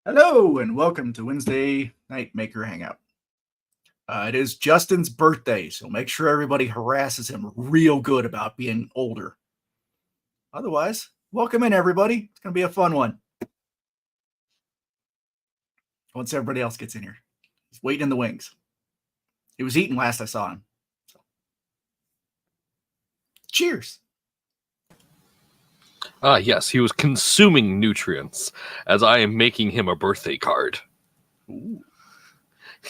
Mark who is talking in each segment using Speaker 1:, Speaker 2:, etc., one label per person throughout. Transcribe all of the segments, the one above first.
Speaker 1: Hello and welcome to Wednesday Night Maker Hangout. It is Justin's birthday, so make sure everybody harasses him real good about being older. Otherwise, welcome in everybody. It's going to be a fun one. Once everybody else gets in here. He's waiting in the wings. He was eating last I saw him. So. Cheers.
Speaker 2: Yes, he was consuming nutrients as I am making him a birthday card.
Speaker 1: Ooh.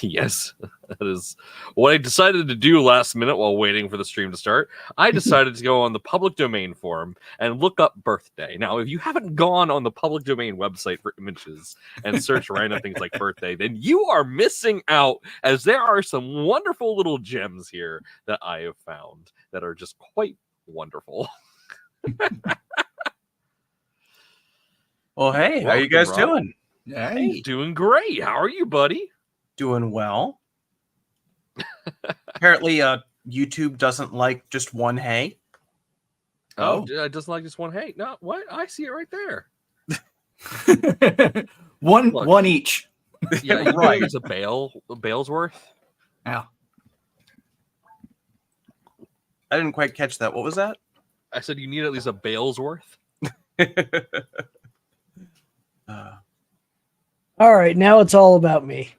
Speaker 2: Yes, that is what I decided to do last minute while waiting for the stream to start. I decided to go on the public domain forum and look up birthday. Now, if you haven't gone on the public domain website for images and search random things like birthday, then you are missing out, as there are some wonderful little gems here that I have found that are just quite wonderful.
Speaker 3: Well, hey, how you guys doing?
Speaker 1: Hey.
Speaker 2: Doing great. How are you, buddy?
Speaker 3: Doing well. Apparently, YouTube doesn't like just one hay.
Speaker 2: Oh, it doesn't like just one. Hey, no, what? I see it right there.
Speaker 1: One each.
Speaker 2: Yeah,
Speaker 3: right.
Speaker 2: It's a bale's worth.
Speaker 1: Yeah.
Speaker 3: I didn't quite catch that. What was that?
Speaker 2: I said you need at least a bale's worth.
Speaker 4: All right, now it's all about me.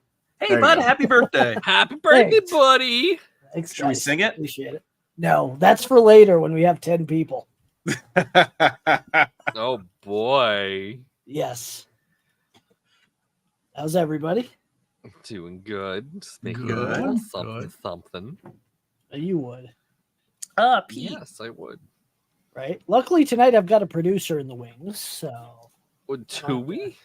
Speaker 3: Hey, bud, happy birthday.
Speaker 2: Happy birthday,
Speaker 4: Thanks.
Speaker 2: buddy.
Speaker 4: Thanks,
Speaker 3: Should we
Speaker 4: guys.
Speaker 3: sing it?
Speaker 4: Appreciate it. No, that's for later when we have 10 people.
Speaker 2: Oh, boy.
Speaker 4: Yes. How's everybody?
Speaker 2: Doing good. Just making
Speaker 1: Good.
Speaker 2: a little
Speaker 1: Good.
Speaker 2: something.
Speaker 4: You would,
Speaker 3: Pete.
Speaker 2: Yes, I would.
Speaker 4: right? Luckily, tonight I've got a producer in the wings, so...
Speaker 2: Do we?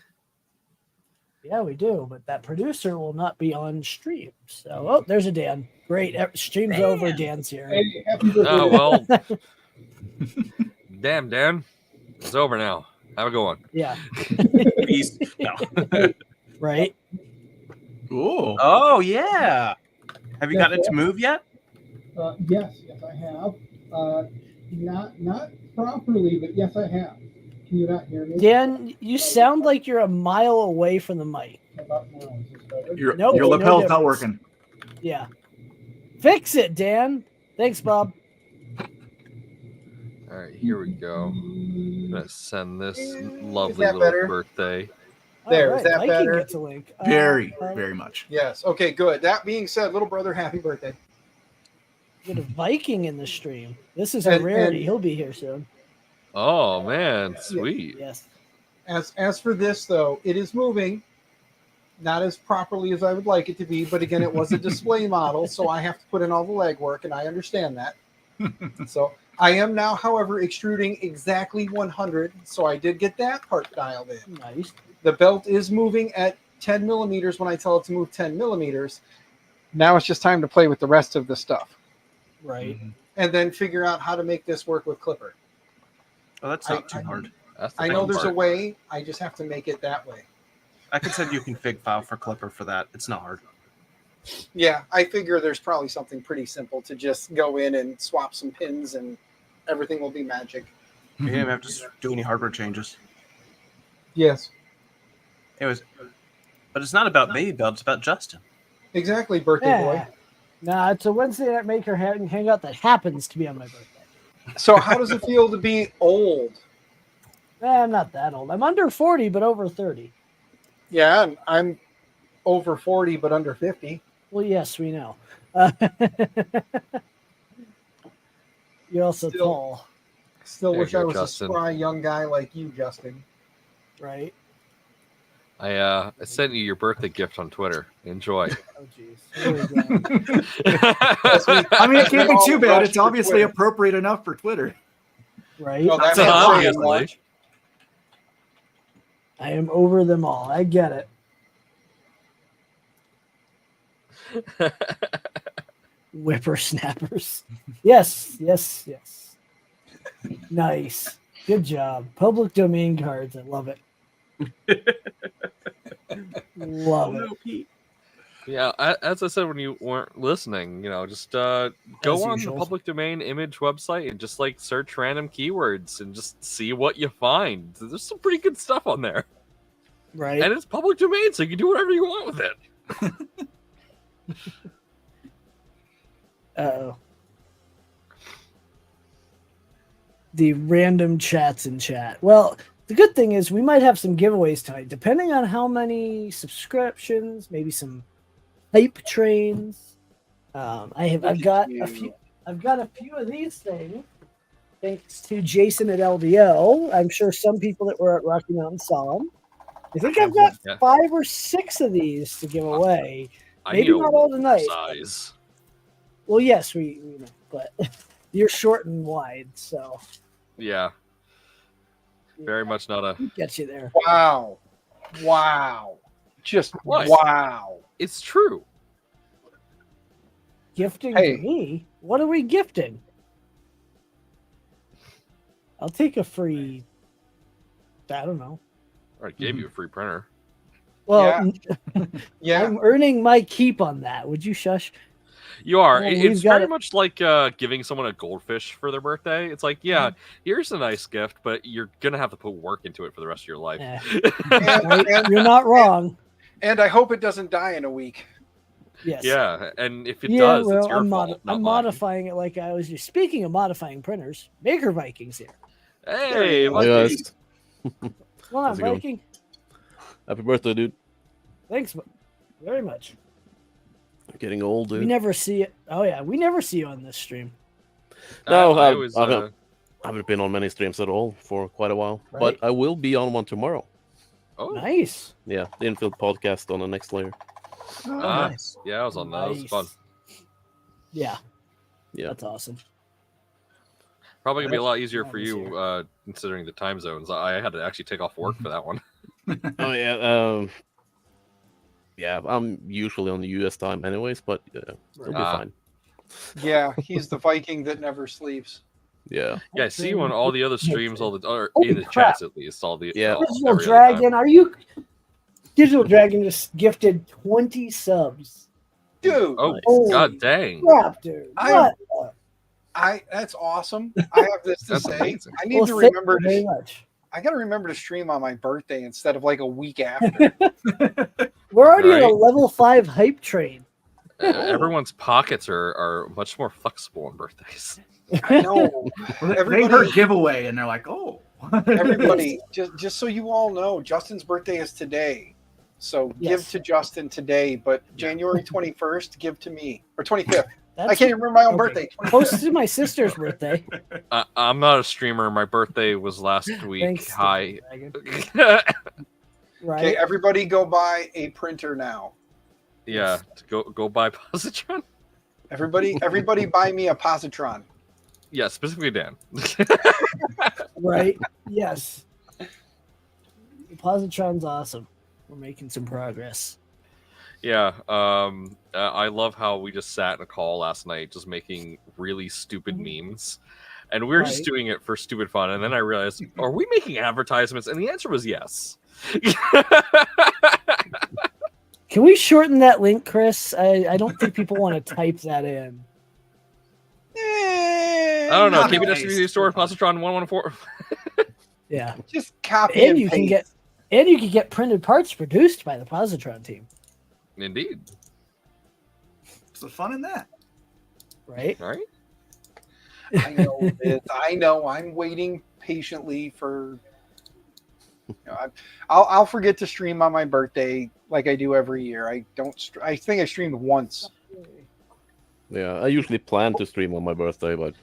Speaker 4: Yeah, we do, but that producer will not be on stream. So, oh, there's a Dan. Great. Stream's over. Dan's here.
Speaker 5: Hey, happy birthday.
Speaker 2: Oh, well. Damn, Dan. It's over now. Have a good one.
Speaker 4: Yeah,
Speaker 3: Peace. No.
Speaker 4: right?
Speaker 1: Cool.
Speaker 3: Oh, yeah. Have you gotten it to move yet?
Speaker 5: Yes, I have. Not properly, but yes, I have. Can you not hear me?
Speaker 4: Dan, you sound like you're a mile away from the mic.
Speaker 5: How about now? Is this better?
Speaker 1: Your
Speaker 4: Nope, no
Speaker 1: lapel's not
Speaker 4: difference.
Speaker 1: working.
Speaker 4: Yeah. Fix it, Dan. Thanks, Bob.
Speaker 2: All right, here we go. I'm going to send this lovely
Speaker 5: that
Speaker 2: little
Speaker 5: better?
Speaker 2: birthday.
Speaker 5: There,
Speaker 4: All
Speaker 5: is that
Speaker 4: Viking
Speaker 5: better?
Speaker 4: Gets a link.
Speaker 1: Very, very much.
Speaker 5: Yes. Okay, good. That being said, little brother, happy birthday.
Speaker 4: Get a Viking in the stream. This is a
Speaker 5: And-
Speaker 4: rarity.
Speaker 5: and-
Speaker 4: He'll be here soon.
Speaker 2: Oh, man. Sweet.
Speaker 4: Yes.
Speaker 5: As for this though, it is moving, not as properly as I would like it to be, but again, it was a display model, so I have to put in all the legwork, and I understand that. So I am now, however, extruding exactly 100, so I did get that part dialed in.
Speaker 4: Nice.
Speaker 5: The belt is moving at 10 millimeters when I tell it to move 10 millimeters. Now it's just time to play with the rest of the stuff
Speaker 4: Right.
Speaker 5: and then figure out how to make this work with Clipper.
Speaker 3: Oh, that's not too hard.
Speaker 2: That's the
Speaker 5: I know
Speaker 2: fun
Speaker 5: there's a
Speaker 2: part.
Speaker 5: way. I just have to make it that way.
Speaker 3: I can send you a config file for Clipper for that. It's not hard.
Speaker 5: Yeah, I figure there's probably something pretty simple to just go in and swap some pins and everything will be magic.
Speaker 3: You don't even have to do any hardware changes.
Speaker 5: Yes,
Speaker 3: Anyways, but it's not about Baby Belt. It's about Justin.
Speaker 5: exactly, birthday
Speaker 4: Yeah. Nah, it's a Wednesday Night Maker hangout that happens to be on my birthday.
Speaker 5: boy. So how does it feel to be old?
Speaker 4: I'm not that old. I'm under 40, but over 30.
Speaker 5: Yeah, and I'm over 40 but under 50.
Speaker 4: Well, yes, we know. You're also
Speaker 5: Still-
Speaker 4: tall,
Speaker 5: Still
Speaker 2: There
Speaker 5: wish
Speaker 2: you
Speaker 5: I
Speaker 2: go,
Speaker 5: was
Speaker 2: Justin.
Speaker 5: a spry young guy like you, Justin.
Speaker 4: right?
Speaker 2: I sent you your birthday gift on Twitter. Enjoy.
Speaker 4: Oh, jeez. Here we go.
Speaker 1: I mean, it can't be
Speaker 5: All
Speaker 1: too bad.
Speaker 5: rushed
Speaker 1: It's
Speaker 5: for
Speaker 1: obviously
Speaker 5: Twitter.
Speaker 1: appropriate enough for Twitter.
Speaker 4: Right?
Speaker 5: Well, that's
Speaker 2: So
Speaker 5: what I'm saying,
Speaker 2: obviously.
Speaker 5: Watch.
Speaker 4: I am over them all. I get it. Whippersnappers. Yes. Nice. Good job. Public domain cards. I love it. Love it.
Speaker 3: Pete.
Speaker 2: Yeah, as I said when you weren't listening, just go
Speaker 4: As
Speaker 2: on
Speaker 4: usual.
Speaker 2: the public domain image website and just search random keywords and just see what you find. There's some pretty good stuff on there.
Speaker 4: Right.
Speaker 2: And it's public domain, so you can do whatever you want with it.
Speaker 4: Uh-oh. The random chats in chat. Well, the good thing is we might have some giveaways tonight, depending on how many subscriptions, maybe some hype trains. I've got a few of these things. Thanks to Jason at LVO. I'm sure some people that were at Rocky Mountain saw them. I think I've got 5 or 6 of these to give away. Maybe not all tonight.
Speaker 2: Size.
Speaker 4: Well, yes, we know, but you're short and wide, so
Speaker 2: Yeah. Very much not a.
Speaker 4: Get you there.
Speaker 5: Wow. Just
Speaker 2: What?
Speaker 5: wow.
Speaker 2: It's true.
Speaker 4: Gifting
Speaker 5: Hey.
Speaker 4: to me? What are we gifting? I'll take a free. I don't know.
Speaker 2: I gave you a free printer.
Speaker 4: Well,
Speaker 5: Yeah.
Speaker 4: I'm earning my keep on that. Would you shush?
Speaker 2: You are.
Speaker 4: Well,
Speaker 2: It's
Speaker 4: we've got
Speaker 2: very
Speaker 4: it.
Speaker 2: much like giving someone a goldfish for their birthday. It's like, yeah, here's a nice gift, but you're gonna have to put work into it for the rest of your life.
Speaker 4: Eh,
Speaker 5: And,
Speaker 4: you're not wrong.
Speaker 5: and I hope it doesn't die in a week.
Speaker 4: Yes.
Speaker 2: Yeah, and if it
Speaker 4: Yeah,
Speaker 2: does,
Speaker 4: well,
Speaker 2: it's your
Speaker 4: I'm,
Speaker 2: fault. not
Speaker 4: I'm
Speaker 2: mine.
Speaker 4: modifying it like I was just speaking of modifying printers. Maker Vikings here.
Speaker 2: Hey,
Speaker 5: Hey,
Speaker 2: Mike.
Speaker 6: guys.
Speaker 4: Well,
Speaker 6: How's it going?
Speaker 4: Viking.
Speaker 6: Happy birthday, dude.
Speaker 4: Thanks very much.
Speaker 6: I'm getting old,
Speaker 4: We
Speaker 6: dude.
Speaker 4: never see it. Oh yeah, we never see you on this stream.
Speaker 6: No,
Speaker 2: I
Speaker 6: I
Speaker 2: was.
Speaker 6: haven't been on many streams at all for quite a while,
Speaker 4: Right.
Speaker 6: but I will be on one tomorrow.
Speaker 2: Oh,
Speaker 4: Nice.
Speaker 6: Yeah, the Infield podcast on the next layer.
Speaker 3: Nice.
Speaker 2: yeah, I was on that. It was fun.
Speaker 4: Yeah.
Speaker 6: Yeah.
Speaker 4: That's awesome.
Speaker 2: Probably gonna be a lot
Speaker 4: That's
Speaker 2: easier
Speaker 4: fun
Speaker 2: for
Speaker 4: this
Speaker 2: you, considering the time zones. I had to actually take off work for that one.
Speaker 6: Oh yeah, I'm usually on the US time anyways, but it'll be
Speaker 2: Ah.
Speaker 6: fine.
Speaker 5: Yeah, he's the Viking that never sleeps.
Speaker 6: Yeah.
Speaker 2: Yeah, I see you on all the other streams, all the or
Speaker 4: Holy
Speaker 2: in the
Speaker 4: crap.
Speaker 2: chats at least. All the
Speaker 6: Yeah.
Speaker 2: every
Speaker 4: Digital
Speaker 2: other
Speaker 4: Dragon,
Speaker 2: time.
Speaker 4: are you? Digital Dragon just gifted 20 subs.
Speaker 5: Dude,
Speaker 2: Oh
Speaker 4: Holy
Speaker 2: god dang!
Speaker 4: Crap, dude.
Speaker 5: I-
Speaker 4: What?
Speaker 5: that's awesome. I have this to
Speaker 2: That's
Speaker 5: say.
Speaker 2: amazing.
Speaker 5: I need
Speaker 4: Well,
Speaker 5: to
Speaker 4: thank
Speaker 5: remember
Speaker 4: you very
Speaker 5: to,
Speaker 4: much.
Speaker 5: I gotta remember to stream on my birthday instead of like a week after.
Speaker 4: We're already on a
Speaker 2: Right.
Speaker 4: level 5 hype train.
Speaker 2: Everyone's pockets are much more flexible on birthdays.
Speaker 5: I know.
Speaker 1: Well, they
Speaker 5: Everybody-
Speaker 1: heard giveaway and they're like, oh.
Speaker 5: Everybody, just so you all know, Justin's birthday is today. So
Speaker 4: Yes.
Speaker 5: give to Justin today, but January 21st, give to me. Or 25th.
Speaker 4: That's
Speaker 5: I can't even remember my own
Speaker 4: okay.
Speaker 5: birthday. 25th.
Speaker 4: close to my sister's birthday.
Speaker 2: I'm not a streamer. My birthday was last week.
Speaker 4: Thanks,
Speaker 2: Hi.
Speaker 4: Digital Dragon.
Speaker 2: yeah,
Speaker 4: Right.
Speaker 5: Okay, everybody go buy a printer now.
Speaker 2: to go buy positron.
Speaker 5: Everybody buy me a positron.
Speaker 2: Yeah, specifically Dan.
Speaker 4: Right. Yes. The Positron's awesome. We're making some progress.
Speaker 2: Yeah, I love how we just sat in a call last night just making really stupid memes. And we were just
Speaker 4: Right.
Speaker 2: doing it for stupid fun. And then I realized, are we making advertisements? And the answer was yes.
Speaker 4: Can we shorten that link, Chris? I don't think people want to type that in.
Speaker 2: I don't know.
Speaker 1: Not
Speaker 2: KBW
Speaker 1: nice.
Speaker 2: store Positron 114.
Speaker 4: Yeah.
Speaker 5: Just copy
Speaker 4: And
Speaker 5: and
Speaker 4: you can
Speaker 5: paste.
Speaker 4: get printed parts produced by the Positron team,
Speaker 2: Indeed.
Speaker 1: What's the fun in that?
Speaker 4: right?
Speaker 2: All right.
Speaker 5: I know this. I know. I'm waiting patiently for. I'll forget to stream on my birthday like I do every year. I don't. I think I streamed once.
Speaker 6: Yeah, I usually plan to stream on my birthday, but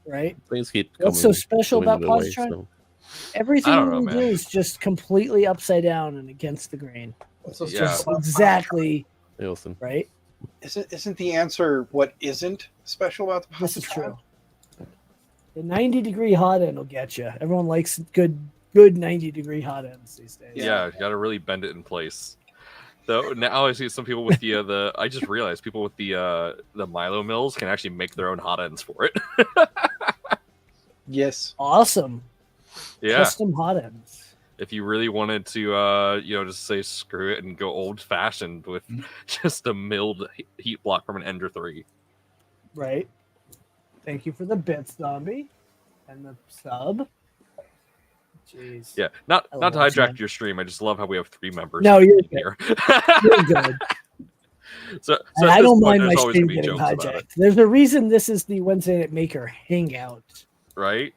Speaker 4: Right?
Speaker 6: things keep coming.
Speaker 4: What's so special
Speaker 6: coming
Speaker 4: about
Speaker 6: the way,
Speaker 4: Positron?
Speaker 6: so.
Speaker 4: Everything
Speaker 2: I don't know,
Speaker 4: we
Speaker 2: man.
Speaker 4: do is just completely upside down and against the grain.
Speaker 5: What's so
Speaker 2: Yeah.
Speaker 5: special
Speaker 4: Just
Speaker 5: about
Speaker 4: exactly
Speaker 6: Awesome.
Speaker 4: right.
Speaker 5: Isn't the answer what isn't special about the
Speaker 4: This is
Speaker 5: positron?
Speaker 4: true. The 90-degree hot end will get you. Everyone likes good 90-degree hot ends these days.
Speaker 2: Yeah, you got to really bend it in place. Though now I see some people with the I just realized people with the Milo mills can actually make their own hot ends for it.
Speaker 5: Yes.
Speaker 4: Awesome.
Speaker 2: Yeah,
Speaker 4: Custom hot ends.
Speaker 2: if you really wanted to, just say screw it and go old fashioned with just a milled heat block from an Ender 3.
Speaker 4: Right. Thank you for the bits, zombie, and the sub. Jeez.
Speaker 2: Yeah, not
Speaker 4: I
Speaker 2: to
Speaker 4: love
Speaker 2: hijack
Speaker 4: John.
Speaker 2: your stream. I just love how we have 3 members.
Speaker 4: No, you're good.
Speaker 2: here.
Speaker 4: You're good.
Speaker 2: so
Speaker 4: And
Speaker 2: at
Speaker 4: I
Speaker 2: this
Speaker 4: don't
Speaker 2: point,
Speaker 4: mind my
Speaker 2: there's always
Speaker 4: stream
Speaker 2: gonna be
Speaker 4: getting
Speaker 2: jokes about it,
Speaker 4: hijacked. There's a reason this is the Wednesday Night Maker Hangout
Speaker 2: right?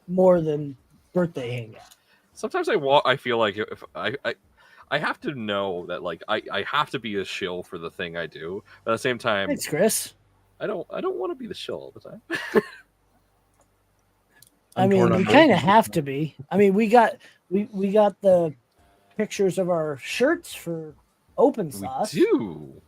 Speaker 4: more than birthday hangout.
Speaker 2: Sometimes I feel like if I have to know that like I have to be a shill for the thing I do, but at the same time,
Speaker 4: Thanks, Chris.
Speaker 2: I don't want to be the shill all the time.
Speaker 4: I mean, we kind of have to be. I mean, we got the pictures of our shirts for Open Sauce.
Speaker 2: We do.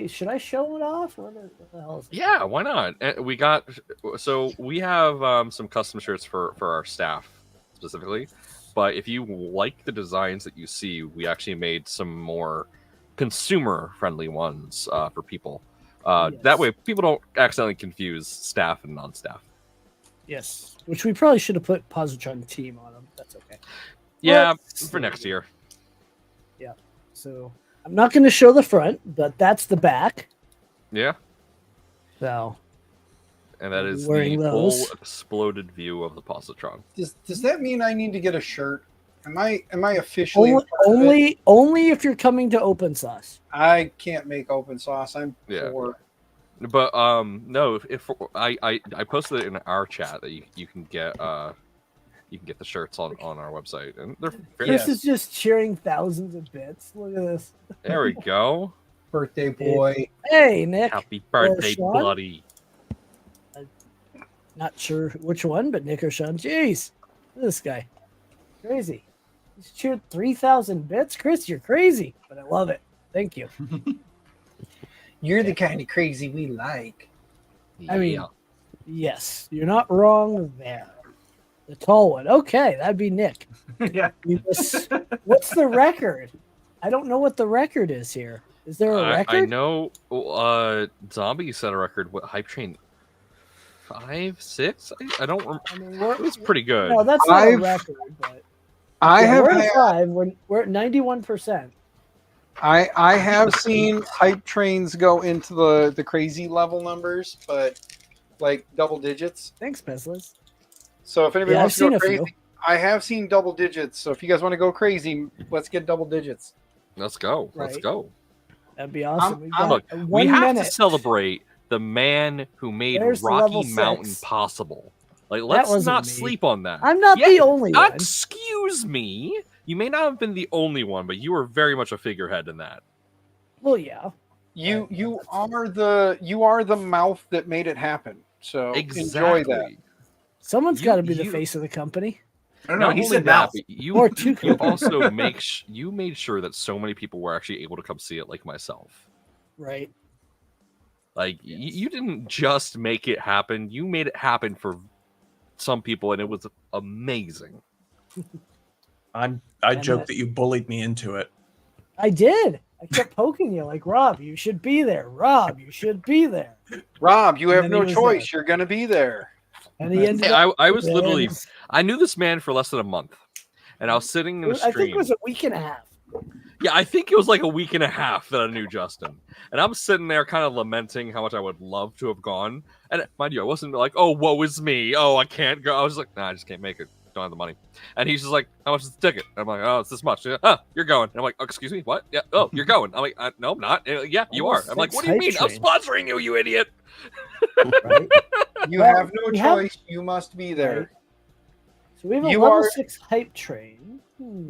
Speaker 4: Should I show it off? What the hell is it?
Speaker 2: Yeah, why not? We have some custom shirts for our staff specifically, but if you like the designs that you see, we actually made some more consumer friendly ones for people.
Speaker 4: Yes.
Speaker 2: That way people don't accidentally confuse staff and non-staff.
Speaker 4: Yes, which we probably should have put Positron Team on them. That's okay.
Speaker 2: Yeah,
Speaker 4: Let's
Speaker 2: for next year.
Speaker 4: Yeah. So I'm not going to show the front, but that's the back.
Speaker 2: Yeah.
Speaker 4: So.
Speaker 2: And that is
Speaker 4: Wearing
Speaker 2: the
Speaker 4: those.
Speaker 2: full exploded view of the positron.
Speaker 5: Does that mean I need to get a shirt? Am I officially
Speaker 4: Only if you're coming to Open Sauce.
Speaker 5: I can't make open sauce. I'm
Speaker 2: Yeah.
Speaker 5: poor.
Speaker 2: But no, if I posted it in our chat that you can get the shirts on our website, and they're very
Speaker 4: Chris is just cheering thousands of bits. Look at this.
Speaker 2: There we go.
Speaker 5: Birthday boy.
Speaker 4: Hey, Nick.
Speaker 2: Happy birthday,
Speaker 4: Sean?
Speaker 2: buddy.
Speaker 4: Not sure which one, but Nick or Sean. Jeez. Look at this guy. Crazy. He's cheered 3,000 bits. Chris, you're crazy, but I love it. Thank you.
Speaker 5: You're the kind of crazy we like.
Speaker 4: I mean, yes, you're not wrong there. The tall one. Okay, that'd be Nick.
Speaker 1: Yeah.
Speaker 4: What's the record? I don't know what the record is here. Is there a record?
Speaker 2: I know. Zombie set a record. What Hype Train? 5, 6? I don't remember.
Speaker 4: I mean,
Speaker 2: It was pretty good.
Speaker 4: No, that's not a
Speaker 5: I've-
Speaker 4: record. But
Speaker 5: I have
Speaker 4: we're at 5. We're at 91%.
Speaker 5: I have seen hype trains go into the crazy level numbers, but like double digits.
Speaker 4: Thanks, Peslas.
Speaker 5: So if anybody
Speaker 4: Yeah, I've
Speaker 5: wants to go
Speaker 4: seen a few.
Speaker 5: crazy, I have seen double digits. So if you guys want to go crazy, let's get double digits.
Speaker 2: Let's go. Let's
Speaker 4: Right.
Speaker 2: go.
Speaker 4: That'd be awesome. We
Speaker 5: I'm-
Speaker 4: got
Speaker 2: Look, we
Speaker 4: 1
Speaker 2: have
Speaker 4: minute.
Speaker 2: to celebrate the man who made
Speaker 4: There's the
Speaker 2: Rocky
Speaker 4: level
Speaker 2: Mountain
Speaker 4: 6.
Speaker 2: possible. Like, let's
Speaker 4: wasn't
Speaker 2: not
Speaker 4: me.
Speaker 2: sleep on that.
Speaker 4: I'm not
Speaker 2: Yeah,
Speaker 4: the only one.
Speaker 2: Excuse me. You may not have been the only one, but you were very much a figurehead in that.
Speaker 4: Well, yeah.
Speaker 5: You are the mouth that made it happen. So enjoy that.
Speaker 4: Someone's
Speaker 2: You-
Speaker 4: got to be the
Speaker 2: you-
Speaker 4: face of the company.
Speaker 1: I don't know.
Speaker 2: Not
Speaker 1: He
Speaker 2: only
Speaker 1: said
Speaker 2: that,
Speaker 1: mouth.
Speaker 2: but you
Speaker 4: Or two.
Speaker 2: you also you made sure that so many people were actually able to come see it, like myself.
Speaker 4: Right.
Speaker 2: Like you didn't just make it happen; you made it happen for some people, and it was amazing.
Speaker 3: I joked that you bullied me into it.
Speaker 4: I did. I kept poking you like, Rob, you should be there. Rob, you should be there.
Speaker 5: Rob, you
Speaker 4: And
Speaker 5: have
Speaker 4: then
Speaker 5: no
Speaker 4: he was
Speaker 5: choice.
Speaker 4: there.
Speaker 5: You're gonna be there.
Speaker 4: And he ended
Speaker 2: Hey,
Speaker 4: up.
Speaker 2: I was literally
Speaker 4: and
Speaker 2: I knew this man for less than a month, and I was sitting in a
Speaker 4: I think
Speaker 2: stream.
Speaker 4: it was a week and a half.
Speaker 2: Yeah, I think it was like a week and a half that I knew Justin. And I'm sitting there kind of lamenting how much I would love to have gone. And mind you, I wasn't like, oh, woe is me. Oh, I can't go. I was like, nah, I just can't make it. Don't have the money. And he's just like, how much is the ticket? I'm like, oh, it's this much. Oh, you're going. And I'm like, oh, excuse me, what? Yeah, oh, you're going. I'm like, no, I'm not. Yeah, you are. I'm like, what do you mean? I'm sponsoring you, you idiot.
Speaker 4: Right?
Speaker 5: You
Speaker 4: Well,
Speaker 5: have no
Speaker 4: we have-
Speaker 5: choice. You must be there.
Speaker 4: Right. So we have a
Speaker 5: You
Speaker 4: level
Speaker 5: are-
Speaker 4: 6 hype train.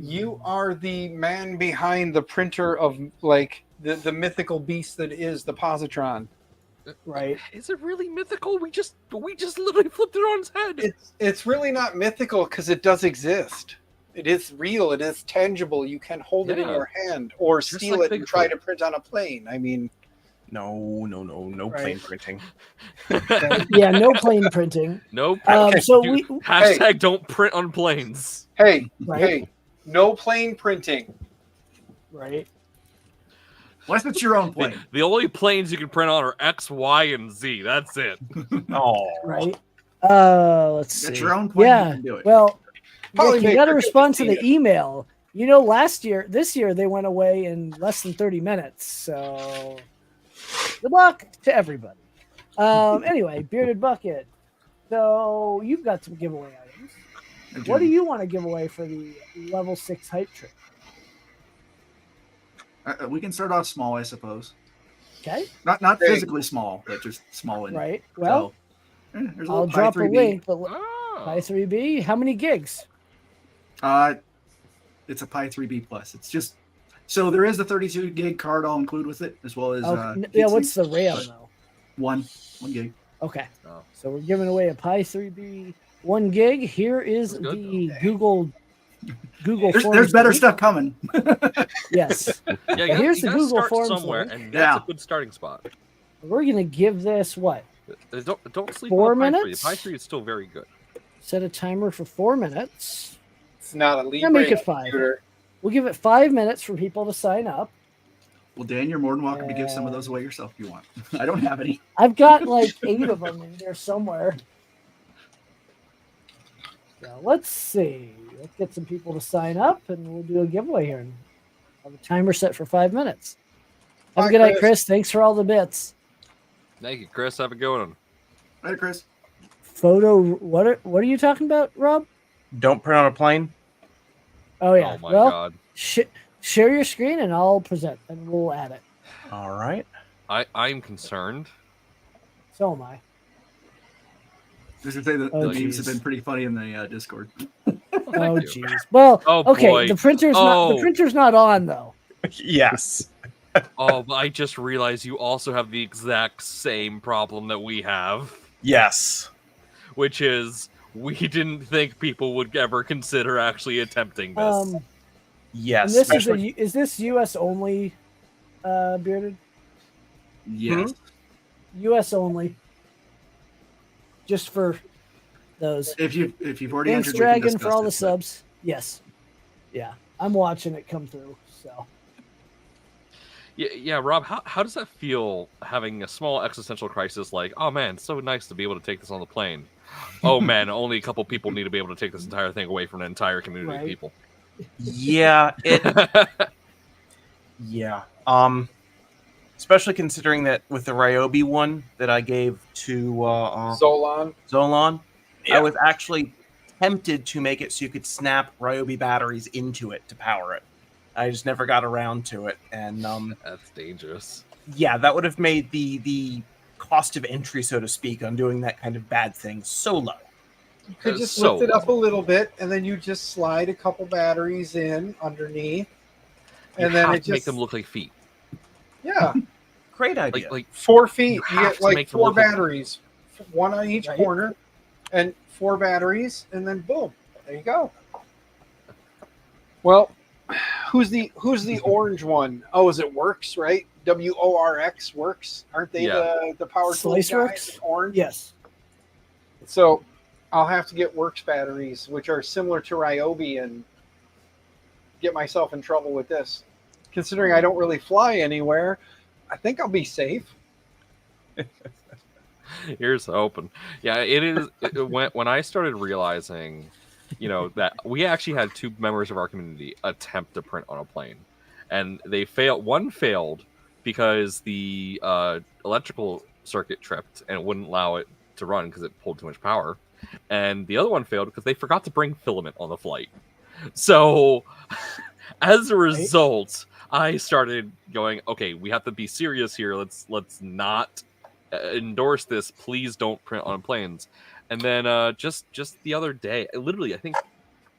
Speaker 5: You are the man behind the printer of like the mythical beast that is the positron.
Speaker 4: Right.
Speaker 2: Is it really mythical? We just literally flipped it on its head.
Speaker 5: It's really not mythical because it does exist. It is real. It is tangible. You can hold it in
Speaker 2: Yeah.
Speaker 5: your hand or
Speaker 2: Just
Speaker 5: steal
Speaker 2: like
Speaker 5: it and try
Speaker 2: Bigfoot.
Speaker 5: to print on a plane. I mean,
Speaker 3: No
Speaker 4: Right.
Speaker 3: plane printing.
Speaker 4: Yeah, no plane printing.
Speaker 2: No.
Speaker 4: So
Speaker 2: Dude,
Speaker 4: we
Speaker 2: hashtag don't print on planes.
Speaker 5: hey,
Speaker 4: Right.
Speaker 5: hey, no plane printing.
Speaker 4: right.
Speaker 1: Unless it's your own plane.
Speaker 2: The only planes you can print on are X, Y, and Z. That's it.
Speaker 3: Oh,
Speaker 4: Right. Let's see.
Speaker 1: Get your own plane. You
Speaker 4: Yeah.
Speaker 1: can do it.
Speaker 4: Well,
Speaker 5: Probably
Speaker 4: Nick, you
Speaker 5: make
Speaker 4: got to
Speaker 5: for
Speaker 4: respond to the
Speaker 5: 15.
Speaker 4: email. You know, this year they went away in less than 30 minutes. So good luck to everybody. Anyway, Bearded Bucket. So you've got some giveaway items. What do you want to give away for the level 6 hype trick?
Speaker 1: We can start off small, I suppose.
Speaker 4: Okay.
Speaker 1: Not physically small, but just small.
Speaker 4: Right. Well,
Speaker 1: there's a
Speaker 4: I'll
Speaker 1: little
Speaker 4: drop a
Speaker 1: 3B.
Speaker 4: link. But
Speaker 2: Oh.
Speaker 4: Pi 3B, how many gigs?
Speaker 1: It's a Pi 3B plus. It's just so there is a 32 gig card I'll include with it, as well as
Speaker 4: yeah. What's the RAM though?
Speaker 1: One gig.
Speaker 4: Okay.
Speaker 2: Oh.
Speaker 4: So we're giving away a Pi 3B 1 gig. Here is
Speaker 2: That's good,
Speaker 4: the Google
Speaker 1: There's
Speaker 4: Forms
Speaker 1: better
Speaker 4: link.
Speaker 1: stuff coming.
Speaker 4: Yes.
Speaker 2: Yeah,
Speaker 4: here's
Speaker 2: you
Speaker 4: the
Speaker 2: gotta
Speaker 4: Google
Speaker 2: start
Speaker 4: Forms
Speaker 2: somewhere,
Speaker 4: link.
Speaker 2: and that's a good starting spot.
Speaker 4: We're gonna give this what?
Speaker 2: Don't sleep
Speaker 4: 4
Speaker 2: on Pi 3.
Speaker 4: minutes?
Speaker 2: Pi 3 is still very good.
Speaker 4: Set a timer for 4 minutes.
Speaker 5: It's not a Libre
Speaker 4: make it 5.
Speaker 5: computer.
Speaker 4: We'll give it 5 minutes for people to sign up.
Speaker 1: Well, Dan, you're more than welcome to give some of those away yourself if you want. I don't have any.
Speaker 4: I've got like 8 of them in there somewhere. So let's see. Let's get some people to sign up, and we'll do a giveaway here. And have a timer set for 5 minutes. Have a good night, Chris. Thanks for all the bits.
Speaker 2: Thank you, Chris. Have a good one.
Speaker 1: Later, Chris.
Speaker 4: Photo. What are you talking about, Rob?
Speaker 3: Don't print on a plane.
Speaker 4: Oh yeah.
Speaker 2: Oh my
Speaker 4: well,
Speaker 2: god.
Speaker 4: share your screen, and I'll present, and we'll add it.
Speaker 3: All right.
Speaker 2: I'm concerned.
Speaker 4: So am I.
Speaker 1: Just to say that
Speaker 4: Oh,
Speaker 1: the memes have
Speaker 4: geez.
Speaker 1: been pretty funny in the Discord.
Speaker 4: Oh
Speaker 2: Thank you.
Speaker 4: jeez. Well,
Speaker 2: Oh,
Speaker 4: okay.
Speaker 2: boy.
Speaker 4: The printer's not on though.
Speaker 3: Yes.
Speaker 2: Oh, but I just realized you also have the exact same problem that we have,
Speaker 3: Yes.
Speaker 2: which is we didn't think people would ever consider actually attempting this.
Speaker 3: Yes.
Speaker 4: And this
Speaker 3: especially-
Speaker 4: is this U.S. only, Bearded?
Speaker 1: Yes.
Speaker 4: U.S. only. Just for those.
Speaker 1: If you've already
Speaker 4: Thanks,
Speaker 1: entered, we can
Speaker 4: Dragon, for all the
Speaker 1: discuss it, but-
Speaker 4: subs. Yes. Yeah, I'm watching it come through. So
Speaker 2: Yeah, Rob, how does that feel having a small existential crisis like, oh man, it's so nice to be able to take this on the plane. Oh man, only a couple people need to be able to take this entire thing away from an entire community of people.
Speaker 3: Yeah. Yeah. Especially considering that with the Ryobi one that I gave to
Speaker 5: Zolan.
Speaker 3: I was actually tempted to make it so you could snap Ryobi batteries into it to power it. I just never got around to it, and
Speaker 2: That's dangerous.
Speaker 3: yeah, that would have made the cost of entry, so to speak, on doing that kind of bad thing so low.
Speaker 5: You could
Speaker 2: That's
Speaker 5: just
Speaker 2: so
Speaker 5: lift it up a little bit, and then you just slide a couple batteries in underneath,
Speaker 2: You
Speaker 5: and then
Speaker 2: have
Speaker 5: it
Speaker 2: to make
Speaker 5: just
Speaker 2: them look like feet.
Speaker 5: yeah,
Speaker 3: Great idea.
Speaker 2: Like
Speaker 5: 4 feet.
Speaker 2: You
Speaker 5: You
Speaker 2: have
Speaker 5: get
Speaker 2: to
Speaker 5: like
Speaker 2: make them
Speaker 5: 4
Speaker 2: look like-
Speaker 5: batteries, one on each
Speaker 4: Right.
Speaker 5: corner, and 4 batteries, and then boom, there you go. Well, who's the orange one? Oh, is it Works, right? WORX Works, aren't they the power tool guys?
Speaker 4: Sliceworks?
Speaker 5: Orange.
Speaker 4: yes.
Speaker 5: So I'll have to get Works batteries, which are similar to Ryobi, and get myself in trouble with this. Considering I don't really fly anywhere, I think I'll be safe.
Speaker 2: Here's hoping. Yeah, it is. When I started realizing, that we actually had 2 members of our community attempt to print on a plane, and they failed. One failed because the electrical circuit tripped and it wouldn't allow it to run because it pulled too much power, and the other one failed because they forgot to bring filament on the flight. So, as a result, I started going, okay, we have to be serious here. Let's not endorse this. Please don't print on planes. And then just the other day, literally I think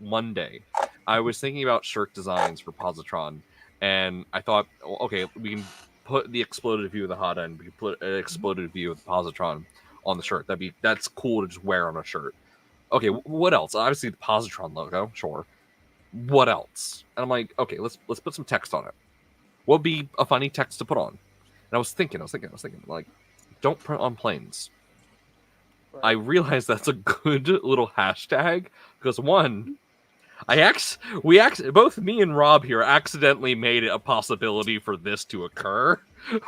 Speaker 2: Monday, I was thinking about shirt designs for Positron, and I thought, well, okay, we can put the exploded view of the hot end, we can put an exploded view of the Positron on the shirt. That's cool to just wear on a shirt. Okay, what else? Obviously the Positron logo, sure. What else? And I'm like, okay, let's put some text on it. What would be a funny text to put on? And I was thinking, like, don't print on planes. I realized that's a good little hashtag because one, both me and Rob here accidentally made it a possibility for this to occur,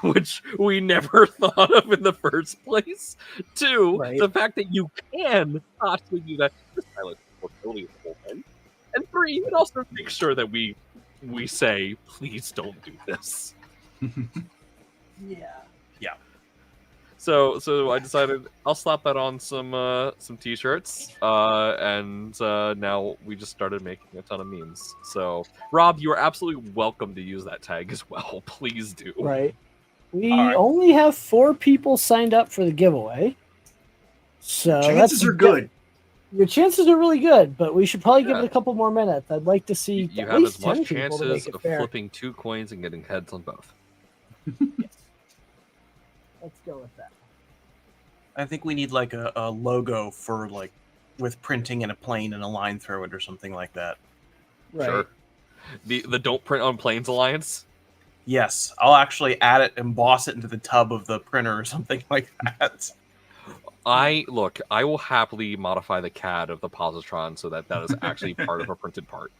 Speaker 2: which we never thought of in the first place. 2,
Speaker 4: Right.
Speaker 2: the fact that you can possibly do that. And 3, it also makes sure that we say, please don't do this.
Speaker 4: Yeah.
Speaker 2: So I decided I'll slap that on some t-shirts, and now we just started making a ton of memes. So Rob, you are absolutely welcome to use that tag as well. Please do.
Speaker 4: Right. We
Speaker 3: All right.
Speaker 4: only have 4 people signed up for the giveaway. So
Speaker 1: Chances are good.
Speaker 4: Your chances are really good, but we should probably give
Speaker 2: Yeah.
Speaker 4: it a couple more minutes. I'd like to see
Speaker 2: You
Speaker 4: at
Speaker 2: have
Speaker 4: least
Speaker 2: as much
Speaker 4: 10 people to make
Speaker 2: chances
Speaker 4: it
Speaker 2: of
Speaker 4: fair.
Speaker 2: flipping 2 coins and getting heads on both.
Speaker 4: Let's go with that.
Speaker 3: I think we need like a logo for like with printing in a plane and a line through it or something like that.
Speaker 4: Right.
Speaker 2: Sure. The Don't Print on Planes Alliance.
Speaker 3: Yes, I'll actually add it, emboss it into the tub of the printer or something like that.
Speaker 2: I will happily modify the CAD of the positron so that is actually part of a printed part.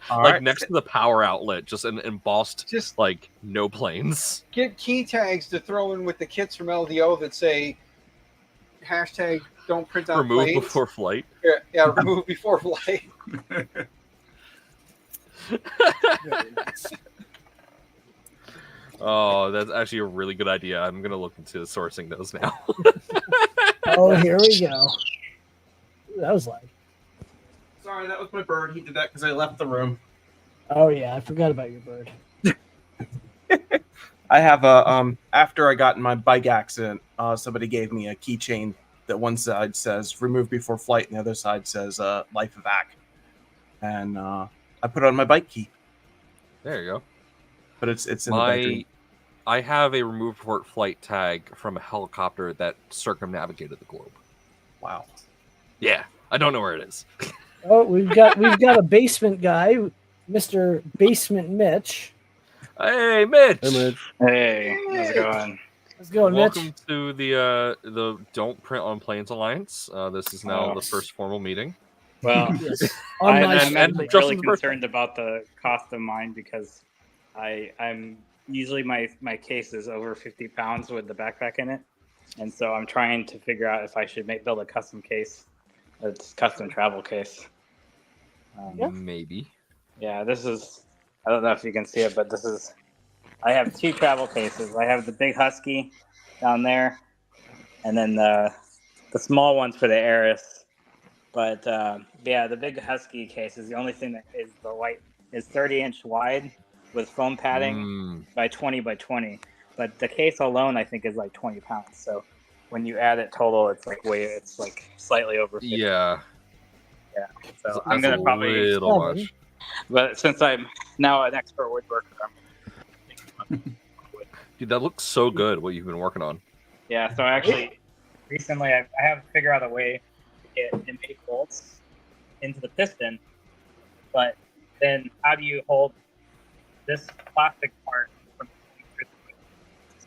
Speaker 3: All
Speaker 2: Like
Speaker 3: right.
Speaker 2: next to the power outlet, just an embossed,
Speaker 5: Just
Speaker 2: like no planes.
Speaker 5: get key tags to throw in with the kits from LDO that say hashtag don't print on
Speaker 2: Remove
Speaker 5: planes.
Speaker 2: before flight.
Speaker 5: Yeah, remove before flight.
Speaker 4: Very nice.
Speaker 2: Oh, that's actually a really good idea. I'm gonna look into sourcing those now.
Speaker 4: Oh, here we go. Ooh, that was loud.
Speaker 3: Sorry, that was my bird. He did that because I left the room.
Speaker 4: Oh yeah, I forgot about your bird.
Speaker 3: I have a after I got in my bike accident, somebody gave me a keychain that one side says "remove before flight" and the other side says "life evac," and I put it on my bike key.
Speaker 2: There you go.
Speaker 3: But it's in the bedroom.
Speaker 2: I have a remove before flight tag from a helicopter that circumnavigated the globe.
Speaker 3: Wow.
Speaker 2: Yeah, I don't know where it is.
Speaker 4: Oh, we've got a basement guy, Mr. Basement Mitch.
Speaker 2: Hey, Mitch.
Speaker 6: Hey, Mitch.
Speaker 7: Hey, how's it going?
Speaker 4: How's it going,
Speaker 2: Welcome
Speaker 4: Mitch?
Speaker 2: to the Don't Print on Planes Alliance. This is now
Speaker 7: Oh.
Speaker 2: the first formal meeting.
Speaker 7: Well,
Speaker 4: Yes. On my
Speaker 7: I'm
Speaker 2: and
Speaker 4: street.
Speaker 7: actually
Speaker 2: Justin's
Speaker 7: really
Speaker 2: birthday.
Speaker 7: concerned about the cost of mine because I'm usually my case is over 50 pounds with the backpack in it, and so I'm trying to figure out if I should build a custom case, a custom travel case.
Speaker 4: Yeah.
Speaker 2: Maybe.
Speaker 7: Yeah, this is. I don't know if you can see it, but this is. I have 2 travel cases. I have the big Husky down there, and then the small ones for the Aris. But yeah, the big Husky case is the only thing that is the white is 30-inch wide with foam padding by 20 by 20. But the case alone, I think, is like 20 pounds. So when you add it total, it's like slightly over 50.
Speaker 2: Yeah.
Speaker 7: Yeah. So
Speaker 2: That's
Speaker 7: I'm gonna
Speaker 2: a
Speaker 7: probably.
Speaker 2: little
Speaker 4: Seven.
Speaker 2: much.
Speaker 7: But since I'm now an expert woodworker,
Speaker 2: Dude, that looks so good. What you've been working on.
Speaker 7: yeah. So actually, recently I have to figure out a way to get M8 bolts into the piston. But then how do you hold this plastic part from the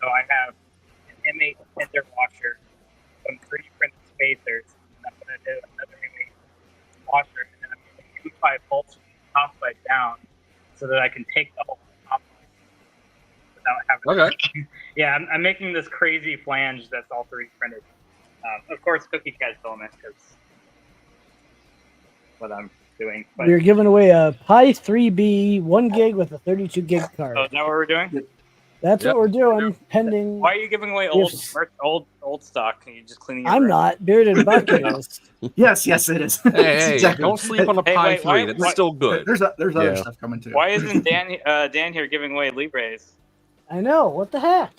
Speaker 7: so I have an M8 tender washer, some 3D printed spacers, and I'm going to do another M8 washer, and then I'm going to do 5 bolts from the top side down so that I can take the whole top without having
Speaker 2: Okay.
Speaker 7: Yeah, I'm making this crazy flange that's all 3D printed. Of course, cookie cat filament because what I'm doing. But
Speaker 4: We're giving away a Pi 3B 1 gig with a 32 gig card.
Speaker 7: oh, is that what we're doing?
Speaker 4: That's
Speaker 2: Yep.
Speaker 4: what we're doing, pending.
Speaker 7: Why are you giving away
Speaker 4: Yes.
Speaker 7: old stock? Are you just cleaning your
Speaker 4: I'm
Speaker 7: room?
Speaker 4: not. Bearded Bucket is.
Speaker 1: Yes, it is.
Speaker 2: Hey,
Speaker 1: It's
Speaker 2: hey,
Speaker 1: exactly-
Speaker 2: don't sleep on a
Speaker 7: Hey,
Speaker 2: Pi
Speaker 7: wait,
Speaker 2: 3.
Speaker 7: why-
Speaker 2: That's
Speaker 7: why-
Speaker 2: still good.
Speaker 1: There's other
Speaker 6: Yeah.
Speaker 1: stuff coming too.
Speaker 7: Why isn't Dan here giving away Libres?
Speaker 4: I know. What the heck?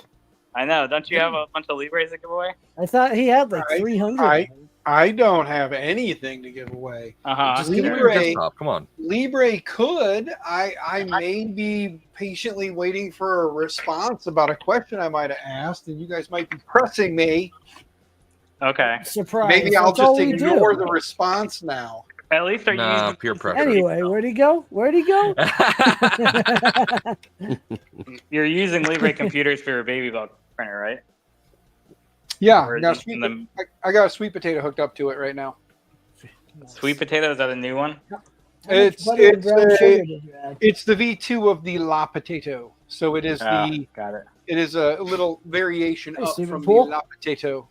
Speaker 7: I know. Don't you have a bunch of Libres to give away?
Speaker 4: I thought he had like
Speaker 5: I-
Speaker 4: 300.
Speaker 5: I don't have anything to give away.
Speaker 2: Just give me your
Speaker 5: Libre-
Speaker 2: desktop. Come on.
Speaker 5: Libre could. I may be patiently waiting for a response about a question I might have asked, and you guys might be pressing me.
Speaker 7: Okay.
Speaker 4: Surprise.
Speaker 5: Maybe I'll
Speaker 4: That's all
Speaker 5: just
Speaker 4: we
Speaker 5: ignore
Speaker 4: do.
Speaker 5: the response now.
Speaker 7: At least are you
Speaker 2: Nah,
Speaker 7: using
Speaker 2: peer
Speaker 7: this for
Speaker 2: pressure.
Speaker 4: Anyway, where'd he go? Where'd he go?
Speaker 7: You're using Libre computers for your baby bug printer, right?
Speaker 5: Yeah,
Speaker 7: Or is
Speaker 5: now
Speaker 7: it in the
Speaker 5: I got a sweet potato hooked up to it right now.
Speaker 7: sweet potato? Is that a new one?
Speaker 4: How much
Speaker 5: It's-
Speaker 4: butter and
Speaker 5: it's
Speaker 4: brown
Speaker 5: a-
Speaker 4: sugar did you add?
Speaker 5: It's the V2 of the La Potato, so it is
Speaker 7: Got it.
Speaker 5: it is a little variation
Speaker 4: Hey,
Speaker 5: up
Speaker 4: Stephen
Speaker 5: from
Speaker 4: Poole.
Speaker 5: the La Potato.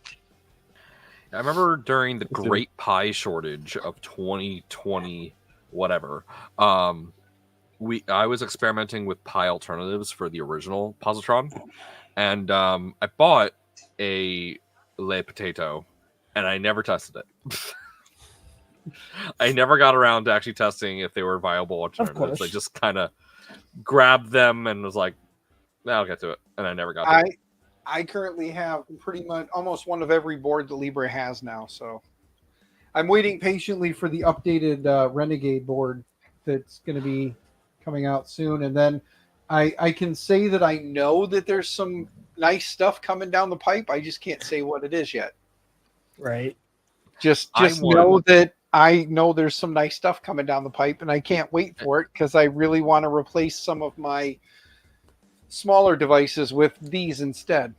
Speaker 2: I remember during the
Speaker 6: Let's do it.
Speaker 2: Great Pie shortage of 2020, whatever. I was experimenting with pie alternatives for the original positron, and I bought a Le Potato, and I never tested it. I never got around to actually testing if they were viable alternatives. I
Speaker 4: course.
Speaker 2: just kind of grabbed them and was like, I'll get to it. And I never got to it.
Speaker 5: I currently have pretty much almost one of every board that Libre has now. So I'm waiting patiently for the updated Renegade board that's going to be coming out soon. And then I can say that I know that there's some nice stuff coming down the pipe. I just can't say what it is yet.
Speaker 4: Right.
Speaker 5: Just know that I know there's some nice stuff coming down the pipe, and I can't wait for it because I really want to replace some of my smaller devices with these instead.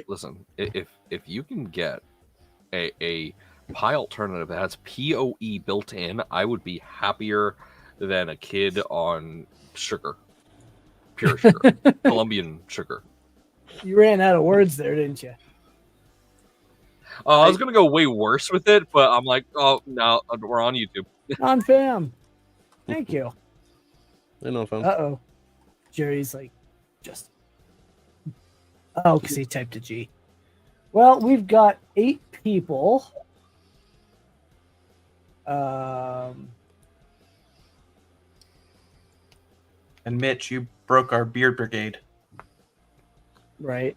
Speaker 2: Listen, if you can get a Pi alternative that has PoE built in, I would be happier than a kid on sugar, pure sugar, Colombian sugar.
Speaker 4: You ran out of words there, didn't you?
Speaker 2: I was gonna go way worse with it, but I'm like, oh no, we're on YouTube.
Speaker 4: On fam. Thank you.
Speaker 6: I know, fam.
Speaker 4: Uh-oh. Jerry's like, just. Oh, because he typed a G. Well, we've got 8 people.
Speaker 3: And Mitch, you broke our beard brigade.
Speaker 4: Right.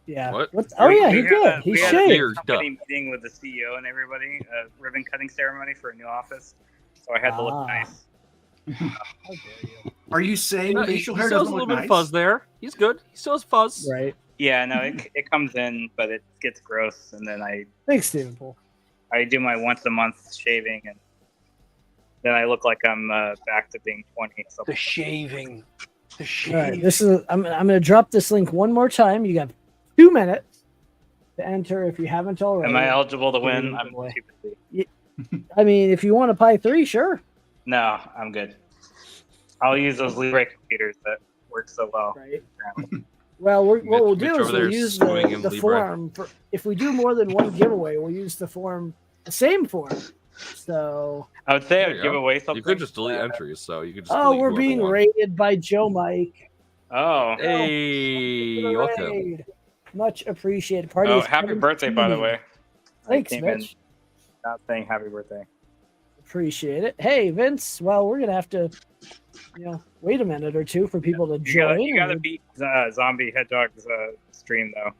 Speaker 4: Yeah.
Speaker 2: What?
Speaker 4: Oh, yeah, he
Speaker 7: We
Speaker 4: did.
Speaker 7: had
Speaker 4: He
Speaker 7: we had a
Speaker 4: shaved.
Speaker 7: big company meeting with the CEO and everybody, a ribbon cutting ceremony for a new office. So I had to look nice.
Speaker 4: How dare you?
Speaker 1: Are you saying
Speaker 2: He
Speaker 1: facial
Speaker 2: still
Speaker 1: hair
Speaker 2: has
Speaker 1: doesn't
Speaker 2: a
Speaker 1: look
Speaker 2: little bit
Speaker 1: nice?
Speaker 2: of fuzz there. He's good. He still has fuzz.
Speaker 4: Right.
Speaker 7: Yeah, no, it comes in, but it gets gross, and then
Speaker 4: Thanks, Stephen Poole.
Speaker 7: I do my once a month shaving, and then I look like I'm back to being 20. So
Speaker 5: The shaving. The
Speaker 4: All
Speaker 5: shaving.
Speaker 4: right. This is. I'm going to drop this link one more time. You got 2 minutes to enter if you haven't already.
Speaker 7: am I eligible to win? I'm
Speaker 4: Giveaway.
Speaker 7: too busy.
Speaker 4: I mean, if you want to Pi 3, sure.
Speaker 7: No, I'm good. I'll use those Libre computers that work so well.
Speaker 4: Right.
Speaker 7: apparently.
Speaker 4: Well, what we'll
Speaker 2: Mitch
Speaker 4: do
Speaker 2: over
Speaker 4: is
Speaker 2: there
Speaker 4: we'll use
Speaker 2: screwing in
Speaker 4: the
Speaker 2: Libre.
Speaker 4: form for if we do more than one giveaway, we'll use the same form. So,
Speaker 7: I would say I
Speaker 2: There
Speaker 7: would
Speaker 2: you
Speaker 7: give
Speaker 2: go.
Speaker 7: away something.
Speaker 2: You could just delete entries, so you could just.
Speaker 4: oh,
Speaker 2: delete
Speaker 4: we're
Speaker 2: whoever
Speaker 4: being
Speaker 2: won.
Speaker 4: rated by Joe Mike.
Speaker 7: Oh,
Speaker 2: Hey, welcome.
Speaker 4: Raid. Much appreciated. Party.
Speaker 7: oh,
Speaker 4: is
Speaker 7: happy birthday, by the
Speaker 4: 17.
Speaker 7: way.
Speaker 4: Thanks,
Speaker 7: I came in
Speaker 4: Mitch.
Speaker 7: not saying happy birthday.
Speaker 4: Appreciate it. Hey, Vince. Well, we're gonna have to, wait a minute or two for people to join.
Speaker 7: You gotta beat Zombie Hedgehog's stream, though.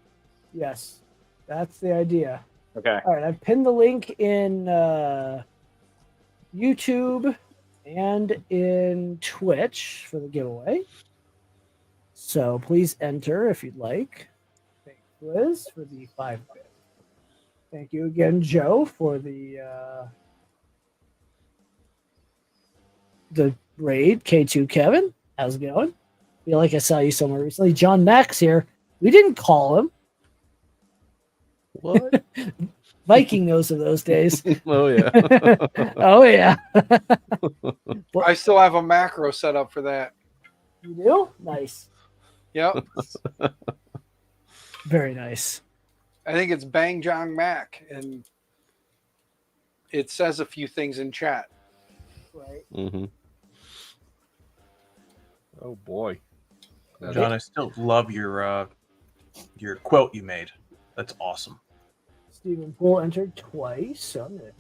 Speaker 4: Yes, that's the idea.
Speaker 7: Okay.
Speaker 4: All right, I've pinned the link in YouTube and in Twitch for the giveaway. So please enter if you'd like. Thank you, Liz, for the 5-bit. Thank you again, Joe, for the raid. K2 Kevin, how's it going? Feel like I saw you somewhere recently. John Max here. We didn't call him.
Speaker 6: What?
Speaker 4: Viking knows of those days.
Speaker 6: Oh yeah.
Speaker 4: Oh yeah.
Speaker 5: I still have a macro set up for that.
Speaker 4: You do? Nice.
Speaker 5: Yep.
Speaker 4: Very nice.
Speaker 5: I think it's Bang Jong Mac, and it says a few things in chat.
Speaker 4: Right.
Speaker 6: Mm-hmm.
Speaker 2: Oh boy,
Speaker 3: John, I still love your quilt you made. That's awesome.
Speaker 4: Stephen Poole entered twice. So I'm gonna...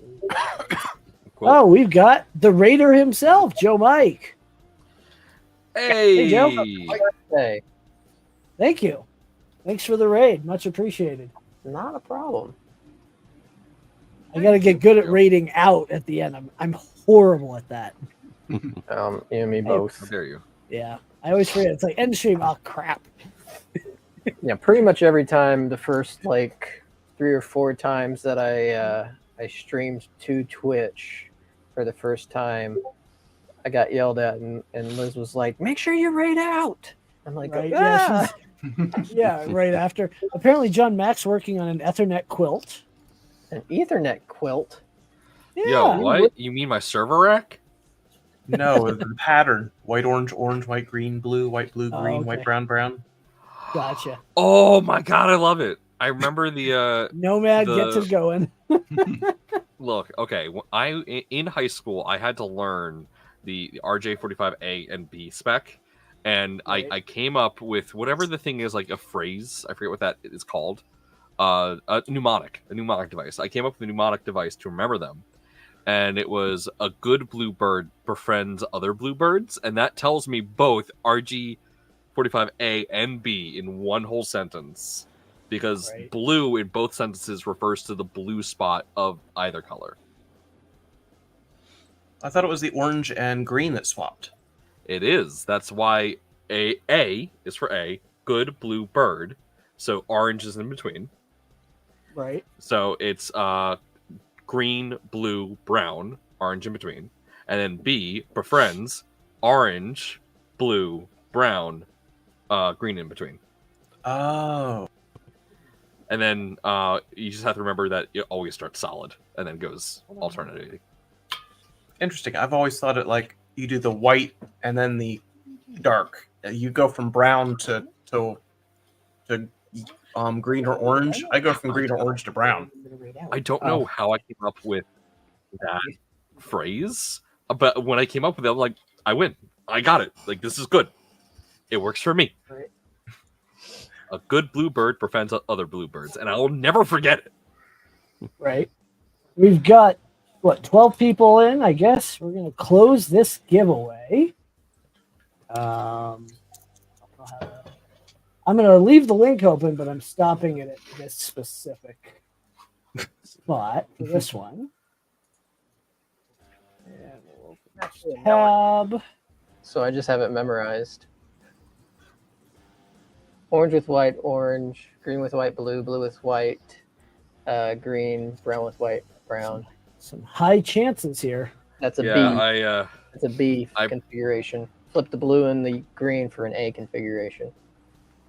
Speaker 2: Cool.
Speaker 4: Oh, we've got the Raider himself, Joe Mike.
Speaker 2: Hey,
Speaker 4: Joe.
Speaker 8: Hey,
Speaker 4: Thank you. Thanks for the raid. Much appreciated.
Speaker 8: not a problem.
Speaker 4: I got to get good at raiding out at the end. I'm horrible at that.
Speaker 8: You and me both.
Speaker 2: How dare you?
Speaker 4: Yeah. I always forget. It's like end stream. Oh, crap.
Speaker 8: Yeah, pretty much every time. The first 3 or 4 times that I streamed to Twitch for the first time, I got yelled at, and Liz was like, "Make sure you raid out." I'm like,
Speaker 4: Right.
Speaker 8: "Ah!"
Speaker 4: Yeah, right after. Apparently, John Mack's working on an Ethernet quilt.
Speaker 8: An Ethernet quilt.
Speaker 4: Yeah.
Speaker 2: Yo, what? You mean my server rack?
Speaker 3: No, the pattern: white, orange, orange, white, green, blue, white, blue,
Speaker 4: Oh,
Speaker 3: green,
Speaker 4: okay.
Speaker 3: white, brown, brown.
Speaker 4: Gotcha.
Speaker 2: Oh my god, I love it. I remember the
Speaker 4: Nomad gets
Speaker 2: the-
Speaker 4: it going.
Speaker 2: look. Okay, in high school, I had to learn the RJ45A and B spec, and
Speaker 4: Right.
Speaker 2: I came up with whatever the thing is, like a phrase. I forget what that is called. a mnemonic device. I came up with a mnemonic device to remember them, and it was a good bluebird befriends other bluebirds, and that tells me both RG45A and B in one whole sentence, because
Speaker 4: Right.
Speaker 2: blue in both sentences refers to the blue spot of either color.
Speaker 3: I thought it was the orange and green that swapped.
Speaker 2: It is. That's why A is for A, good blue bird. So orange is in between.
Speaker 4: Right.
Speaker 2: So it's green, blue, brown, orange in between. And then B, befriends, orange, blue, brown, green in between.
Speaker 3: Oh.
Speaker 2: And then you just have to remember that it always starts solid and then goes alternating.
Speaker 3: Interesting. I've always thought it like you do the white and then the dark. You go from brown to green or orange. I go from green or orange to brown.
Speaker 2: I don't know how I came up with that phrase, but when I came up with it, I'm like, I win. I got it. Like, this is good. It works for me.
Speaker 4: Right.
Speaker 2: A good bluebird prevents other bluebirds, and I will never forget it.
Speaker 4: Right. We've got, 12 people in, I guess. We're going to close this giveaway. I'm going to leave the link open, but I'm stopping it at this specific spot for this one. And we'll open this tab.
Speaker 8: So I just have it memorized. Orange with white, orange. Green with white, blue. Blue with white, green. Brown with white, brown.
Speaker 4: Some high chances here.
Speaker 8: That's a B.
Speaker 2: Yeah,
Speaker 8: That's a B configuration. Flip the blue and the green for an A configuration.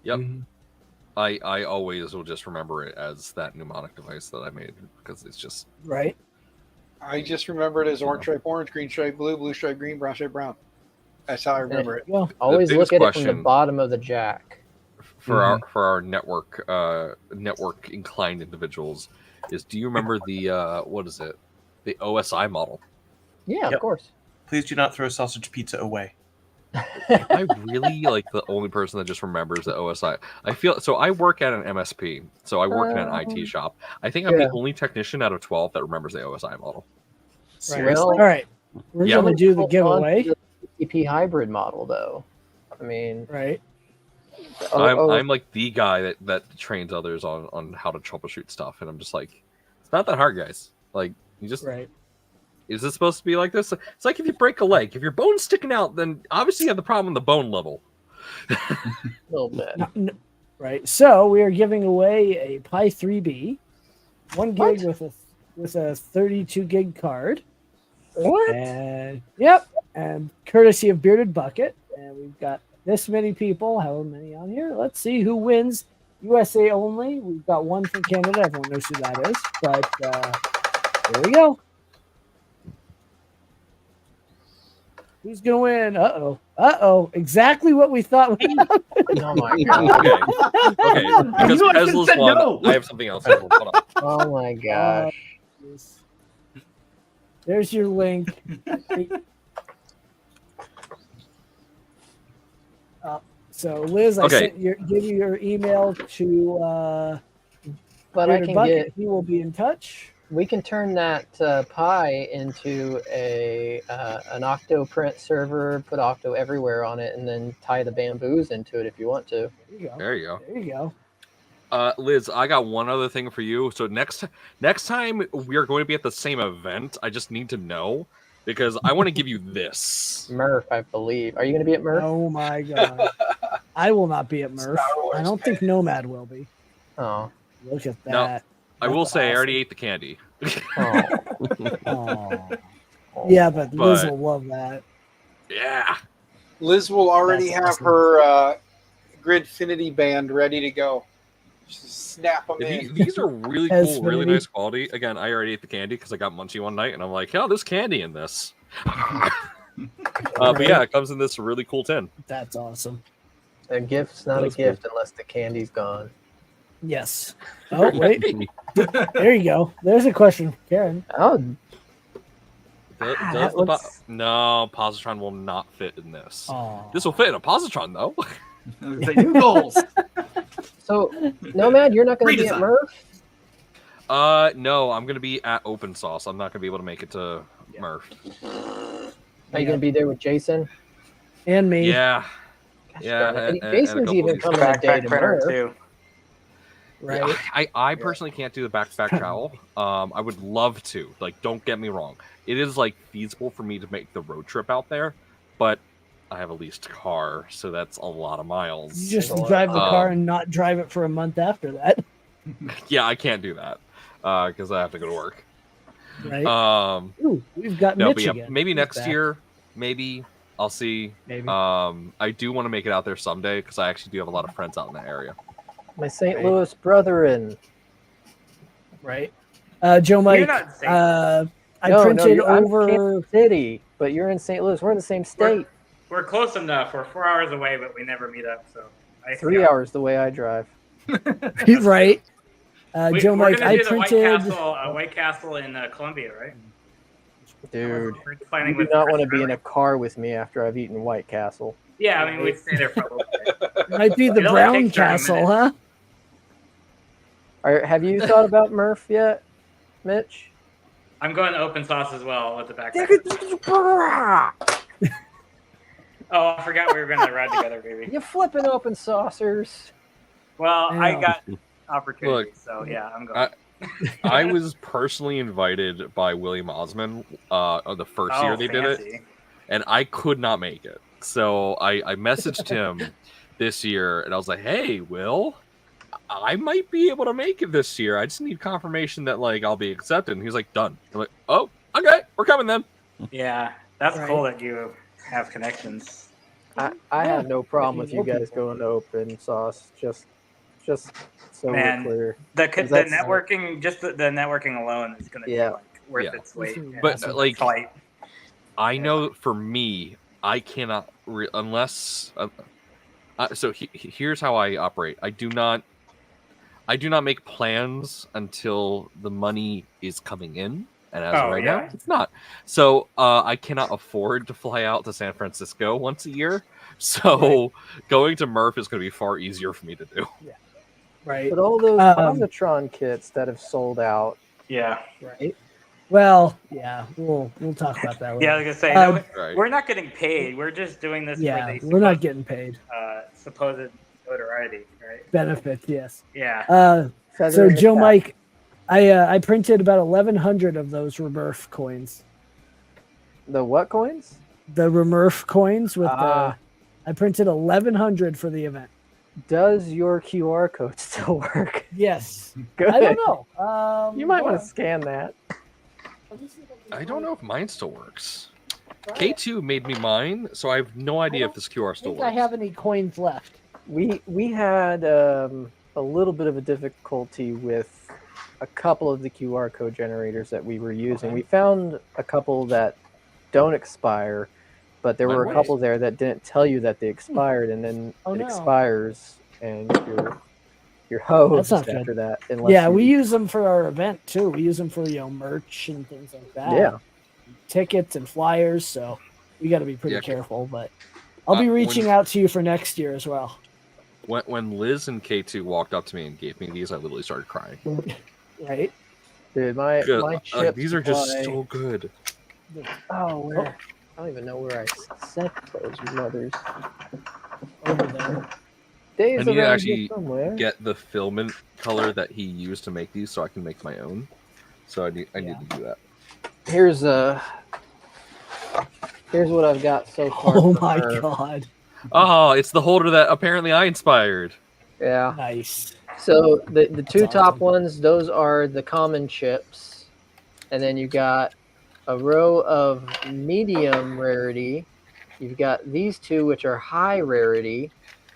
Speaker 2: Yep. I always will just remember it as that mnemonic device that I made, because it's just
Speaker 4: Right.
Speaker 5: I just remember it as orange stripe orange, green stripe blue, blue stripe green, brown stripe brown. That's how I remember it.
Speaker 4: Well,
Speaker 8: Always
Speaker 2: biggest
Speaker 8: look at it from the
Speaker 2: question-
Speaker 8: bottom of the jack.
Speaker 2: for our network inclined individuals is, do you remember the what is it? The OSI model.
Speaker 8: Yeah,
Speaker 3: Yep.
Speaker 8: of course.
Speaker 3: Please do not throw sausage pizza away.
Speaker 2: I really like the only person that just remembers the OSI. I feel so. I work at an MSP, so I work in an IT shop. I think I'm
Speaker 8: yeah.
Speaker 2: the only technician out of 12 that remembers the OSI model.
Speaker 4: right. All right. We're
Speaker 2: Yeah.
Speaker 4: going to do the
Speaker 8: Hold on to
Speaker 4: giveaway.
Speaker 8: the TCP hybrid model, though. I mean,
Speaker 4: Right.
Speaker 2: I'm like the guy that trains others on how to troubleshoot stuff, and I'm just like, it's not that hard, guys. Like, you just
Speaker 4: Right.
Speaker 2: is this supposed to be like this? It's like if you break a leg, if your bone's sticking out, then obviously you have the problem on the bone level.
Speaker 8: a little bit.
Speaker 4: Right. So we are giving away a Pi 3B, 1 gig with a 32 gig card.
Speaker 8: What?
Speaker 4: And yep, and courtesy of Bearded Bucket, and we've got this many people. However many on here? Let's see who wins. USA only. We've got one from Canada. Everyone knows who that is. But here we go. Who's gonna win? Exactly what we thought.
Speaker 8: Oh my god.
Speaker 2: Okay, because
Speaker 1: You would've
Speaker 2: Tesla's
Speaker 1: said
Speaker 2: one.
Speaker 1: no.
Speaker 2: I have something else. Hold on.
Speaker 8: Oh my gosh.
Speaker 4: There's your link. So Liz, I
Speaker 2: Okay.
Speaker 4: give you your email to
Speaker 8: But I
Speaker 4: Bearded
Speaker 8: can
Speaker 4: Bucket.
Speaker 8: get.
Speaker 4: He will be in touch.
Speaker 8: We can turn that Pi into an Octo print server, put Octo everywhere on it, and then tie the bamboos into it if you want to.
Speaker 4: There you go.
Speaker 2: There you go.
Speaker 4: There you go.
Speaker 2: Liz, I got one other thing for you. So next time we are going to be at the same event, I just need to know, because I want to give you this.
Speaker 8: Murph, I believe. Are you going to be at Murph?
Speaker 4: Oh my god. I will not be at Murph. I don't think Nomad will be.
Speaker 8: Oh.
Speaker 4: Look at
Speaker 2: No,
Speaker 4: that.
Speaker 2: I will
Speaker 4: That's
Speaker 2: say I
Speaker 4: awesome.
Speaker 2: already ate the candy.
Speaker 8: Oh.
Speaker 4: Aw. Yeah, but Liz
Speaker 2: But-
Speaker 4: will love that.
Speaker 2: Yeah.
Speaker 5: Liz will already
Speaker 4: That's
Speaker 5: have
Speaker 4: awesome.
Speaker 5: her Gridfinity band ready to go. Just snap them in.
Speaker 2: These are really
Speaker 4: Has
Speaker 2: cool, really
Speaker 4: Vinny-
Speaker 2: nice quality. Again, I already ate the candy because I got Munchie one night, and I'm like, oh, there's candy in this. But yeah, it comes in this really cool tin.
Speaker 4: That's awesome.
Speaker 8: A gift's not a
Speaker 2: That's cool.
Speaker 8: gift unless the candy's gone.
Speaker 4: Yes. Oh, wait. There you go. There's a question, Karen.
Speaker 8: Oh,
Speaker 2: Does
Speaker 8: that
Speaker 2: the
Speaker 8: looks-
Speaker 2: no, Positron will not fit in this.
Speaker 4: Aw.
Speaker 2: This will fit in a Positron, though.
Speaker 1: The new goals.
Speaker 8: So, Nomad, you're not going to be at
Speaker 1: Redesign.
Speaker 8: Murph?
Speaker 2: No, I'm gonna be at Open Sauce. I'm not gonna be able to make it to Murph.
Speaker 8: Are you going to be there with Jason?
Speaker 4: And me.
Speaker 2: Yeah,
Speaker 8: Gosh
Speaker 2: yeah.
Speaker 8: darn it.
Speaker 2: And a
Speaker 8: Jason's
Speaker 2: couple
Speaker 8: even
Speaker 2: of these-
Speaker 8: coming a day
Speaker 9: Backpack
Speaker 8: to
Speaker 9: printer
Speaker 8: Murph.
Speaker 9: too.
Speaker 4: Right.
Speaker 2: I personally can't do the back-to-back travel. I would love to. Like, don't get me wrong. It is like feasible for me to make the road trip out there, but I have a leased car, so that's a lot of miles.
Speaker 4: You just drive the car
Speaker 2: Um,
Speaker 4: and not drive it for a month after that.
Speaker 2: Yeah, I can't do that because I have to go to work.
Speaker 4: Right.
Speaker 2: Um,
Speaker 4: We've got
Speaker 2: no,
Speaker 4: Mitch
Speaker 2: but yeah,
Speaker 4: again.
Speaker 2: maybe
Speaker 4: He's
Speaker 2: next
Speaker 4: back.
Speaker 2: year. Maybe I'll see.
Speaker 4: Maybe.
Speaker 2: I do want to make it out there someday because I actually do have a lot of friends out in that area.
Speaker 8: My St.
Speaker 4: Right.
Speaker 8: Louis brethren.
Speaker 4: Right. Joe Mike,
Speaker 7: You're not saying
Speaker 4: I
Speaker 8: No,
Speaker 4: printed
Speaker 8: I'm in
Speaker 4: over.
Speaker 8: Kansas City, but you're in St. Louis. We're in the same state.
Speaker 7: we're close enough. We're 4 hours away, but we never meet up. So
Speaker 8: 3 hours the way I drive.
Speaker 4: Right. Joe
Speaker 7: we're
Speaker 4: Mike,
Speaker 7: gonna
Speaker 4: I
Speaker 7: do the
Speaker 4: printed.
Speaker 7: White Castle in Columbia, right?
Speaker 8: Dude,
Speaker 7: We're
Speaker 8: you
Speaker 7: planning
Speaker 8: do
Speaker 7: with
Speaker 8: not want to
Speaker 7: Chris
Speaker 8: be in a
Speaker 7: Riley.
Speaker 8: car with me after I've eaten White Castle.
Speaker 7: Yeah, I mean we'd stay there for a little bit.
Speaker 4: Might be the
Speaker 7: It only
Speaker 4: Brown
Speaker 7: takes 30
Speaker 4: Castle,
Speaker 7: minutes.
Speaker 4: huh?
Speaker 8: Have you thought about Murph yet, Mitch?
Speaker 7: I'm going to Open Sauce as well with the backpack.
Speaker 8: You
Speaker 7: Oh, I forgot we were going to ride together, baby.
Speaker 8: flipping open saucers.
Speaker 7: Well, I
Speaker 4: Yeah.
Speaker 7: got opportunities,
Speaker 2: Look,
Speaker 7: so yeah, I'm going.
Speaker 2: I was personally invited by William Osmond on the first year they did it,
Speaker 7: fancy.
Speaker 2: and I could not make it. So I messaged him this year, and I was like, "Hey, Will, I might be able to make it this year. I just need confirmation that like I'll be accepted." And he was like, "Done." I'm like, "Oh, okay, we're coming then."
Speaker 7: Yeah, that's
Speaker 4: Right.
Speaker 7: cool that you have connections.
Speaker 8: I have no problem with you guys going to open sauce. Just so
Speaker 7: Man,
Speaker 8: we're clear.
Speaker 7: The
Speaker 8: that's-
Speaker 7: networking, just the networking alone is going to
Speaker 8: Yeah.
Speaker 7: be like worth
Speaker 2: Yeah.
Speaker 7: its weight. in
Speaker 2: But,
Speaker 7: some
Speaker 2: like,
Speaker 7: flight.
Speaker 2: I know for me, I cannot unless. So here's how I operate. I do not make plans until the money is coming in, and as of right now, it's not. So I cannot afford to fly out to San Francisco once a year. So going to Murph is going to be far easier for me to do.
Speaker 4: Right.
Speaker 8: But all those Positron kits that have sold out.
Speaker 7: Yeah.
Speaker 4: Right. Well, yeah, we'll talk about that later.
Speaker 7: Yeah, I was gonna say
Speaker 2: Right.
Speaker 7: we're not getting paid. We're just doing this
Speaker 4: Yeah,
Speaker 7: for the
Speaker 4: we're not getting paid.
Speaker 7: supposed notoriety, right?
Speaker 4: Benefits, yes.
Speaker 7: Yeah.
Speaker 8: Feather
Speaker 4: So
Speaker 8: in the
Speaker 4: Joe
Speaker 8: cap.
Speaker 4: Mike, I printed about 1,100 of those Remurf coins.
Speaker 8: The what coins?
Speaker 4: The Remurf coins with
Speaker 8: Ah.
Speaker 4: I printed 1,100 for the event.
Speaker 8: Does your QR code still work?
Speaker 4: Yes.
Speaker 8: Good.
Speaker 4: I don't know.
Speaker 8: You might want to scan that.
Speaker 2: I don't know if mine still works. K2 made me mine, so I have no idea if this QR
Speaker 4: I
Speaker 2: still
Speaker 4: think I
Speaker 2: works.
Speaker 4: have any coins left.
Speaker 8: We had a little bit of a difficulty with a couple of the QR code generators that we were using. We found a couple that don't expire, but there were a couple there that didn't tell you that they expired, and then
Speaker 4: Oh,
Speaker 8: it
Speaker 4: no.
Speaker 8: expires and you're hosed
Speaker 4: That's not
Speaker 8: after
Speaker 4: good.
Speaker 8: that. Unless
Speaker 4: Yeah,
Speaker 8: you-
Speaker 4: we use them for our event too. We use them for merch and things like that.
Speaker 8: Yeah.
Speaker 4: Tickets and flyers. So we got to be pretty
Speaker 2: Yeah,
Speaker 4: careful. But I'll be
Speaker 2: when-
Speaker 4: reaching out to you for next year as well.
Speaker 2: When Liz and K2 walked up to me and gave me these, I literally started crying.
Speaker 4: Right?
Speaker 8: Dude, my
Speaker 2: Good.
Speaker 8: chip
Speaker 2: These are just
Speaker 8: supply-
Speaker 2: so good.
Speaker 8: Oh, where? I don't even know where I set those mothers.
Speaker 4: Over there.
Speaker 8: Days
Speaker 2: I need to
Speaker 8: around
Speaker 2: actually
Speaker 8: here somewhere.
Speaker 2: get the filament color that he used to make these so I can make my own. So I need to do that.
Speaker 8: Here's what I've got so far.
Speaker 4: Oh
Speaker 8: for
Speaker 4: my
Speaker 8: her.
Speaker 4: god.
Speaker 2: Oh, it's the holder that apparently I inspired.
Speaker 8: Yeah.
Speaker 4: Nice.
Speaker 8: So the two
Speaker 4: That's
Speaker 8: top
Speaker 4: awesome.
Speaker 8: ones, those are the common chips, and then you got a row of medium rarity. You've got these two, which are high rarity.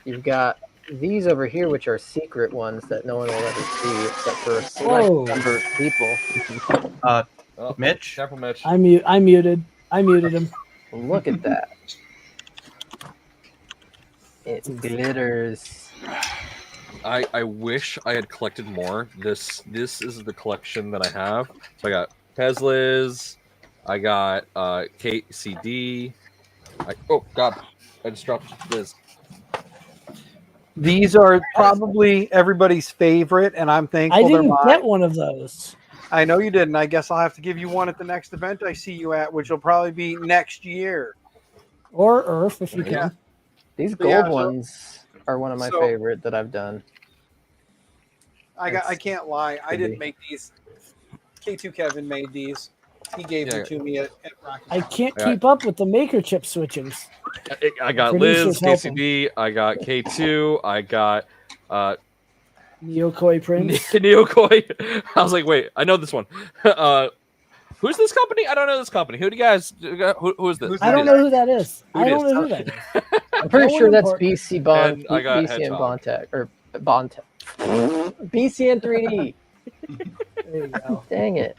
Speaker 8: You've got these over here, which are secret ones that no one will ever see except for a select
Speaker 4: Whoa.
Speaker 8: number of people.
Speaker 2: Oh,
Speaker 3: Mitch?
Speaker 2: Careful, Mitch.
Speaker 4: I muted. I muted him.
Speaker 8: Look at that. It glitters.
Speaker 2: I wish I had collected more. This is the collection that I have. So I got Teslas, I got KCD. Oh god, I just dropped this.
Speaker 5: These are probably everybody's favorite, and I'm thankful
Speaker 4: I
Speaker 5: they're
Speaker 4: didn't
Speaker 5: mine.
Speaker 4: get one of those.
Speaker 5: I know you didn't. I guess I'll have to give you one at the next event I see you at, which will probably be next year.
Speaker 4: Or Earth, if you
Speaker 5: Yeah.
Speaker 4: can.
Speaker 8: These
Speaker 5: But yeah,
Speaker 8: gold
Speaker 5: so-
Speaker 8: ones are one of my
Speaker 5: so-
Speaker 8: favorite that I've done.
Speaker 5: I can't lie. I
Speaker 8: Could
Speaker 5: didn't
Speaker 8: be.
Speaker 5: make these. K2 Kevin made these. He gave them to me at Rocket.
Speaker 4: I can't
Speaker 2: Yeah.
Speaker 4: keep up with the maker chip switchings.
Speaker 2: I got
Speaker 4: Producers
Speaker 2: Liz,
Speaker 4: help 'em.
Speaker 2: KCD, I got K2, I got
Speaker 4: Neokoi Prince.
Speaker 2: Neokoi. I was like, wait, I know this one. Who's this company? I don't know this company. Who do you guys? Who is this?
Speaker 5: Who's
Speaker 4: I don't know who that is.
Speaker 2: Who
Speaker 4: I
Speaker 2: it
Speaker 4: don't
Speaker 2: is?
Speaker 4: know who that is.
Speaker 8: I'm pretty
Speaker 4: No
Speaker 8: sure
Speaker 4: one
Speaker 8: that's
Speaker 4: important.
Speaker 8: BC Bond,
Speaker 2: And I got
Speaker 8: BC and
Speaker 2: Hedgehog.
Speaker 8: Bontech or Bontech. BC and 3D.
Speaker 4: There you go.
Speaker 8: Dang it!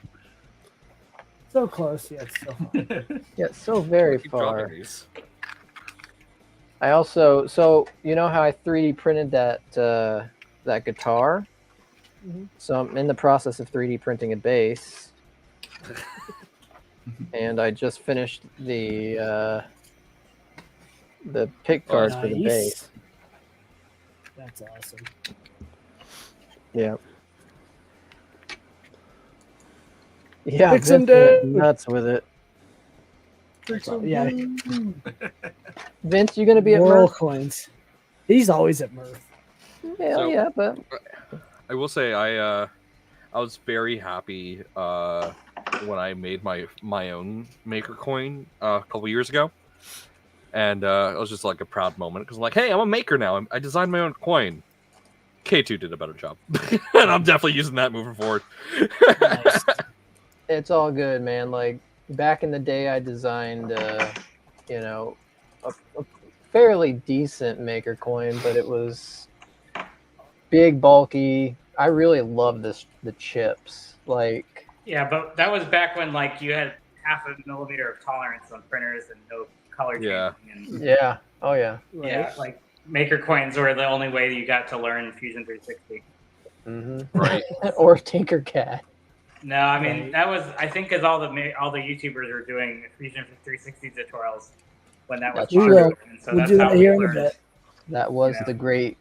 Speaker 4: So close, yet so far.
Speaker 8: Yeah, so very
Speaker 2: Keep dropping
Speaker 8: far.
Speaker 2: these.
Speaker 8: I also, so you know how I 3D printed that that guitar?
Speaker 4: Mhm.
Speaker 8: So I'm in the process of 3D printing a bass, and I just finished the pick cards for the bass.
Speaker 4: That's awesome.
Speaker 8: Yeah. Yeah,
Speaker 4: Fix 'em,
Speaker 8: Vince went
Speaker 4: dude.
Speaker 8: nuts with it.
Speaker 4: Yeah,
Speaker 8: Vince, you gonna be at
Speaker 4: Whirl
Speaker 8: Merc?
Speaker 4: coins. He's always at Mirth.
Speaker 8: Hell
Speaker 2: So-
Speaker 8: yeah, but
Speaker 2: I will say I was very happy when I made my own maker coin a couple years ago, and it was just like a proud moment because I'm like, hey, I'm a maker now. I designed my own coin. K2 did a better job, and I'm definitely using that moving forward.
Speaker 4: Nice.
Speaker 8: it's all good, man. Like back in the day, I designed, you know, a fairly decent maker coin, but it was big, bulky. I really love the chips. Like,
Speaker 7: Yeah, but that was back when like you had 0.5 millimeter of tolerance on printers and no color
Speaker 2: Yeah.
Speaker 7: changing. And,
Speaker 8: yeah, oh yeah.
Speaker 7: yeah, like maker coins were the only way that you got to learn Fusion 360.
Speaker 2: Right.
Speaker 8: Or Tinkercad.
Speaker 7: No, I mean
Speaker 4: Right.
Speaker 7: that was I think because all the YouTubers were doing Fusion 360 tutorials when that was
Speaker 8: That's
Speaker 4: true.
Speaker 7: popular, and so
Speaker 4: We'll
Speaker 7: that's
Speaker 4: do
Speaker 7: how
Speaker 4: that
Speaker 7: we
Speaker 4: here in a
Speaker 7: learned.
Speaker 4: bit.
Speaker 8: That was
Speaker 7: Yeah.
Speaker 8: the great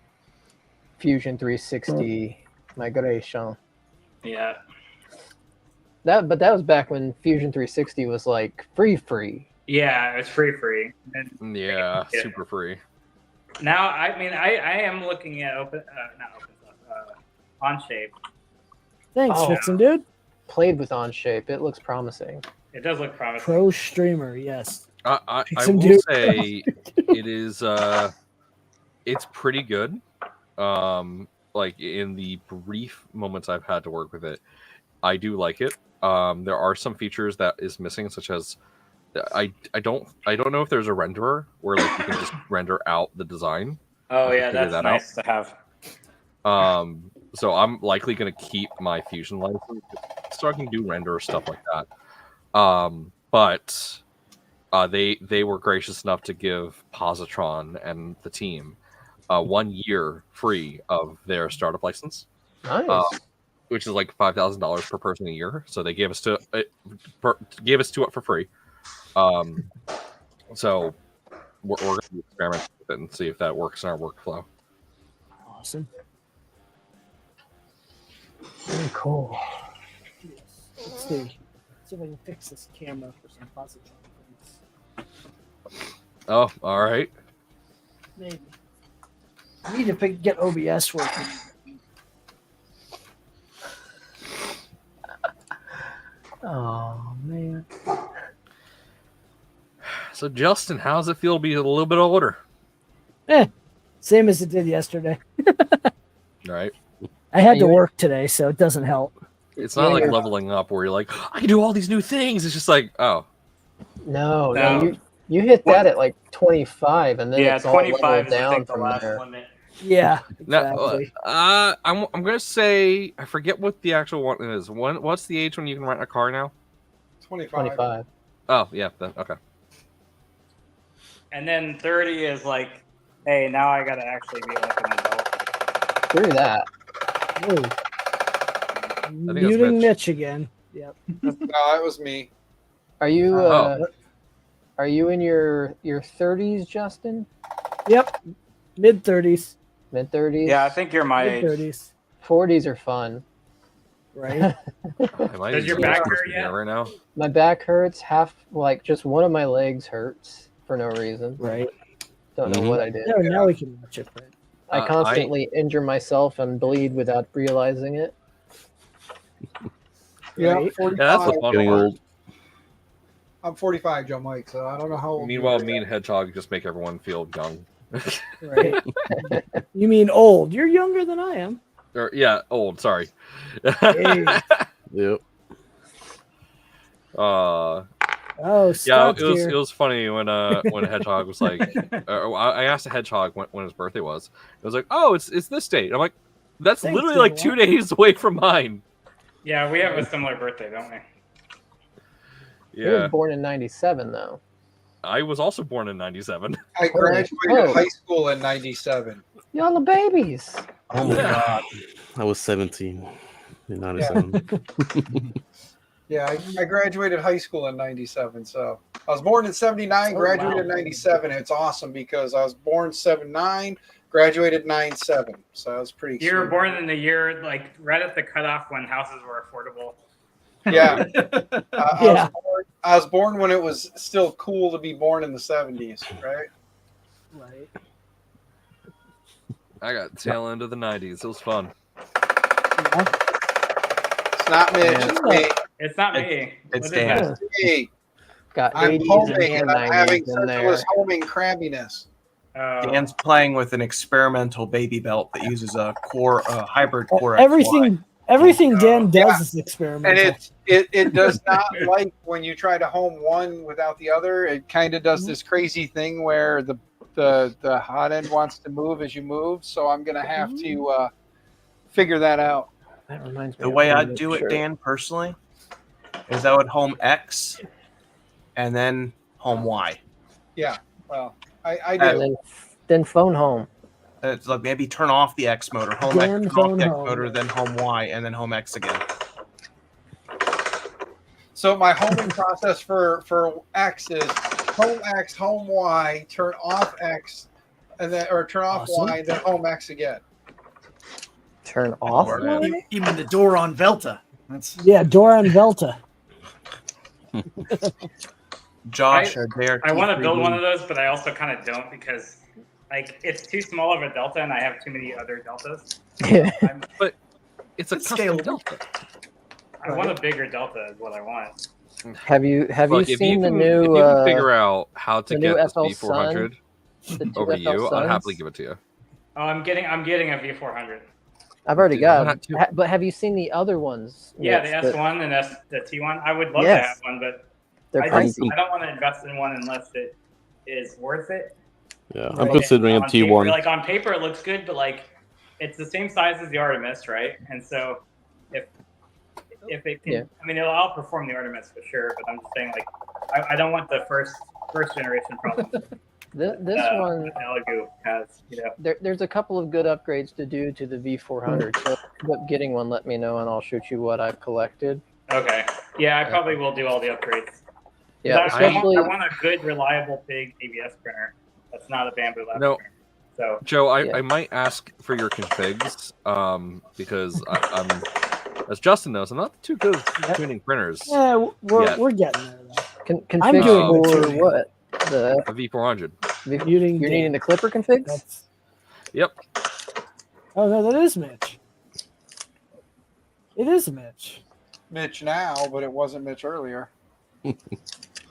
Speaker 8: Fusion 360 migration.
Speaker 7: Yeah,
Speaker 8: But that was back when Fusion 360 was like free.
Speaker 7: yeah, it was free. And
Speaker 2: Yeah,
Speaker 7: Yeah.
Speaker 2: super free.
Speaker 7: now, I mean, I am looking at not OpenSoft, OnShape.
Speaker 4: Thanks,
Speaker 8: Oh.
Speaker 4: Vixen, dude.
Speaker 8: Played with OnShape. It looks promising.
Speaker 7: It does look promising.
Speaker 4: Pro streamer, yes.
Speaker 2: I
Speaker 4: Some
Speaker 2: will
Speaker 4: dude.
Speaker 2: say it is it's pretty good. Like in the brief moments I've had to work with it, I do like it. There are some features that is missing, such as I don't know if there's a renderer where like you can just render out the design.
Speaker 7: Oh
Speaker 2: I
Speaker 7: yeah,
Speaker 2: figured
Speaker 7: that's
Speaker 2: that
Speaker 7: nice to have.
Speaker 2: So I'm likely going to keep my Fusion license so I can do render stuff like that. But they were gracious enough to give Positron and the team 1 year free of their startup license,
Speaker 8: Nice.
Speaker 2: which is like $5,000 per person a year. So they gave us to it for free. So we're going to experiment with it and see if that works in our workflow.
Speaker 4: Awesome.
Speaker 8: Very cool.
Speaker 4: Let's see. See if I can fix this camera for some positive things.
Speaker 2: Oh, all right.
Speaker 4: Maybe. I need to get OBS working.
Speaker 8: Oh man.
Speaker 2: So Justin, how does it feel to be a little bit older?
Speaker 4: Same as it did yesterday.
Speaker 2: All right.
Speaker 4: I had to
Speaker 8: You-
Speaker 4: work today, so it doesn't help.
Speaker 2: It's not
Speaker 8: Yeah,
Speaker 2: like
Speaker 8: you're-
Speaker 2: leveling up where you're like, I can do all these new things. It's just like, oh,
Speaker 8: No,
Speaker 7: No.
Speaker 8: you hit that at like 25, and then
Speaker 7: Yeah,
Speaker 8: it's all
Speaker 7: 25
Speaker 8: leveled
Speaker 7: is I
Speaker 8: down
Speaker 7: think the
Speaker 8: from
Speaker 7: last
Speaker 8: there.
Speaker 7: limit.
Speaker 4: Yeah,
Speaker 2: no.
Speaker 4: exactly.
Speaker 2: I'm gonna say I forget what the actual one is. What's the age when you can rent a car now?
Speaker 5: 25.
Speaker 8: 25.
Speaker 2: Oh yeah, okay.
Speaker 7: And then 30 is like, hey, now I gotta actually be like an adult.
Speaker 8: Screw that.
Speaker 4: Whoa.
Speaker 2: that's
Speaker 4: Muting
Speaker 2: Mitch.
Speaker 4: Mitch again. Yep.
Speaker 5: No, it was me.
Speaker 8: Are you
Speaker 2: Oh.
Speaker 8: are you in your 30s, Justin?
Speaker 4: Yep. Mid 30s.
Speaker 8: Mid-30s.
Speaker 3: Yeah, I think you're my age.
Speaker 4: Mid-30s,
Speaker 8: 40s are fun.
Speaker 4: right?
Speaker 2: Am I
Speaker 7: Does your
Speaker 2: even
Speaker 7: back
Speaker 2: supposed
Speaker 7: hurt
Speaker 2: to be here
Speaker 7: yet?
Speaker 2: right now?
Speaker 8: My back hurts. Just one of my legs hurts for no reason.
Speaker 4: Right.
Speaker 8: Don't know
Speaker 6: Mhm.
Speaker 8: what I did.
Speaker 4: No, now we can watch it. Right?
Speaker 8: I constantly injure myself and bleed without realizing it.
Speaker 5: Yeah,
Speaker 4: Right.
Speaker 5: 45.
Speaker 2: Yeah, that's the fun
Speaker 6: Getting
Speaker 2: part.
Speaker 6: old.
Speaker 5: I'm 45, Joe Mike, so I don't know how old you
Speaker 2: Meanwhile,
Speaker 5: are.
Speaker 2: me and Hedgehog just make everyone feel young.
Speaker 4: Right. You mean old? You're younger than I am.
Speaker 2: Or yeah, old. Sorry.
Speaker 4: Hey.
Speaker 6: Yep.
Speaker 2: Uh,
Speaker 4: Oh,
Speaker 2: yeah,
Speaker 4: Scott's
Speaker 2: it was
Speaker 4: here.
Speaker 2: it was funny when Hedgehog was like, I asked the Hedgehog when his birthday was. It was like, oh, it's this date. I'm like, that's
Speaker 4: Thanks,
Speaker 2: literally like
Speaker 4: Joe.
Speaker 2: 2 days away from mine.
Speaker 7: Yeah, we have a similar birthday, don't we?
Speaker 8: He was
Speaker 2: Yeah,
Speaker 8: born in 97, though.
Speaker 2: I was also born in '97.
Speaker 5: I graduated
Speaker 8: Oh.
Speaker 5: high school in 97.
Speaker 8: Y'all the babies.
Speaker 3: Oh my god.
Speaker 6: I was 17 in 97.
Speaker 5: Yeah, I graduated high school in 97. So I was born in 79,
Speaker 4: Oh,
Speaker 5: graduated in
Speaker 4: wow.
Speaker 5: 97. It's awesome because I was born 79, graduated 97. So that was pretty
Speaker 7: You were
Speaker 5: sweet.
Speaker 7: born in the year like right at the cutoff when houses were affordable.
Speaker 5: Yeah.
Speaker 4: Yeah.
Speaker 5: I was born when it was still cool to be born in the 70s, right?
Speaker 4: Right.
Speaker 2: I got tail end of the '90s. It was fun.
Speaker 4: Yeah.
Speaker 5: It's not Mitch, it's me.
Speaker 7: It's not me.
Speaker 3: It's
Speaker 7: What is
Speaker 3: Dan.
Speaker 7: that?
Speaker 5: It's me.
Speaker 8: Got
Speaker 5: I'm
Speaker 8: 80s
Speaker 5: homing
Speaker 8: and
Speaker 5: and I'm having
Speaker 8: 90s in there.
Speaker 5: senseless homing crabbiness.
Speaker 3: Dan's playing with an experimental baby belt that uses a hybrid core.
Speaker 4: Everything Dan does
Speaker 5: Yeah.
Speaker 4: is experimental.
Speaker 5: And it does not like when you try to home one without the other. It kind of does this crazy thing where the hot end wants to move as you move. So I'm gonna have to figure that out.
Speaker 8: That reminds me
Speaker 3: The
Speaker 8: of
Speaker 3: way
Speaker 8: one
Speaker 3: I
Speaker 8: of the
Speaker 3: do it,
Speaker 8: shirts.
Speaker 3: Dan, personally, is I would home X and then home Y.
Speaker 5: Yeah, well, I
Speaker 8: And
Speaker 5: do.
Speaker 8: then phone home.
Speaker 3: It's like maybe turn off the X motor, home
Speaker 4: Dan
Speaker 3: X, turn off
Speaker 4: phone
Speaker 3: the X
Speaker 4: home.
Speaker 3: motor, then home Y, and then home X again.
Speaker 5: So my homing process for X is home X, home Y, turn off X, and then turn off
Speaker 4: Awesome.
Speaker 5: Y, then home X again.
Speaker 8: Turn off.
Speaker 2: Or,
Speaker 8: Y?
Speaker 1: You mean the door on Velta? That's
Speaker 4: Yeah, Doran Velta.
Speaker 3: Josh,
Speaker 7: I want to build one of those, but I also kind of don't because like it's too small of a delta, and I have too many other deltas.
Speaker 2: It's a
Speaker 1: It's
Speaker 2: custom
Speaker 1: scalable.
Speaker 2: delta.
Speaker 7: I want a bigger delta, is what I want.
Speaker 8: Have you
Speaker 2: Look, if
Speaker 8: seen the
Speaker 2: can-
Speaker 8: new?
Speaker 2: If you can figure out how to
Speaker 8: the
Speaker 2: get
Speaker 8: new
Speaker 2: this
Speaker 8: FL
Speaker 2: V400
Speaker 8: the two
Speaker 2: over to
Speaker 8: FL
Speaker 2: you, I'll
Speaker 8: Suns?
Speaker 2: happily give it to you.
Speaker 7: Oh, I'm getting a V400.
Speaker 8: I've already
Speaker 2: Dude, why
Speaker 8: got
Speaker 2: not
Speaker 8: it.
Speaker 2: two?
Speaker 8: But have you seen the other ones?
Speaker 7: Yeah,
Speaker 8: Mitch,
Speaker 7: the
Speaker 8: that-
Speaker 7: S1 and the T1. I would love to
Speaker 8: Yes.
Speaker 7: have one, but
Speaker 8: They're
Speaker 7: I
Speaker 8: pricey.
Speaker 7: don't want to invest in one unless it is worth it.
Speaker 6: Yeah, I'm
Speaker 4: Right.
Speaker 6: considering a
Speaker 7: On paper,
Speaker 6: T1.
Speaker 7: like on paper, it looks good, but like it's the same size as the Artemis, right? And so if it can,
Speaker 8: Yeah.
Speaker 7: I mean, it'll outperform the Artemis for sure. But I'm just saying, like, I don't want the first generation problem.
Speaker 8: This one,
Speaker 7: Elegoo has, you know.
Speaker 8: there's a couple of good upgrades to do to the V400. So if you end up getting one, let me know and I'll shoot you what I've collected.
Speaker 7: Okay. Yeah, I probably will do all the upgrades.
Speaker 8: Yeah,
Speaker 7: I
Speaker 8: especially
Speaker 7: want a good, reliable, big ABS printer. That's not a bamboo lab
Speaker 2: No.
Speaker 7: printer. So
Speaker 2: Joe,
Speaker 8: Yeah.
Speaker 2: I might ask for your configs because I'm, as Justin knows, I'm not too good at tuning printers.
Speaker 4: Yeah,
Speaker 2: Yeah.
Speaker 4: we're getting there. Though.
Speaker 8: config
Speaker 4: doing
Speaker 8: for
Speaker 4: the tuning.
Speaker 8: what? The
Speaker 2: A V400.
Speaker 8: you're needing the Clipper configs?
Speaker 4: That's...
Speaker 2: Yep.
Speaker 4: Oh no, that is Mitch. It is Mitch.
Speaker 5: Mitch now, but it wasn't Mitch earlier.
Speaker 4: I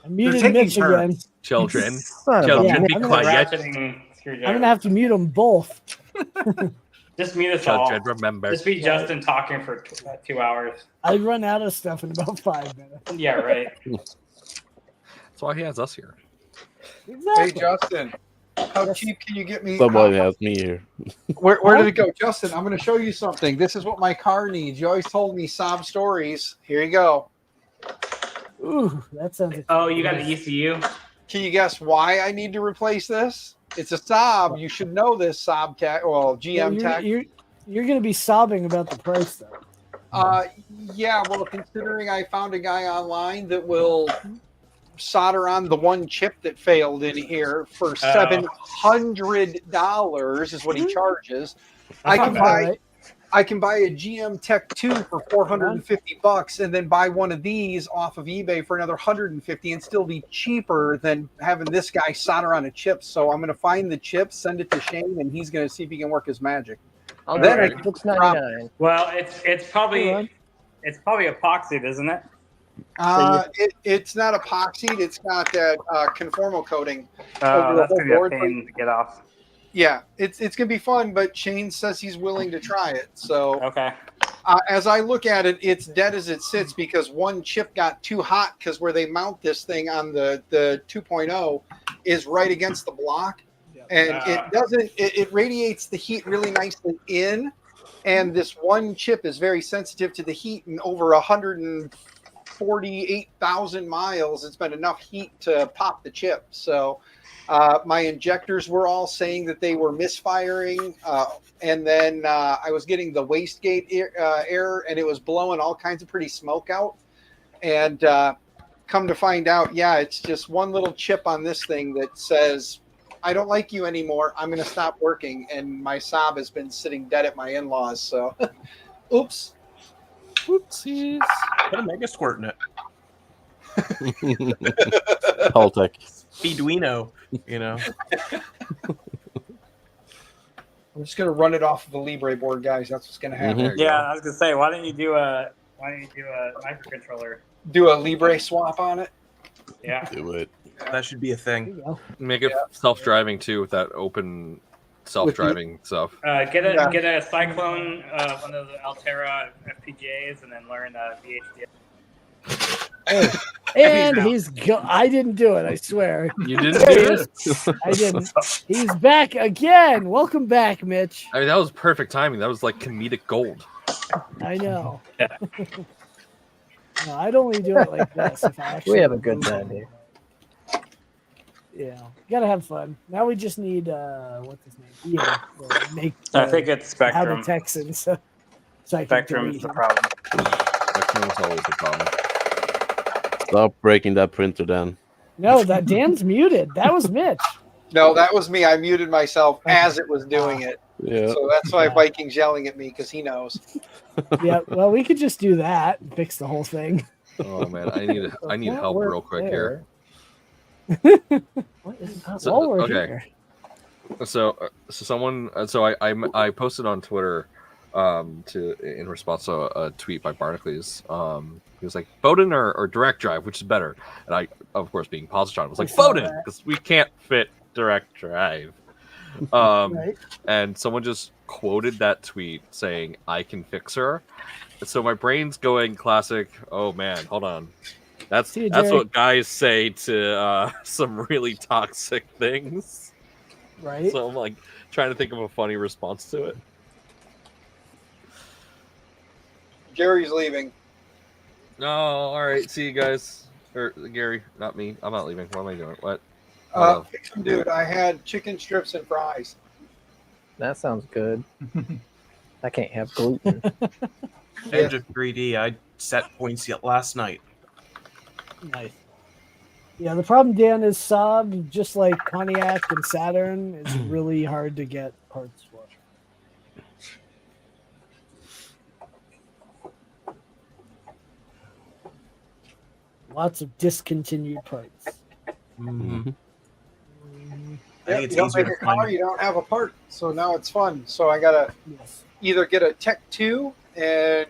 Speaker 4: muted
Speaker 1: taking
Speaker 4: Mitch again.
Speaker 1: turns.
Speaker 2: Children.
Speaker 8: Son of a
Speaker 2: Children,
Speaker 4: Yeah,
Speaker 2: be
Speaker 4: I'm gonna
Speaker 2: quiet.
Speaker 7: ratcheting screwdriver.
Speaker 4: I'm gonna have to mute them both.
Speaker 7: Just mute us all.
Speaker 2: Children, remember.
Speaker 7: Just be Justin talking for 2 hours.
Speaker 4: I'd run out of stuff in about 5 minutes.
Speaker 7: Yeah, right.
Speaker 2: That's why he has us here.
Speaker 4: Exactly.
Speaker 5: Hey Justin, how cheap can you get me?
Speaker 6: Somebody has me here.
Speaker 5: Where did it go, Justin? I'm going to show you something. This is what my car needs. You always told me sob stories. Here you go.
Speaker 4: Ooh, that sounds.
Speaker 7: Oh, you got the ECU?
Speaker 5: Can you guess why I need to replace this? It's a Saab. You should know this Saab tech. Well, GM tech.
Speaker 4: You're gonna be sobbing about the price though.
Speaker 5: Yeah. Well, considering I found a guy online that will solder on the one chip that failed in here for $700 is what he charges. I
Speaker 7: That's
Speaker 5: can
Speaker 7: not
Speaker 5: buy
Speaker 7: bad.
Speaker 4: Right.
Speaker 5: I can buy a GM Tech 2 for $450 and then buy one of these off of eBay for another $150 and still be cheaper than having this guy solder on a chip. So I'm going to find the chip, send it to Shane, and he's going to see if he can work his magic.
Speaker 8: I'll
Speaker 5: Then
Speaker 8: do
Speaker 5: I
Speaker 8: it.
Speaker 5: can
Speaker 8: $6.99.
Speaker 7: Well, it's probably
Speaker 4: Hold
Speaker 7: epoxied, isn't it?
Speaker 5: It's not epoxied. It's got that conformal coating
Speaker 7: Oh,
Speaker 5: over the
Speaker 7: that's
Speaker 5: whole
Speaker 7: gonna be a
Speaker 5: board.
Speaker 7: pain to get off.
Speaker 5: Yeah, it's gonna be fun. But Shane says he's willing to try it. So
Speaker 7: Okay.
Speaker 5: as I look at it, it's dead as it sits because one chip got too hot because where they mount this thing on the 2.0 is right against the block, and it doesn't. It radiates the heat really nicely in, and this one chip is very sensitive to the heat, and over 148,000 miles, it's been enough heat to pop the chip. So my injectors were all saying that they were misfiring, and then I was getting the wastegate error, and it was blowing all kinds of pretty smoke out. And come to find out, yeah, it's just one little chip on this thing that says, I don't like you anymore. I'm going to stop working. And my Saab has been sitting dead at my in-laws. So, oops.
Speaker 2: Whoopsies.
Speaker 3: Put a mega squirt in it.
Speaker 6: Tech.
Speaker 3: Speeduino, you know.
Speaker 5: I'm just going to run it off of the Libre board, guys. That's what's going to happen.
Speaker 6: Mhm.
Speaker 7: Yeah, I was gonna say, why don't you do a microcontroller?
Speaker 5: Do a Libre swap on it.
Speaker 7: Yeah.
Speaker 6: Do it.
Speaker 3: That should be a
Speaker 4: There
Speaker 3: thing.
Speaker 4: you go.
Speaker 2: Make it self-driving too with that open self-driving stuff.
Speaker 7: Get a
Speaker 5: Yeah.
Speaker 7: get a Cyclone, one of the Altera FPGAs, and then learn VHDL.
Speaker 4: And he's I didn't do it, I swear.
Speaker 2: You didn't
Speaker 4: There he
Speaker 2: do
Speaker 4: is.
Speaker 2: it?
Speaker 4: I didn't. He's back again. Welcome back, Mitch.
Speaker 2: I mean, that was perfect timing. That was like comedic gold.
Speaker 4: I know. No, I'd only do it like this if I actually.
Speaker 8: We have a good time here.
Speaker 4: Yeah, gotta have fun. Now we just need what's his name? Ian, to make.
Speaker 7: I think it's
Speaker 4: have
Speaker 7: Spectrum.
Speaker 4: a Texan, so I can
Speaker 7: Spectrum is
Speaker 4: delete
Speaker 7: the
Speaker 4: him.
Speaker 7: problem.
Speaker 2: That was always the problem.
Speaker 6: Stop breaking that printer, Dan.
Speaker 4: No, that Dan's muted. That was Mitch.
Speaker 5: No, that was me. I muted myself as it was doing it.
Speaker 6: Yeah.
Speaker 5: So that's why
Speaker 4: Yeah.
Speaker 5: Viking's yelling at me because he knows.
Speaker 4: Yeah, well, we could just do that and fix the whole thing.
Speaker 2: Oh man, I need
Speaker 4: That
Speaker 2: help
Speaker 4: worked
Speaker 2: real quick here.
Speaker 4: What is
Speaker 2: So,
Speaker 4: while we're
Speaker 2: okay.
Speaker 4: here?
Speaker 2: So someone, I posted on Twitter, in response to a tweet by Barnacle. He was like, Bowden or direct drive, which is better? And I, of course, being positron, was like,
Speaker 4: I saw
Speaker 2: Bowden,
Speaker 4: that.
Speaker 2: because we can't fit direct drive.
Speaker 4: Right?
Speaker 2: And someone just quoted that tweet saying, I can fix her. So my brain's going classic, oh man, hold on. That's
Speaker 4: TJ.
Speaker 2: what guys say to some really toxic things.
Speaker 4: Right?
Speaker 2: So I'm like trying to think of a funny response to it.
Speaker 5: Gary's leaving.
Speaker 2: No, all right. See you guys. Or Gary, not me. I'm not leaving. What am I doing? What?
Speaker 5: Dude, I had chicken strips and fries.
Speaker 8: That sounds good. I can't have gluten.
Speaker 3: Breacor3D, I set points yet last night.
Speaker 4: Nice. Yeah, the problem, Dan, is Saab, just like Pontiac and Saturn, is really hard to get parts for. Lots of discontinued parts.
Speaker 3: Mm-hmm. I
Speaker 5: Yeah,
Speaker 3: think it's
Speaker 5: you don't
Speaker 3: easier
Speaker 5: make a
Speaker 3: to
Speaker 5: car,
Speaker 3: find.
Speaker 5: you don't have a part. So now it's fun. So I gotta
Speaker 4: Yes.
Speaker 5: either get a Tech 2 and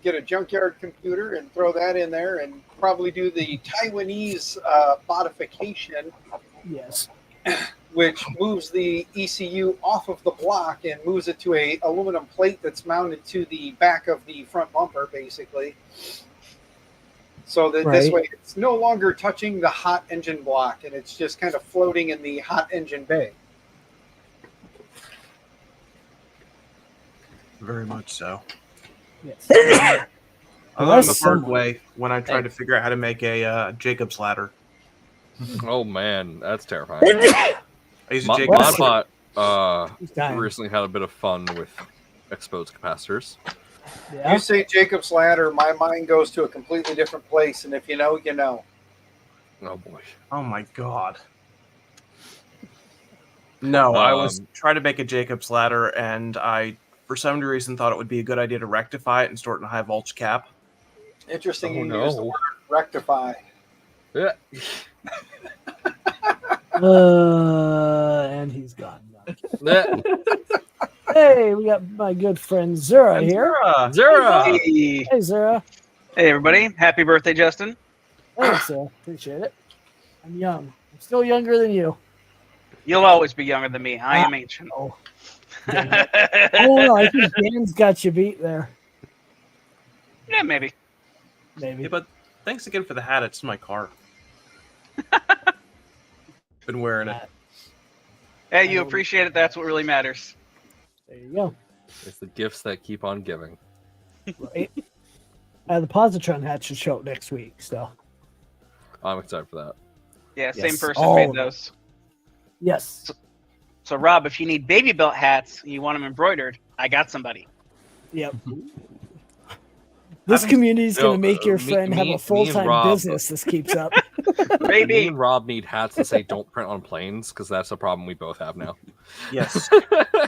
Speaker 5: get a junkyard computer and throw that in there and probably do the Taiwanese modification,
Speaker 4: Yes.
Speaker 5: which moves the ECU off of the block and moves it to a aluminum plate that's mounted to the back of the front bumper, basically. So that this
Speaker 4: Right.
Speaker 5: way it's no longer touching the hot engine block and it's just kind of floating in the hot engine bay.
Speaker 3: Very much so.
Speaker 4: Yes.
Speaker 3: I learned the
Speaker 4: Unless
Speaker 3: hard
Speaker 4: someone-
Speaker 3: way when I tried to figure out how to make a Jacob's ladder.
Speaker 2: Oh man, that's terrifying.
Speaker 3: I use a Jacob's ladder.
Speaker 2: Modbot recently had a bit of fun with exposed capacitors.
Speaker 4: Yeah.
Speaker 5: You say Jacob's ladder, my mind goes to a completely different place, and if you know, you know.
Speaker 2: Oh boy.
Speaker 3: Oh my god. No, I was trying to make a Jacob's ladder, and I, for some reason, thought it would be a good idea to rectify it and store it in a high voltage cap.
Speaker 5: Interesting
Speaker 2: Oh,
Speaker 5: you
Speaker 2: no.
Speaker 5: used the word rectify.
Speaker 2: Yeah.
Speaker 4: And he's gone. Hey, we got my good friend Zura
Speaker 3: And
Speaker 4: here.
Speaker 2: Zara.
Speaker 9: Hey.
Speaker 4: Hey, Zura.
Speaker 9: Hey, everybody. Happy birthday, Justin.
Speaker 4: Thanks, Zura. Appreciate it. I'm young. I'm still younger than you.
Speaker 9: You'll always be younger than me. I am ancient.
Speaker 4: Oh. I think Dan's got you beat there.
Speaker 9: Yeah, maybe.
Speaker 4: Maybe.
Speaker 3: Yeah, but thanks again for the hat. It's my car. Been wearing it.
Speaker 9: Hey, you appreciate it. That's what really matters.
Speaker 4: There you go.
Speaker 2: It's the gifts that keep on giving.
Speaker 4: Right. The Positron hat should show up next week, so.
Speaker 2: I'm excited for that.
Speaker 9: Yeah,
Speaker 4: Yes,
Speaker 9: same person
Speaker 4: all
Speaker 9: made
Speaker 4: of them.
Speaker 9: those.
Speaker 4: Yes.
Speaker 9: So, Rob, if you need baby belt hats and you want them embroidered, I got somebody.
Speaker 4: Yep. This community is going to make your
Speaker 2: me-
Speaker 4: friend have
Speaker 2: me-
Speaker 4: a full-time
Speaker 2: me and Rob-
Speaker 4: business. This keeps up.
Speaker 2: Me
Speaker 9: Maybe.
Speaker 2: and Rob need hats that say "Don't print on planes" because that's a problem we both have now.
Speaker 3: Yes.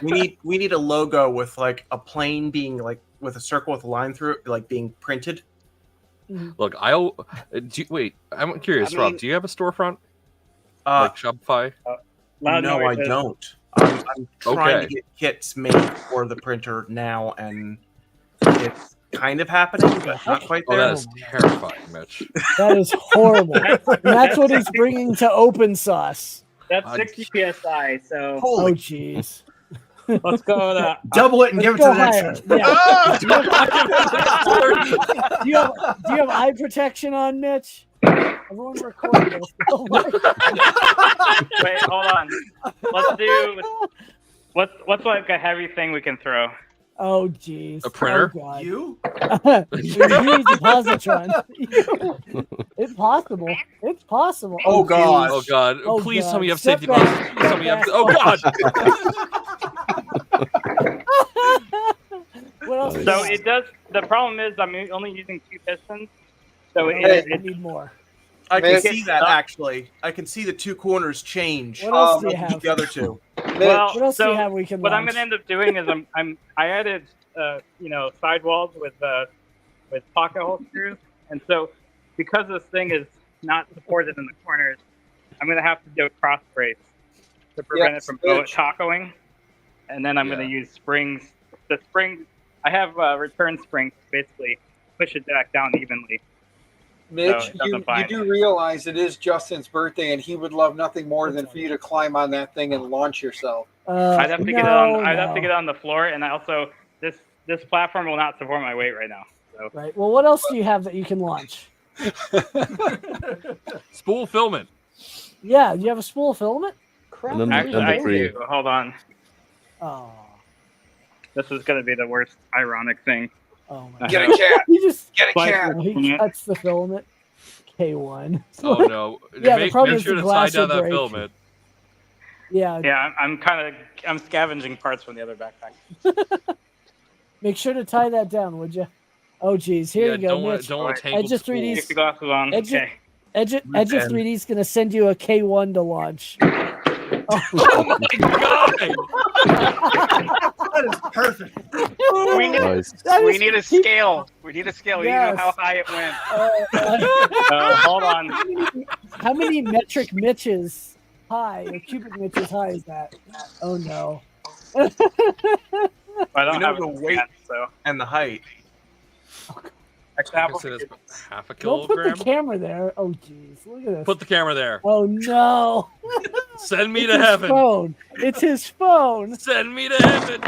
Speaker 3: we need a logo with like a plane being like with a circle with a line through it, like being printed.
Speaker 2: Look, wait. I'm curious,
Speaker 9: I
Speaker 2: Rob.
Speaker 9: mean-
Speaker 2: Do you have a storefront
Speaker 3: Uh,
Speaker 2: like Shopify?
Speaker 7: Loud
Speaker 3: no, I
Speaker 7: noises.
Speaker 3: don't. I'm trying
Speaker 2: Okay.
Speaker 3: to get kits made for the printer now, and it's kind of happening, but not quite
Speaker 2: Oh,
Speaker 3: there.
Speaker 2: that is terrifying, Mitch.
Speaker 4: That is horrible. And that's what he's bringing to Open Sauce.
Speaker 7: That's 60 psi. So
Speaker 4: Oh, jeez.
Speaker 7: let's go with that.
Speaker 1: Double it and give it to the next
Speaker 4: higher.
Speaker 1: one.
Speaker 4: Yeah. Do you have eye protection on, Mitch? Everyone record this. Oh my God.
Speaker 7: Wait, hold on. Let's do. What's like a heavy thing we can throw?
Speaker 4: Oh, jeez.
Speaker 2: A printer?
Speaker 4: Oh, God.
Speaker 1: You?
Speaker 4: You need the positron. It's possible. It's possible.
Speaker 3: Oh, God.
Speaker 2: Oh God!
Speaker 4: Oh,
Speaker 2: Please
Speaker 4: God.
Speaker 2: tell me you have
Speaker 4: Step
Speaker 2: safety
Speaker 4: back.
Speaker 2: glasses. Please tell me you have.
Speaker 4: Step
Speaker 2: Oh
Speaker 4: back.
Speaker 2: God!
Speaker 4: What else?
Speaker 6: Nice.
Speaker 7: So it does. The problem is I'm only using 2 pistons. So
Speaker 5: Hey.
Speaker 4: I need more.
Speaker 3: I can
Speaker 5: Mitch-
Speaker 3: see that actually. I can see the two corners change.
Speaker 4: What else do you
Speaker 3: relative to
Speaker 4: have?
Speaker 3: the other two.
Speaker 7: well,
Speaker 4: What else do
Speaker 7: so
Speaker 4: you have we can
Speaker 7: what I'm
Speaker 4: launch?
Speaker 7: gonna end up doing is I added sidewalls with pocket hole screws, and so because this thing is not supported in the corners, I'm gonna have to do a cross brace to prevent
Speaker 5: Yes,
Speaker 7: it from
Speaker 5: Mitch.
Speaker 7: tacoing, and then I'm
Speaker 2: Yeah.
Speaker 7: gonna use springs. The springs I have return springs to basically push it back down evenly.
Speaker 5: Mitch,
Speaker 7: it doesn't
Speaker 5: you
Speaker 7: bind.
Speaker 5: do realize it is Justin's birthday, and he would love nothing more than for you to climb on that thing and launch yourself.
Speaker 7: I'd have to get it on. I'd have to get it on the floor, and I also this platform will not support my weight right now. So
Speaker 4: Right. Well, what else do you have that you can launch?
Speaker 2: Spool filament.
Speaker 4: Yeah. Do you have a spool of filament? Crap.
Speaker 6: And then-
Speaker 7: actually,
Speaker 6: and the
Speaker 7: I
Speaker 6: tree.
Speaker 7: do. Hold on.
Speaker 4: Oh.
Speaker 7: This is gonna be the worst ironic thing.
Speaker 4: Oh my
Speaker 5: Get
Speaker 4: God.
Speaker 5: a cat.
Speaker 4: He just
Speaker 5: Get a cat.
Speaker 4: he cuts the filament. K1.
Speaker 2: Oh no!
Speaker 4: Yeah, the
Speaker 2: make
Speaker 4: problem
Speaker 2: make
Speaker 4: is
Speaker 2: sure
Speaker 4: the
Speaker 2: to tie
Speaker 4: glass
Speaker 2: down
Speaker 4: will
Speaker 2: that
Speaker 4: break.
Speaker 2: filament.
Speaker 4: Yeah.
Speaker 7: Yeah, I'm scavenging parts from the other backpack.
Speaker 4: Make sure to tie that down, would you? Oh, geez. Here
Speaker 2: Yeah,
Speaker 4: you go,
Speaker 2: don't want
Speaker 4: Mitch.
Speaker 2: don't want
Speaker 7: Edge
Speaker 2: tangled
Speaker 4: of 3D 's-
Speaker 7: Keep
Speaker 2: spools.
Speaker 7: the glasses on.
Speaker 4: Edge-
Speaker 7: Okay.
Speaker 4: Edge of 3D is going to send you a K1 to launch.
Speaker 2: Oh my God!
Speaker 1: That is perfect.
Speaker 7: We need,
Speaker 6: Nice.
Speaker 4: That
Speaker 9: We
Speaker 4: is-
Speaker 9: need a scale. We need a scale. We need to know
Speaker 4: Yes.
Speaker 9: how high it went.
Speaker 7: hold on.
Speaker 4: How many metric Mitches high or cubic Mitches high is that? Oh, no.
Speaker 7: I don't
Speaker 3: We know
Speaker 7: have
Speaker 3: the
Speaker 7: a
Speaker 3: weight.
Speaker 7: scan, so
Speaker 3: And the height.
Speaker 7: actually,
Speaker 2: I
Speaker 7: Apple
Speaker 2: guess it is
Speaker 7: could-
Speaker 2: half a
Speaker 4: Don't put the
Speaker 2: kilogram.
Speaker 4: camera there. Oh, jeez. Look at this.
Speaker 2: Put the camera there.
Speaker 4: Oh, no.
Speaker 2: Send me
Speaker 4: It's
Speaker 2: to
Speaker 4: his
Speaker 2: heaven.
Speaker 4: phone. It's his phone.
Speaker 2: Send me to heaven.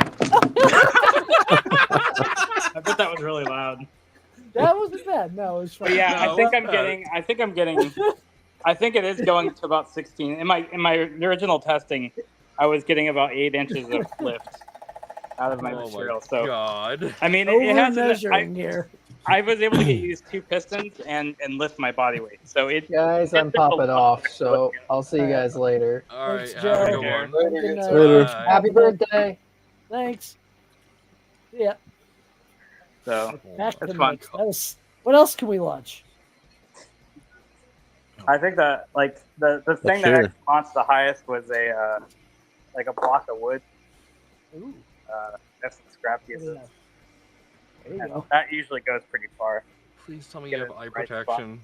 Speaker 7: I bet that was really loud.
Speaker 4: That wasn't bad. No, it was fine.
Speaker 7: But yeah,
Speaker 2: No,
Speaker 7: I think
Speaker 2: that's
Speaker 7: I'm getting. I think it is going to about 16. In my original testing, I was getting about 8 inches of lift out of my
Speaker 2: Oh
Speaker 7: material.
Speaker 2: my
Speaker 7: So
Speaker 2: God!
Speaker 7: I mean, it
Speaker 4: Over
Speaker 7: has.
Speaker 4: measuring here.
Speaker 7: I was able to use 2 pistons and lift my body weight. So it.
Speaker 8: Guys, I'm popping off, so I'll see you guys later.
Speaker 2: All right,
Speaker 4: Thanks,
Speaker 2: have a
Speaker 4: Joe.
Speaker 2: good one.
Speaker 5: Later,
Speaker 4: Good
Speaker 5: good
Speaker 4: night.
Speaker 6: Later.
Speaker 2: Bye.
Speaker 8: Happy birthday!
Speaker 4: Thanks. Yeah.
Speaker 7: So
Speaker 4: Back to
Speaker 7: That's fun.
Speaker 4: Mitch. What else can we launch?
Speaker 7: I think that like the thing that
Speaker 6: sure.
Speaker 7: actually launched the highest was a like a block of wood.
Speaker 4: Ooh,
Speaker 7: That's some scrap
Speaker 4: good
Speaker 7: pieces.
Speaker 4: enough. There you
Speaker 7: And
Speaker 4: go.
Speaker 7: that usually goes pretty far.
Speaker 2: Please tell me
Speaker 7: Get
Speaker 2: you
Speaker 7: it
Speaker 2: have eye
Speaker 7: right spot.
Speaker 2: protection.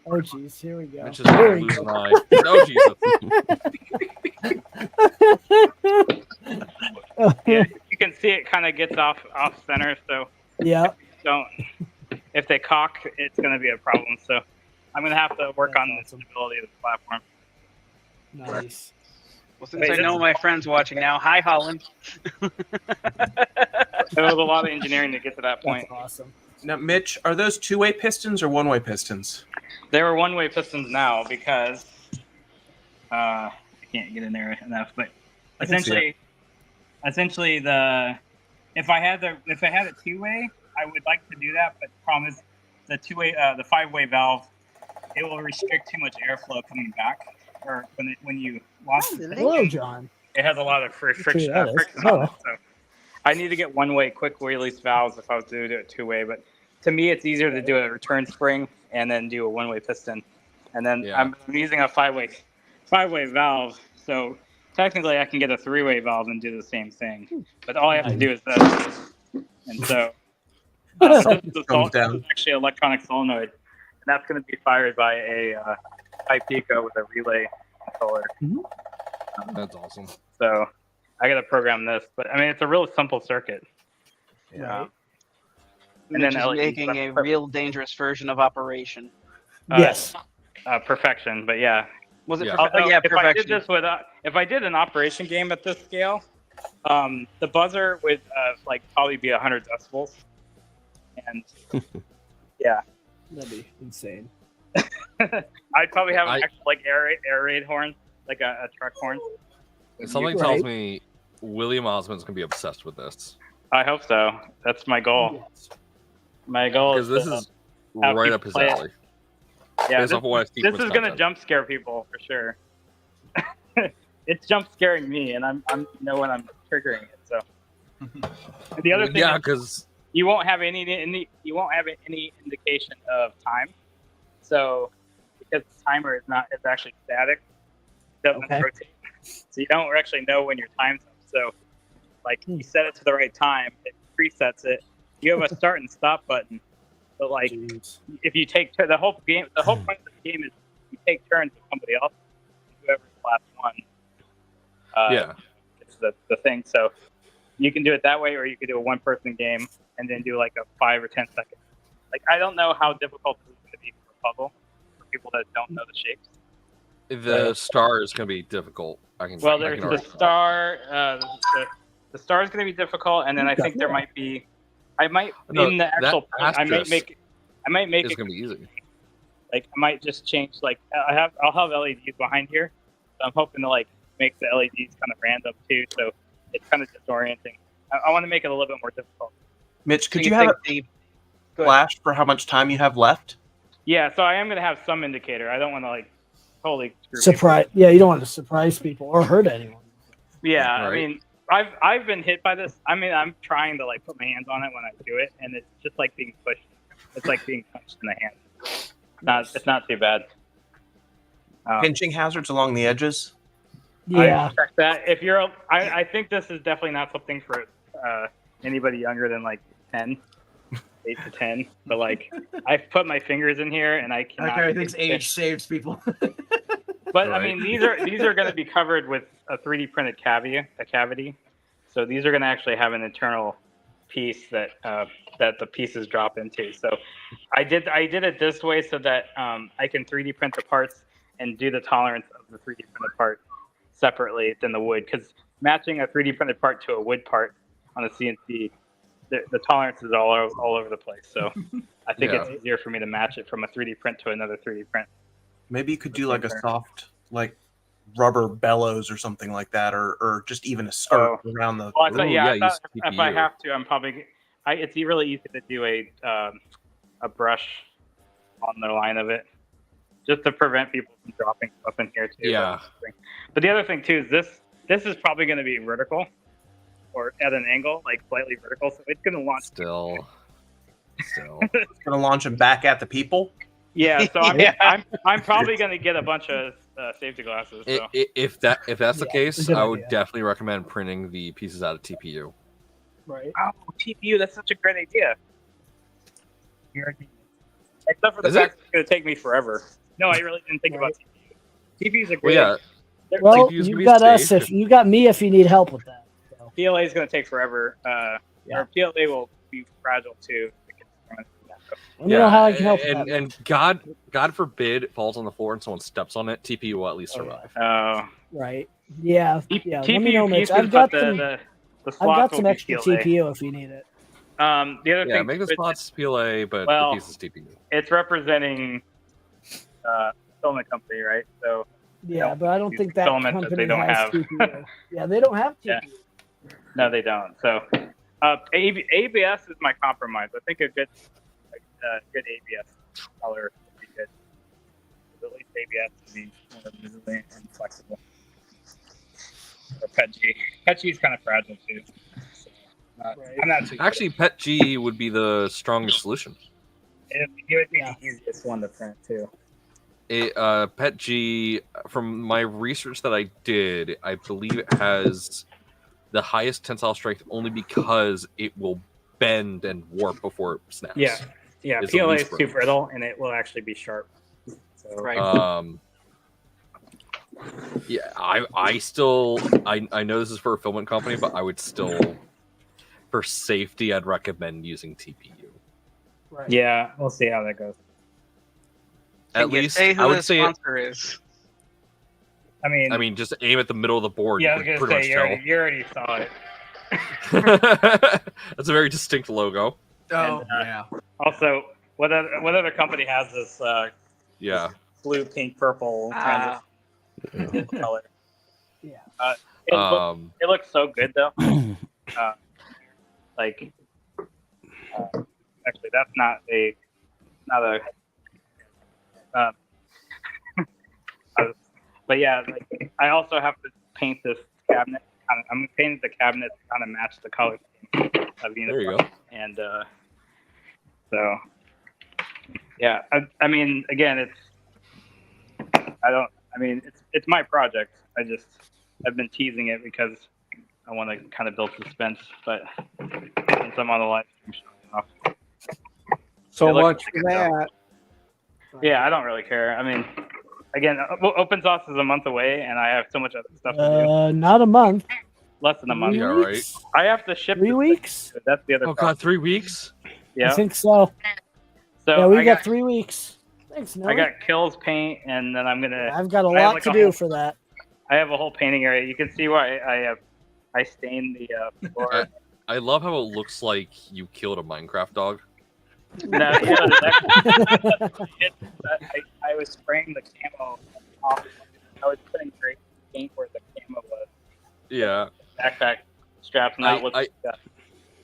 Speaker 4: Oh, jeez, here we go.
Speaker 2: Mitch is
Speaker 4: Here
Speaker 2: going to
Speaker 4: we
Speaker 2: lose
Speaker 4: go.
Speaker 2: an eye. Oh, Jesus.
Speaker 7: Yeah, you can see it kind of gets off center, so
Speaker 4: Yeah.
Speaker 7: don't. If they cock, it's going to be a problem. So I'm going to have to work
Speaker 4: That's
Speaker 7: on
Speaker 4: awesome.
Speaker 7: the stability of the platform.
Speaker 4: Nice.
Speaker 9: Well, since
Speaker 7: Wait,
Speaker 9: I know my friend's watching now, hi Holland.
Speaker 7: There was a lot of engineering to get to that
Speaker 4: That's
Speaker 7: point.
Speaker 4: awesome.
Speaker 3: Now, Mitch, are those two-way pistons or one-way pistons?
Speaker 7: They were one-way pistons now because I can't get in there enough. But
Speaker 3: I can see
Speaker 7: essentially, if I had a two-way, I would like to do that. But the problem is the two-way, the five-way valve, it will restrict too much airflow coming back, or when you launch the
Speaker 4: Hello,
Speaker 7: piston,
Speaker 4: John.
Speaker 7: it has a lot of friction
Speaker 4: that is.
Speaker 7: friction on it. So I need to get one-way quick release valves if I was to do it two-way. But to me, it's easier to do a return spring and then do a one-way piston. And then
Speaker 2: Yeah.
Speaker 7: I'm using a five-way valve. So technically, I can get a three-way valve and do the same thing. But all I have to do is this. And so this
Speaker 3: Thumbs down.
Speaker 7: is actually an electronic solenoid, and that's going to be fired by a Type Pico with a relay controller.
Speaker 2: That's awesome.
Speaker 7: So I got to program this, but I mean it's a real simple circuit.
Speaker 3: Yeah.
Speaker 7: And
Speaker 9: Mitch
Speaker 7: then
Speaker 9: is
Speaker 7: LEDs,
Speaker 9: making
Speaker 7: that's
Speaker 9: a
Speaker 7: perfect.
Speaker 9: real dangerous version of Operation.
Speaker 4: Yes.
Speaker 7: Perfection, but yeah.
Speaker 9: Was it?
Speaker 2: Yeah.
Speaker 9: Yeah,
Speaker 7: If I did
Speaker 9: perfection.
Speaker 7: this with if I did an operation game at this scale, the buzzer would like probably be 100 decibels, and yeah,
Speaker 4: That'd be insane.
Speaker 7: I'd probably have an
Speaker 2: I-
Speaker 7: actual like air raid horn, like a truck horn.
Speaker 2: Something
Speaker 4: Right.
Speaker 2: tells me William Osmond's going to be obsessed with this.
Speaker 7: I hope so. That's my goal.
Speaker 4: Yes.
Speaker 7: My goal
Speaker 2: Because this is
Speaker 7: have
Speaker 2: right
Speaker 7: people
Speaker 2: up his
Speaker 7: play it.
Speaker 2: alley.
Speaker 7: yeah.
Speaker 2: Based off of what I've seen
Speaker 7: This
Speaker 2: from
Speaker 7: is
Speaker 2: his
Speaker 7: gonna
Speaker 2: content.
Speaker 7: jump scare people for sure. It's jump scaring me, and I'm know when I'm triggering it. So the other thing
Speaker 2: Yeah,
Speaker 7: is
Speaker 2: because
Speaker 7: you won't have any indication of time. So because the timer is actually static, it doesn't
Speaker 4: Okay.
Speaker 7: rotate. So you don't actually know when your time's up. So like you set it to the right time, it presets it. You have a start and stop button, but like
Speaker 4: Jeez.
Speaker 7: if you take the whole point of the game is you take turns with somebody else. Whoever's the last one.
Speaker 2: yeah,
Speaker 7: It's the thing. So you can do it that way, or you could do a one-person game and then do like a 5 or 10 second. Like I don't know how difficult this is going to be for a puzzle for people that don't know the shapes.
Speaker 2: the star is going to be difficult. I can.
Speaker 7: Well,
Speaker 2: I
Speaker 7: there's
Speaker 2: can
Speaker 7: the
Speaker 2: already tell.
Speaker 7: star. The star is going to be difficult, and then I think there might be. I might
Speaker 2: No,
Speaker 7: in the actual.
Speaker 2: that
Speaker 7: I might
Speaker 2: asterisk
Speaker 7: make
Speaker 2: It's
Speaker 7: it
Speaker 2: going to be easy.
Speaker 7: like I might just change like I'll have LEDs behind here, so I'm hoping to like make the LEDs kind of random too, so it's kind of disorienting. I want to make it a little bit more difficult.
Speaker 3: Mitch, could
Speaker 9: So
Speaker 3: you have
Speaker 9: take
Speaker 3: a
Speaker 9: Go ahead.
Speaker 3: flash for how much time you have left?
Speaker 7: Yeah, so I am going to have some indicator. I don't want to like totally screw
Speaker 4: Surprise. Yeah, you don't want to surprise people or hurt anyone.
Speaker 7: people. Yeah, I
Speaker 2: Right.
Speaker 7: mean, I've been hit by this. I mean, I'm trying to like put my hands on it when I do it, and it's just like being pushed. It's like being punched in the hand. It's not too bad.
Speaker 3: Pinching hazards along the edges?
Speaker 4: Yeah.
Speaker 7: I check that. If you're, I think this is definitely not something for anybody younger than like 10, 8 to 10. But like, I've put my fingers in here, and I cannot.
Speaker 1: Okay, I think age saves people.
Speaker 7: But I
Speaker 2: Right.
Speaker 7: mean, these are going to be covered with a 3D printed cavity. So these are going to actually have an internal piece that that the pieces drop into. So I did it this way so that I can 3D print the parts and do the tolerance of the 3D printed part separately than the wood. Because matching a 3D printed part to a wood part on a CNC, the tolerance is all over the place. So I think
Speaker 2: Yeah.
Speaker 7: it's easier for me to match it from a 3D print to another 3D print.
Speaker 3: Maybe you could do like a
Speaker 7: Sure.
Speaker 3: soft, like rubber bellows or something like that, or just even a skirt around the.
Speaker 7: Well, I thought,
Speaker 2: Ooh,
Speaker 7: yeah,
Speaker 2: yeah,
Speaker 7: I thought
Speaker 2: use
Speaker 7: if I
Speaker 2: CPU.
Speaker 7: have to, I'm probably. It's really easy to do a brush on the line of it, just to prevent people from dropping stuff in here too.
Speaker 2: Yeah.
Speaker 7: But the other thing too is this is probably going to be vertical, or at an angle, like slightly vertical, so it's going to launch.
Speaker 2: Still. Still.
Speaker 3: It's gonna launch them back at the people.
Speaker 7: Yeah, so
Speaker 9: Yeah.
Speaker 7: I'm probably gonna get a bunch of safety glasses. So.
Speaker 2: If that's the
Speaker 4: Yeah,
Speaker 2: case,
Speaker 4: good
Speaker 2: I would
Speaker 4: idea.
Speaker 2: definitely recommend printing the pieces out of TPU.
Speaker 4: Right.
Speaker 7: Oh, TPU, that's such a great idea. Except for the
Speaker 2: Is
Speaker 7: fact
Speaker 2: it?
Speaker 7: it's going to take me forever. No, I really didn't think about TPU. TPU is a
Speaker 2: Well,
Speaker 7: great
Speaker 2: yeah,
Speaker 7: idea.
Speaker 4: Well,
Speaker 2: TPU's
Speaker 4: you
Speaker 2: gonna be
Speaker 4: got us
Speaker 2: safe.
Speaker 4: if you got me if you need help with that. So.
Speaker 7: PLA is going to take forever.
Speaker 4: Yeah.
Speaker 7: Or PLA will be fragile too.
Speaker 4: Let me know how I can help with
Speaker 2: and
Speaker 4: that.
Speaker 2: and God forbid it falls on the floor and someone steps on it. TPU will at least
Speaker 4: Oh, yeah.
Speaker 2: survive.
Speaker 4: Right. Yeah. Yeah. Let me
Speaker 7: TPU
Speaker 4: know, Mitch.
Speaker 7: pieces,
Speaker 4: I've got
Speaker 7: but
Speaker 4: some.
Speaker 7: the
Speaker 4: I've
Speaker 7: slots
Speaker 4: got
Speaker 7: will
Speaker 4: some
Speaker 7: be
Speaker 4: extra
Speaker 7: PLA.
Speaker 4: TPU if you need it.
Speaker 7: The other
Speaker 2: Yeah,
Speaker 7: thing
Speaker 2: make the
Speaker 7: with
Speaker 2: spots PLA, but
Speaker 7: well,
Speaker 2: the pieces TPU.
Speaker 7: it's representing filament company, right? So
Speaker 4: Yeah, but I don't
Speaker 7: use
Speaker 4: think that
Speaker 7: filament that
Speaker 4: company
Speaker 7: they don't
Speaker 4: has
Speaker 7: have.
Speaker 4: TPU. Yeah, they don't have TPU.
Speaker 7: Yeah. No, they don't. So ABS is my compromise. I think a good ABS color would be good. At least ABS would be more resilient and flexible. Or PETG. PETG is kind of fragile too. So, I'm not too.
Speaker 2: Actually, PETG would be the strongest solution.
Speaker 7: It would be the easiest one to print too.
Speaker 2: PETG, from my research that I did, I believe it has the highest tensile strength only because it will bend and warp before it snaps.
Speaker 7: Yeah,
Speaker 2: It's the
Speaker 7: PLA
Speaker 2: least
Speaker 7: is too
Speaker 2: brittle.
Speaker 7: brittle, and it will actually be sharp. So,
Speaker 9: Right.
Speaker 2: Yeah, I know this is for a filament company, but I would still, for safety, I'd recommend using TPU.
Speaker 4: Right.
Speaker 7: Yeah, we'll see how that goes.
Speaker 2: At
Speaker 9: Can you
Speaker 2: least
Speaker 9: say who
Speaker 2: I would
Speaker 9: the
Speaker 2: say.
Speaker 9: sponsor is.
Speaker 7: I mean,
Speaker 2: Just aim at the middle of the board.
Speaker 7: yeah, I
Speaker 2: You
Speaker 7: was
Speaker 2: can
Speaker 7: gonna
Speaker 2: pretty
Speaker 7: say
Speaker 2: much
Speaker 7: you already saw it.
Speaker 2: tell. That's a very distinct logo.
Speaker 1: Oh,
Speaker 7: And,
Speaker 1: yeah.
Speaker 7: Also, what other company has this
Speaker 2: Yeah.
Speaker 7: blue, pink, purple
Speaker 9: Ah.
Speaker 7: transition color?
Speaker 4: Yeah.
Speaker 7: It looks so good though. Actually, that's not a. But yeah, like I also have to paint this cabinet. I'm painting the cabinet to kind of match the color of the
Speaker 2: There you
Speaker 7: uniform.
Speaker 2: go.
Speaker 7: And so, yeah, I mean, again, it's my project. I've been teasing it because I want to kind of build suspense, but since I'm on the live stream showing off.
Speaker 5: So
Speaker 7: It looks
Speaker 5: much
Speaker 7: like
Speaker 5: for
Speaker 7: it, though.
Speaker 5: that.
Speaker 7: Yeah, I don't really care. I mean, again, open source is a month away, and I have so much other stuff to do.
Speaker 4: Not a month.
Speaker 7: Less than a month.
Speaker 2: Yeah, right.
Speaker 7: I have to ship
Speaker 4: 3
Speaker 7: this thing.
Speaker 4: weeks?
Speaker 7: That's the other
Speaker 2: Oh
Speaker 7: problem.
Speaker 2: God, 3 weeks.
Speaker 7: Yeah.
Speaker 4: I think so.
Speaker 7: So
Speaker 4: Yeah, we
Speaker 7: I
Speaker 4: got 3 weeks. Thanks, Noah.
Speaker 7: I got kills paint, and then I'm gonna.
Speaker 4: I've got a
Speaker 7: I have
Speaker 4: lot
Speaker 7: like
Speaker 4: to
Speaker 7: a
Speaker 4: do
Speaker 7: whole-
Speaker 4: for that.
Speaker 7: I have a whole painting area. You can see why I stained the floor.
Speaker 2: I love how it looks like you killed a Minecraft dog.
Speaker 7: No, I was spraying the camo off. I was putting great paint where the camo was.
Speaker 2: Yeah.
Speaker 7: Backpack straps not with stuff.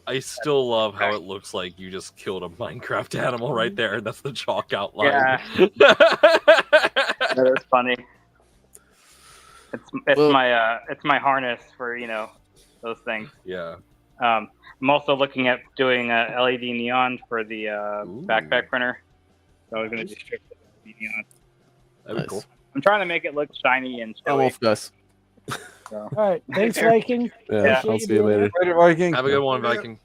Speaker 2: I still love how it looks like you just killed a Minecraft animal right there. That's the chalk outline.
Speaker 7: Yeah. That is funny. It's my harness for those things.
Speaker 2: Yeah.
Speaker 7: I'm also looking at doing LED neon for the backpack printer. So I was going to do strips of LED neon.
Speaker 2: That'd be cool.
Speaker 7: I'm trying to make it look shiny and
Speaker 6: I'm
Speaker 7: showy.
Speaker 6: off, guys.
Speaker 4: All right. Thanks, Viking.
Speaker 6: Yeah,
Speaker 4: Appreciate
Speaker 6: I'll see you
Speaker 4: doing
Speaker 6: later.
Speaker 5: Later, Viking.
Speaker 2: Have a good one, Viking.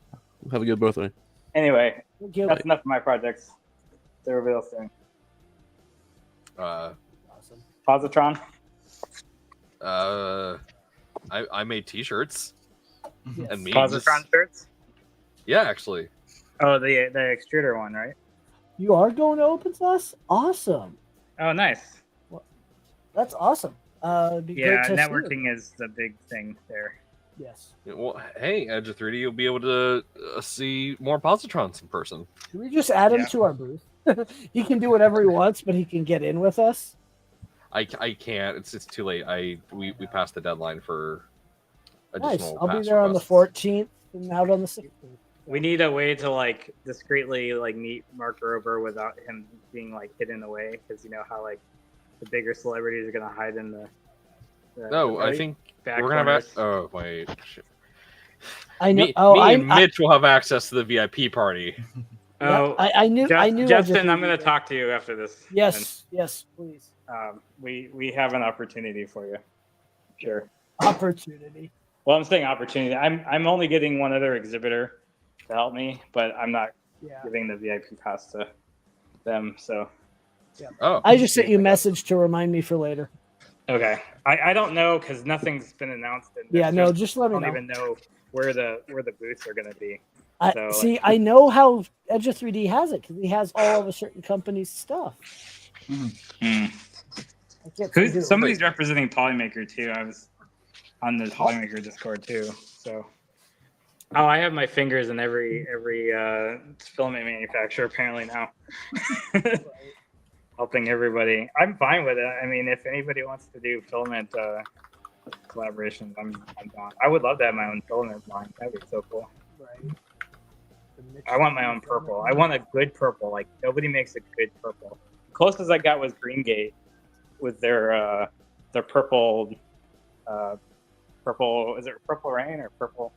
Speaker 6: Have a good birthday.
Speaker 7: Anyway,
Speaker 4: Thank you.
Speaker 7: that's enough of my projects. To reveal soon.
Speaker 2: Awesome.
Speaker 7: Positron.
Speaker 2: I made T-shirts
Speaker 4: Yes.
Speaker 2: and memes.
Speaker 7: Positron shirts.
Speaker 2: Yeah, actually.
Speaker 7: Oh, the extruder one, right?
Speaker 4: You are going to open source? Awesome.
Speaker 7: Oh, nice.
Speaker 4: That's awesome. It'd be
Speaker 7: Yeah,
Speaker 4: great to see it.
Speaker 7: networking is the big thing there.
Speaker 4: Yes.
Speaker 2: Well, hey, Edge3D, you'll be able to see more positrons in person.
Speaker 4: Should we just add him
Speaker 7: Yeah.
Speaker 4: to our booth? He can do whatever he wants, but he can get in with us.
Speaker 2: I can't. It's too late. We passed the deadline for
Speaker 4: Nice.
Speaker 2: additional.
Speaker 4: I'll be
Speaker 2: pass
Speaker 4: there on the
Speaker 2: requests.
Speaker 4: 14th and out on the 16th.
Speaker 7: We need a way to discreetly meet Mark Rober without him being hidden away, because you know how the bigger celebrities are gonna hide in the
Speaker 2: No, I
Speaker 7: right
Speaker 2: think
Speaker 7: back
Speaker 2: we're gonna have.
Speaker 7: corners.
Speaker 2: Oh wait. Shit.
Speaker 4: I know.
Speaker 2: Me
Speaker 4: oh,
Speaker 2: and
Speaker 4: I
Speaker 2: Mitch will have access to the VIP party.
Speaker 7: Oh,
Speaker 4: I knew.
Speaker 7: Justin, I'm
Speaker 4: Edge3D.
Speaker 7: going to talk to you after this.
Speaker 4: Yes, please.
Speaker 7: We have an opportunity for you. Sure.
Speaker 4: Opportunity.
Speaker 7: Well, I'm saying opportunity. I'm only getting one other exhibitor to help me, but I'm not giving the VIP pass to them. So.
Speaker 4: Yeah.
Speaker 2: Oh.
Speaker 4: I just sent you a message to remind me for later.
Speaker 7: Okay. I don't know because nothing's been announced. And
Speaker 4: Just let me know.
Speaker 7: I don't even know where the booths are going to be.
Speaker 4: I know how Edge3D has it because he has all of a certain company's stuff.
Speaker 7: Somebody's representing Polymaker too. I was on the Polymaker Discord too. So, I have my fingers in every filament manufacturer apparently now, helping everybody. I'm fine with it. I mean, if anybody wants to do filament collaborations, I'm down. I would love to have my own filament line. That'd be so cool.
Speaker 4: Right.
Speaker 7: I want my own purple. I want a good purple. Like nobody makes a good purple. The closest I got was Greengate with their purple. Purple. Is it Purple Rain or purple?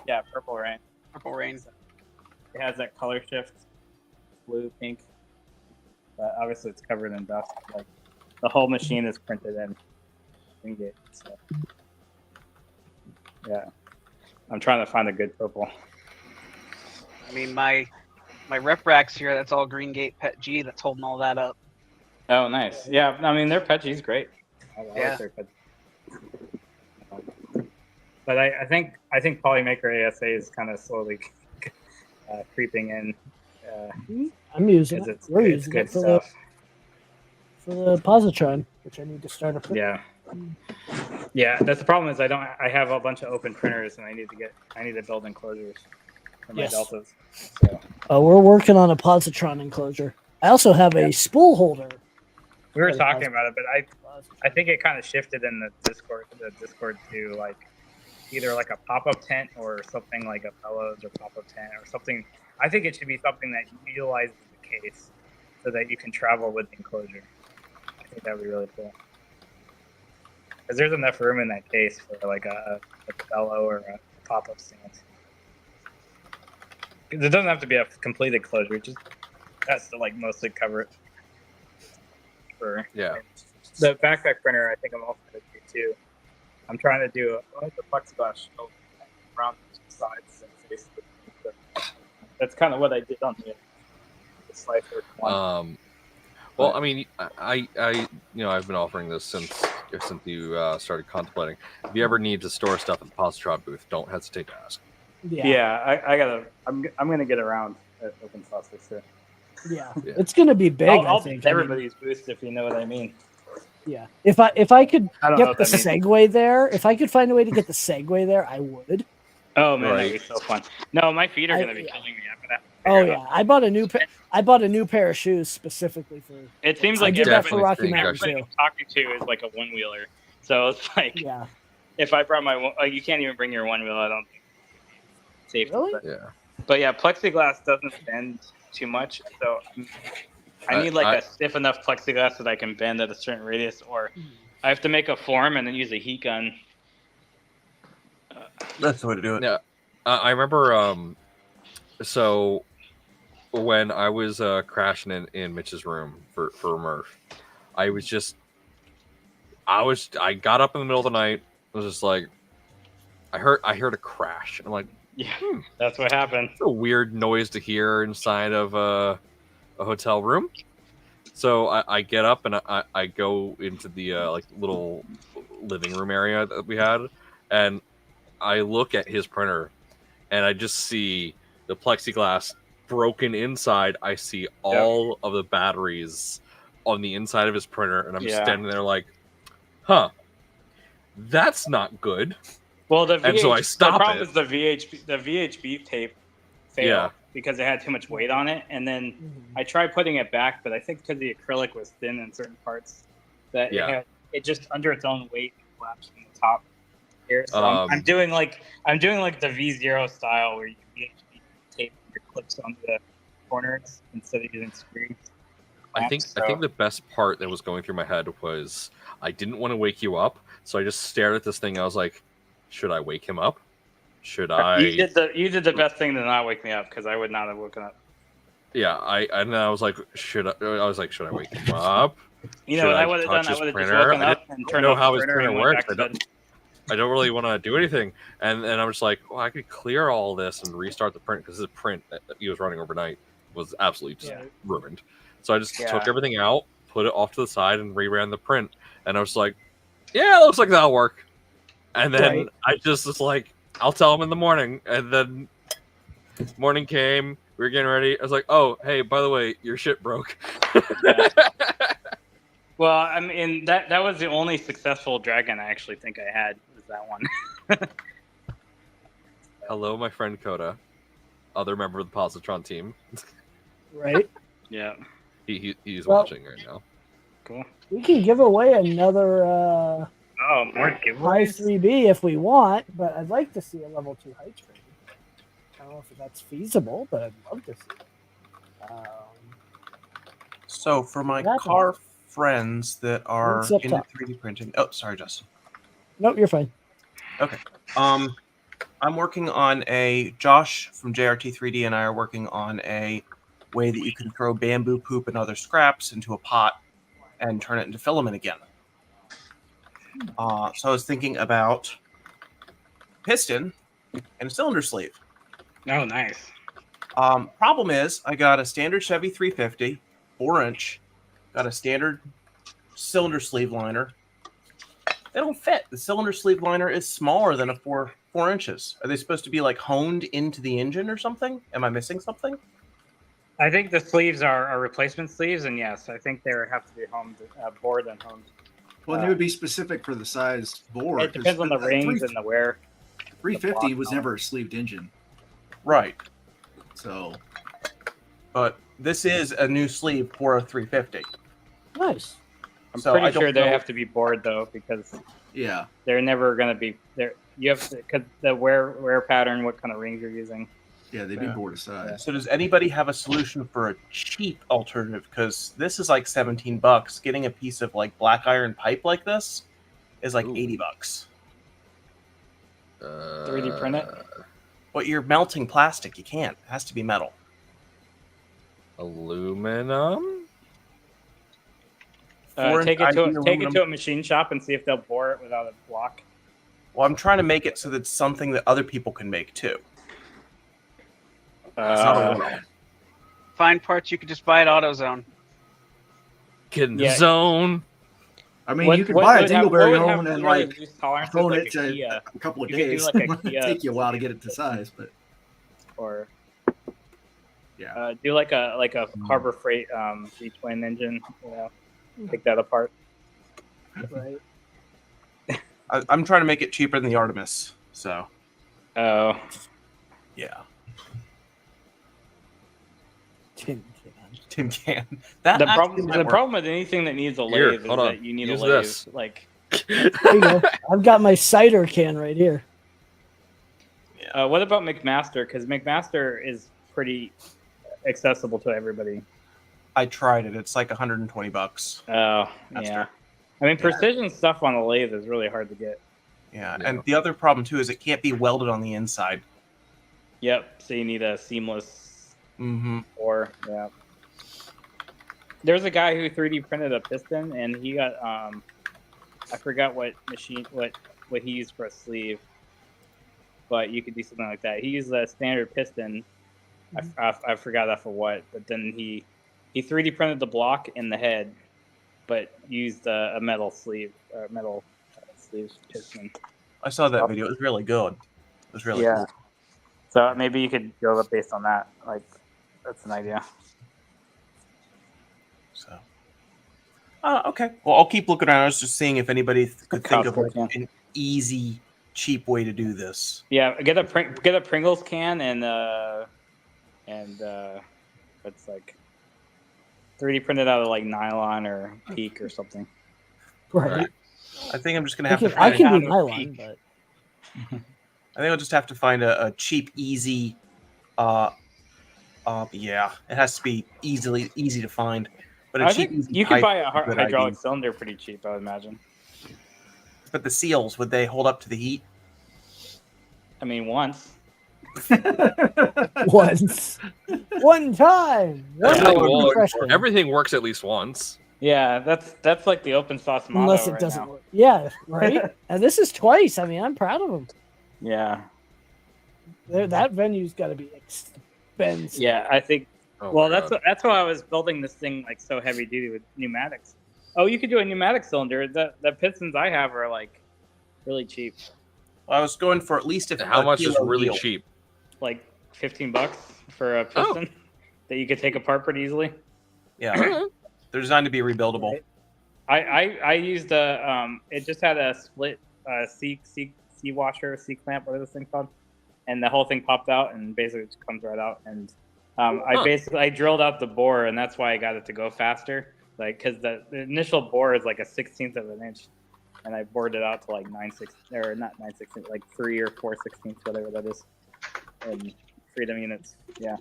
Speaker 7: Yeah, Purple Rain.
Speaker 9: Purple Rain.
Speaker 7: It has that color shift, blue, pink. But obviously, it's covered in dust. Like the whole machine is printed in Greengate. So yeah, I'm trying to find a good purple.
Speaker 9: I mean, my rep racks here, that's all Greengate Pet G that's holding all that up.
Speaker 7: Oh, nice. Yeah, I mean, their Pet G's great. I like their Pet G. But I think Polymaker ASA is kind of slowly creeping in.
Speaker 4: I'm using it. We're
Speaker 7: It's
Speaker 4: using
Speaker 7: good
Speaker 4: it for
Speaker 7: stuff.
Speaker 4: the positron, which I need to start a print.
Speaker 7: Yeah. That's the problem is I have a bunch of open printers and I need to build enclosures for my deltas. So.
Speaker 4: We're working on a positron enclosure. I also have a spool holder.
Speaker 7: We were talking about it, but I think it kind of shifted in the Discord to like either like a pop-up tent or something like a Fellows or pop-up tent or something. I think it should be something that utilizes the case so that you can travel with the enclosure. I think that would be really cool. Because there's enough room in that case for like a Fellow or a pop-up stand. It doesn't have to be a complete enclosure. It just has to like mostly cover it. The backpack printer, I think I'm also going to do too. I'm trying to do a plexiglass shield around the sides and face. That's kind of what I did on the Slicer one.
Speaker 2: Well, I mean, I I've been offering this since you started contemplating. If you ever need to store stuff at the positron booth, don't hesitate to ask.
Speaker 7: I'm gonna get around at Open Source for sure.
Speaker 4: Yeah, it's gonna be big.
Speaker 7: I'll
Speaker 4: I think
Speaker 7: everybody's booth, if you know what I mean.
Speaker 4: Yeah, if I could get the segue there, if I could find a way to get the segue there, I would.
Speaker 7: Oh man, that'd be so fun. No, my feet are gonna be killing me.
Speaker 4: I bought a new pair of shoes specifically for.
Speaker 7: It seems like everybody I'm talking to is like a one wheeler, so it's like if I brought my you can't even bring your one wheel. I don't think it's safe.
Speaker 4: Really?
Speaker 7: But yeah, plexiglass doesn't bend too much, so I need like a stiff enough plexiglass that I can bend at a certain radius, or I have to make a form and then use a heat gun.
Speaker 3: That's the way to do it.
Speaker 2: Yeah, I remember. So when I was crashing in Mitch's room for Murph, I got up in the middle of the night. I was just like, I heard a crash. I'm like,
Speaker 7: that's what happened.
Speaker 2: It's a weird noise to hear inside of a hotel room. So I get up and I go into the like little living room area that we had, and I look at his printer, and I just see the plexiglass broken inside. I see all of the batteries on the inside of his printer, and I'm standing there like, that's not good.
Speaker 7: Well,
Speaker 2: so I stop
Speaker 7: the problem is the VHB tape failed because it had too much weight on it, and then I tried putting it back, but I think because the acrylic was thin in certain parts, that it just under its own weight collapsed from the top here. So I'm doing like the V0 style where you VHB tape your clips onto the corners instead of using screws.
Speaker 2: I think the best part that was going through my head was I didn't want to wake you up, so I just stared at this thing. I was like, should I wake him up? Should I?
Speaker 7: You did the best thing to not wake me up, because I would not have woken up.
Speaker 2: Yeah, I was like, should I wake him up?
Speaker 7: You know
Speaker 2: Should
Speaker 7: what
Speaker 2: I
Speaker 7: I would have
Speaker 2: touch
Speaker 7: done? I
Speaker 2: his
Speaker 7: would have just
Speaker 2: printer?
Speaker 7: woken
Speaker 2: I
Speaker 7: up and
Speaker 2: didn't
Speaker 7: turned
Speaker 2: know
Speaker 7: off
Speaker 2: how
Speaker 7: the
Speaker 2: his
Speaker 7: printer
Speaker 2: printer
Speaker 7: and went
Speaker 2: works.
Speaker 7: back to bed.
Speaker 2: I don't really want to do anything. And I'm just like, well, I could clear all this and restart the print because his print that he was running overnight was absolutely just ruined. So I just took everything out, put it off to the side, and reran the print. And I was like, yeah, it looks like that'll work. And then I just was like, I'll tell him in the morning. And then morning came, we were getting ready. I was like, oh, hey, by the way, your shit broke.
Speaker 7: Well, I mean that was the only successful dragon I actually think I had was that one.
Speaker 2: Hello, my friend Coda, other member of the Positron team.
Speaker 4: Right.
Speaker 7: Yeah.
Speaker 2: He's watching right now.
Speaker 7: Cool.
Speaker 4: We can give away another
Speaker 7: more
Speaker 4: high
Speaker 7: giveaways.
Speaker 4: 3B if we want, but I'd like to see a level 2 high train. I don't know if that's feasible, but I'd love to see it.
Speaker 3: So for my
Speaker 4: That's
Speaker 3: car friends that are
Speaker 4: Links up
Speaker 3: into
Speaker 4: top.
Speaker 3: 3D printing. Oh, sorry, Justin.
Speaker 4: Nope, you're fine.
Speaker 3: Okay. I'm working on Josh from JRT3D and I are working on a way that you can throw bamboo poop and other scraps into a pot and turn it into filament again. So I was thinking about piston and a cylinder sleeve.
Speaker 7: Oh, nice.
Speaker 3: Problem is, I got a standard Chevy 350, 4-inch, got a standard cylinder sleeve liner. They don't fit. The cylinder sleeve liner is smaller than a 4 inches. Are they supposed to be like honed into the engine or something? Am I missing something?
Speaker 7: I think the sleeves are replacement sleeves, and yes, I think they have to be homed, bored and homed.
Speaker 1: Well, they would be specific for the size bore.
Speaker 7: It depends on the rings and the wear.
Speaker 1: 350 was never a sleeved engine.
Speaker 3: Right.
Speaker 1: So.
Speaker 3: But this is a new sleeve for a 350.
Speaker 4: Nice.
Speaker 7: I'm
Speaker 3: So
Speaker 7: pretty
Speaker 3: I don't
Speaker 7: sure they
Speaker 3: know-
Speaker 7: have to be bored though, because
Speaker 1: Yeah.
Speaker 7: they're never going to be there. You have to, because the wear pattern, what kind of rings you're using.
Speaker 1: Yeah, they'd be bored of size.
Speaker 3: So does anybody have a solution for a cheap alternative? Because this is like $17. Getting a piece of like black iron pipe like this is like $80.
Speaker 7: 3D print it.
Speaker 3: But you're melting plastic. You can't. It has to be metal.
Speaker 2: Aluminum.
Speaker 7: Take it to a machine shop and see if they'll bore it without a block.
Speaker 3: Well, I'm trying to make it so that it's something that other people can make too.
Speaker 9: Find parts you could just buy at AutoZone.
Speaker 2: Get in the zone.
Speaker 1: I mean, you could buy a Dingleberry home and like phone
Speaker 7: like
Speaker 1: it to a couple of
Speaker 7: you could do
Speaker 1: days.
Speaker 7: like a
Speaker 1: It might
Speaker 7: Kia
Speaker 1: take you a while to get it to size, but
Speaker 7: or
Speaker 1: yeah,
Speaker 7: do like a Harbor Freight V-twin engine. You know, take that apart.
Speaker 4: Right.
Speaker 3: I'm trying to make it cheaper than the Artemis. So.
Speaker 7: Oh.
Speaker 3: Yeah.
Speaker 4: Tin
Speaker 3: can.
Speaker 7: The problem with anything that needs a
Speaker 2: Here,
Speaker 7: lathe is
Speaker 2: hold on.
Speaker 7: that you need
Speaker 2: Use
Speaker 7: a lathe.
Speaker 2: this.
Speaker 7: Like,
Speaker 4: There you go. I've got my cider can right here.
Speaker 7: what about McMaster? Because McMaster is pretty accessible to everybody.
Speaker 3: I tried it. It's like $120.
Speaker 7: Oh, yeah. I mean, precision stuff on a lathe is really hard to get.
Speaker 3: Yeah, and the other problem too is it can't be welded on the inside.
Speaker 7: Yep. So you need a seamless.
Speaker 3: Mm-hmm.
Speaker 7: Or yeah. There's a guy who 3D printed a piston, and he got I forgot what he used for a sleeve, but you could do something like that. He used a standard piston. I forgot that for what, but then he 3D printed the block in the head, but used a metal sleeve sleeve piston.
Speaker 3: I saw that video. It was really good. It was really cool.
Speaker 7: So maybe you could build up based on that. Like, that's an idea.
Speaker 3: So. Okay. Well, I'll keep looking around. I was just seeing if anybody could think of like an easy, cheap way to do this.
Speaker 7: Yeah, get a Pringles can and it's like 3D printed out of like nylon or PEEK or something.
Speaker 4: Right.
Speaker 3: I think I'm just gonna have to.
Speaker 4: I can do nylon, but
Speaker 3: I think I'll just have to find a cheap, easy. Yeah, it has to be easy to find. But
Speaker 7: I think you could buy a hydraulic cylinder pretty cheap, I would imagine.
Speaker 3: But the seals, would they hold up to the heat?
Speaker 7: I mean, once.
Speaker 4: Once. One time. One
Speaker 2: Everything,
Speaker 4: hour
Speaker 2: well,
Speaker 4: refreshing.
Speaker 2: everything works at least once.
Speaker 7: Yeah, that's like the open sauce motto
Speaker 4: Unless it
Speaker 7: right
Speaker 4: doesn't
Speaker 7: now.
Speaker 4: work. Yeah, right? And this is twice. I mean, I'm proud of them.
Speaker 7: Yeah,
Speaker 4: That venue's got to be expensive.
Speaker 7: yeah. I think.
Speaker 2: Oh
Speaker 7: Well,
Speaker 2: my God.
Speaker 7: that's why I was building this thing like so heavy duty with pneumatics. Oh, you could do a pneumatic cylinder. The pistons I have are like really cheap,
Speaker 3: I was going for at least
Speaker 2: How much is
Speaker 3: kilo
Speaker 2: really
Speaker 3: deal.
Speaker 2: cheap?
Speaker 7: like $15 for a piston that you could take apart pretty easily.
Speaker 3: Yeah, they're designed to be rebuildable.
Speaker 4: Right.
Speaker 7: I used a it just had a split C washer, C clamp, whatever this thing's called, and the whole thing popped out and basically it comes right out. And I drilled out the bore, and that's why I got it to go faster. Like, because the initial bore is like a 1/16 of an inch, and I bored it out to like 9/16 or not 9/16, like 3 or 4/16, whatever that is, in freedom units. Yeah.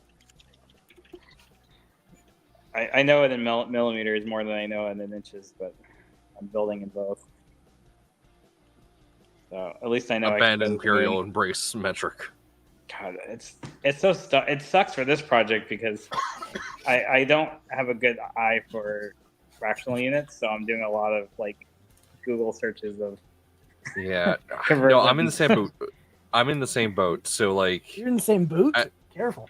Speaker 7: I know it in millimeters more than I know it in inches, but I'm building in both. So at least I know.
Speaker 2: Abandon Imperial, embrace metric.
Speaker 7: God, it's so it sucks for this project because I don't have a good eye for fractional units, so I'm doing a lot of like Google searches of.
Speaker 2: Yeah, no,
Speaker 7: conversions.
Speaker 2: I'm in the same boat. I'm in the same boat. So like,
Speaker 4: You're in the same boot? Careful.